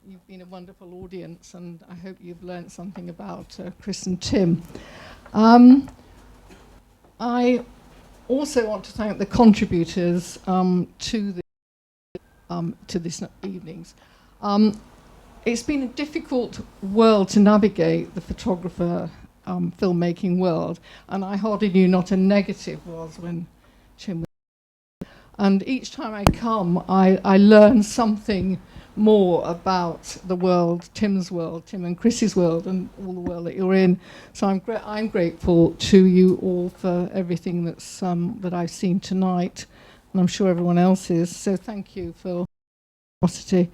you've been a wonderful audience, and I hope you've learned something about Chris and Tim. I also want to thank the contributors to this evening's. It's been a difficult world to navigate, the photographer filmmaking world, and I hardly knew not a negative was when Tim was. And each time I come, I learn something more about the world, Tim's world, Tim and Chris's world, and all the world that you're in. So I'm grateful to you all for everything that's that I've seen tonight, and I'm sure everyone else is. So thank you for curiosity.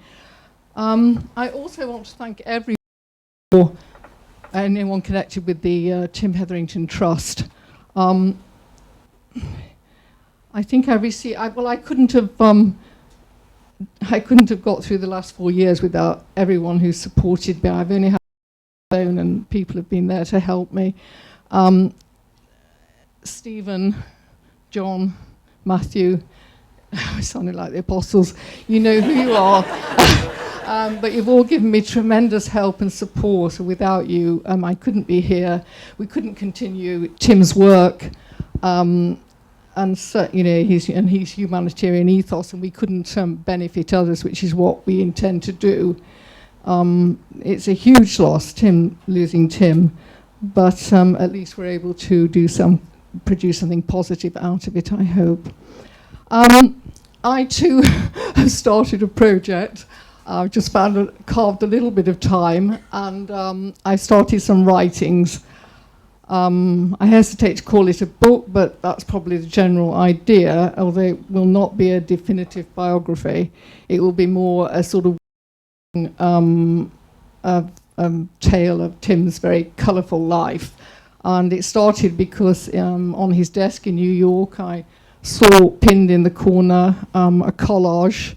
I also want to thank anyone connected with the Tim Hetherington Trust. I think I received. I couldn't have got through the last 4 years without everyone who supported me. I've only had a phone, and people have been there to help me. Stephen, John, Matthew, I sounded like the apostles. You know who you are. But you've all given me tremendous help and support. Without you, I couldn't be here. We couldn't continue Tim's work. And so, you know, his humanitarian ethos, and we couldn't benefit others, which is what we intend to do. It's a huge loss, losing Tim, but at least we're able to produce something positive out of it, I hope. I too have started a project. I've just carved a little bit of time, and I started some writings. I hesitate to call it a book, but that's probably the general idea, although it will not be a definitive biography. It will be more a sort of tale of Tim's very colourful life. And it started because on his desk in New York, I saw pinned in the corner a collage,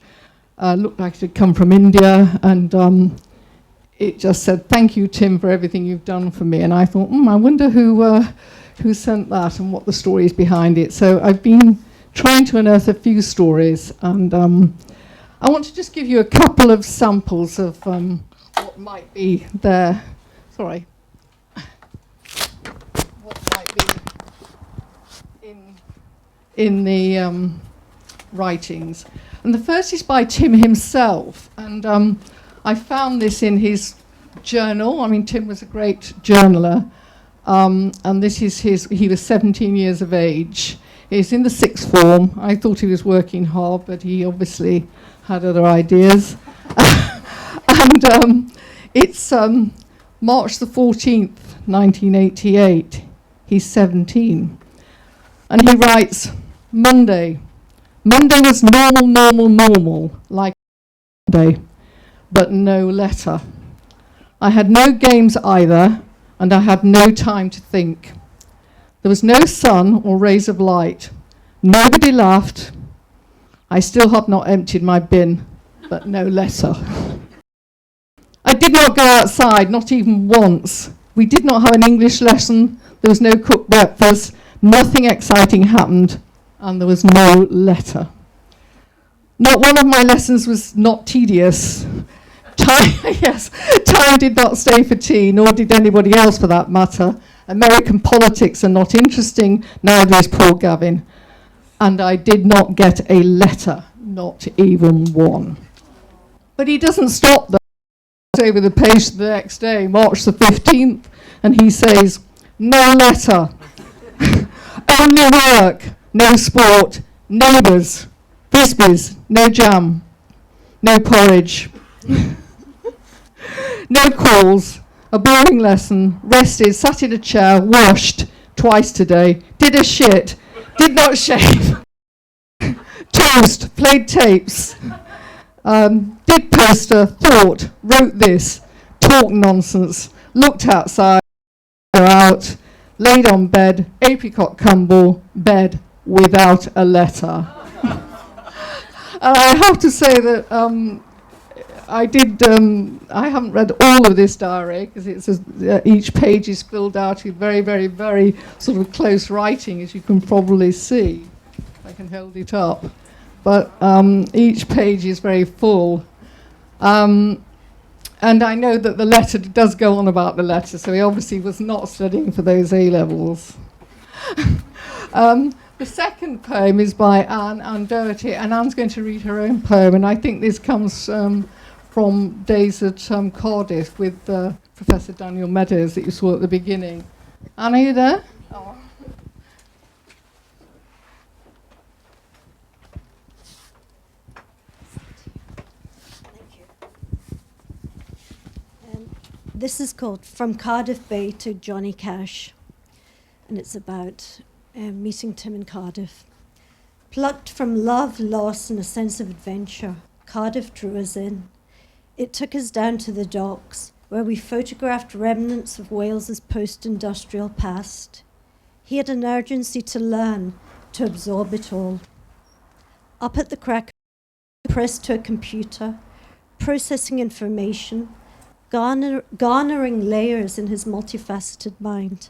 looked like it had come from India, and it just said, "Thank you, Tim, for everything you've done for me." And I thought, I wonder who sent that and what the story is behind it. So I've been trying to unearth a few stories, and I want to just give you a couple of samples of what might be there. Sorry. What might be in the writings. And the first is by Tim himself, and I found this in his journal. I mean, Tim was a great journaler, and this is he was 17 years of age. He's in the sixth form. I thought he was working hard, but he obviously had other ideas. And it's March the 14th, 1988. He's 17. And he writes, Monday was normal, like Monday. But no letter. I had no games either, and I had no time to think. There was no sun or rays of light. Nobody laughed. I still have not emptied my bin, but no letter. I did not go outside, not even once. We did not have an English lesson. There was no cooked breakfast. Nothing exciting happened, and there was no letter. Not one of my lessons was not tedious. Time did not stay for tea, nor did anybody else for that matter. American politics are not interesting, neither is poor Gavin. And I did not get a letter, not even one. But he doesn't stop there. Over the page the next day, March the 15th, and he says, no letter. Only work, no sport, neighbours, frisbees, no jam, no porridge, no calls, a boring lesson, rested, sat in a chair, washed twice today, did a shit, did not shave, toast, played tapes, did poster, thought, wrote this, talked nonsense, looked outside, out, laid on bed, apricot crumble, bed without a letter. I have to say that I haven't read all of this diary because each page is filled out with very, very, very sort of close writing, as you can probably see. I can hold it up. But each page is very full. And I know that the letter does go on about the letter, so he obviously was not studying for those A-levels. The second poem is by Anne Doherty, and Anne's going to read her own poem, and I think this comes from days at Cardiff with Professor Daniel Meadows that you saw at the beginning. Anne, are you there? Oh. This is called From Cardiff Bay to Johnny Cash, and it's about meeting Tim in Cardiff. Plucked from love, loss, and a sense of adventure, Cardiff drew us in. It took us down to the docks, where we photographed remnants of Wales's post-industrial past. He had an urgency to learn, to absorb it all. Up at the crack, pressed to a computer, processing information, garnering layers in his multifaceted mind.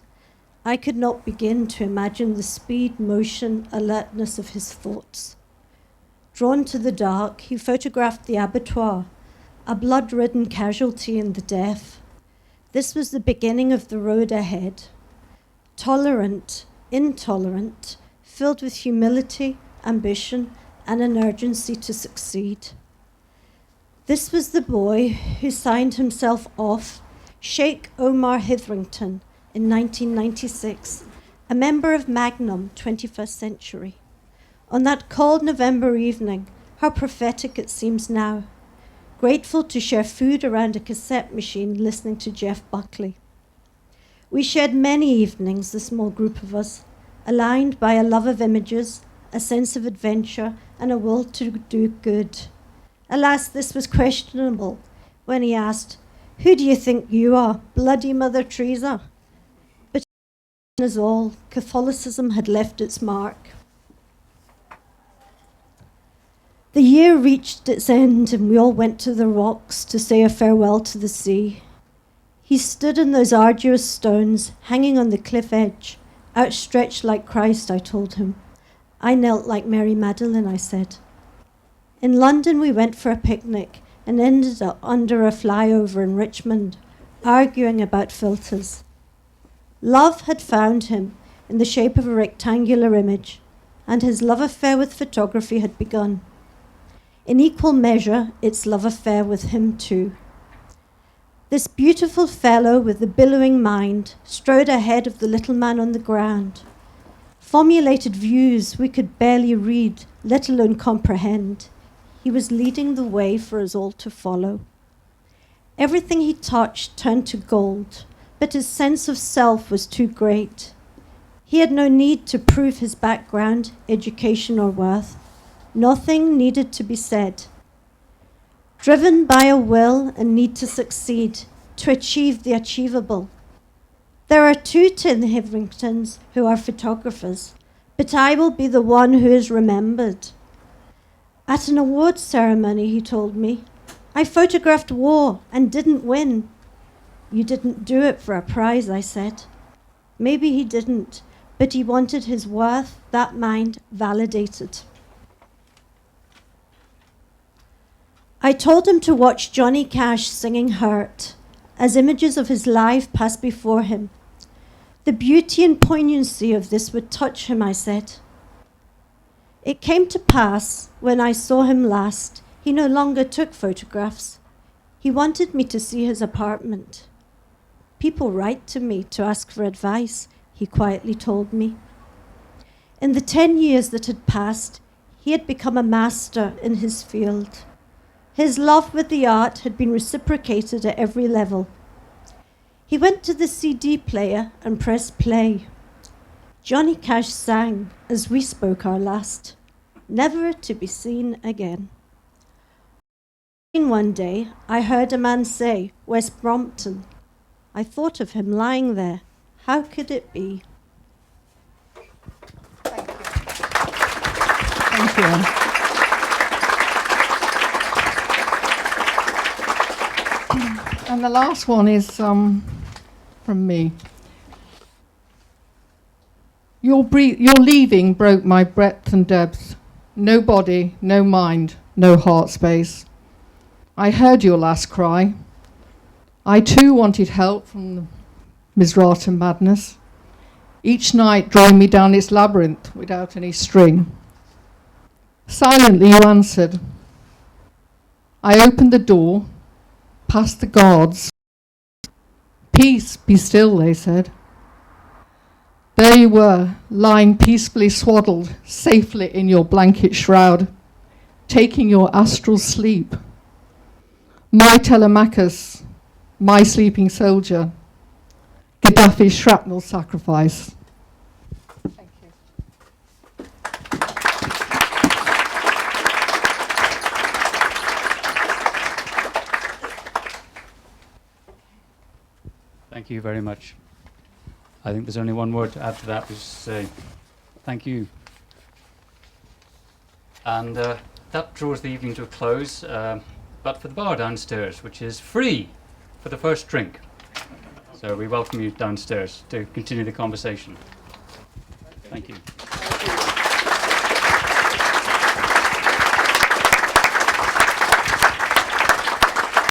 I could not begin to imagine the speed, motion, alertness of his thoughts. Drawn to the dark, he photographed the abattoir, a blood-ridden casualty in the death. This was the beginning of the road ahead. Tolerant, intolerant, filled with humility, ambition, and an urgency to succeed. This was the boy who signed himself off, Sheikh Omar Hetherington, in 1996, a member of Magnum, 21st Century. On that cold November evening, how prophetic it seems now, grateful to share food around a cassette machine listening to Jeff Buckley. We shared many evenings, the small group of us, aligned by a love of images, a sense of adventure, and a will to do good. Alas, this was questionable when he asked, "Who do you think you are, bloody Mother Teresa?" But as all, Catholicism had left its mark. The year reached its end and we all went to the rocks to say a farewell to the sea. He stood in those arduous stones, hanging on the cliff edge, outstretched like Christ, I told him. I knelt like Mary Magdalene, I said. In London we went for a picnic and ended up under a flyover in Richmond, arguing about filters. Love had found him in the shape of a rectangular image, and his love affair with photography had begun. In equal measure, its love affair with him too. This beautiful fellow with the billowing mind strode ahead of the little man on the ground. Formulated views we could barely read, let alone comprehend. He was leading the way for us all to follow. Everything he touched turned to gold, but his sense of self was too great. He had no need to prove his background, education, or worth. Nothing needed to be said. Driven by a will and need to succeed, to achieve the achievable. There are two Tim Hetheringtons who are photographers, but I will be the one who is remembered. At an awards ceremony, he told me, I photographed war and didn't win. You didn't do it for a prize, I said. Maybe he didn't, but he wanted his worth, that mind, validated. I told him to watch Johnny Cash singing Hurt, as images of his life passed before him. The beauty and poignancy of this would touch him, I said. It came to pass, when I saw him last, he no longer took photographs. He wanted me to see his apartment. People write to me to ask for advice, he quietly told me. In the 10 years that had passed, he had become a master in his field. His love with the art had been reciprocated at every level. He went to the CD player and pressed play. Johnny Cash sang as we spoke our last, never to be seen again. One day, I heard a man say, West Brompton. I thought of him lying there. How could it be? Thank you. And the last one is from me. Your leaving broke my breadth and depth. No body, no mind, no heart space. I heard your last cry. I too wanted help from the Misrata madness, each night drawing me down its labyrinth without any string. Silently you answered. I opened the door, past the guards. Peace, be still, they said. There you were, lying peacefully swaddled, safely in your blanket shroud, taking your astral sleep. My Telemachus, my sleeping soldier, Gaddafi's shrapnel sacrifice. Thank you. Thank you very much. I think there's only one word to add to that, which is to say thank you. And that draws the evening to a close, but for the bar downstairs, which is free for the first drink. So we welcome you downstairs to continue the conversation. Thank you.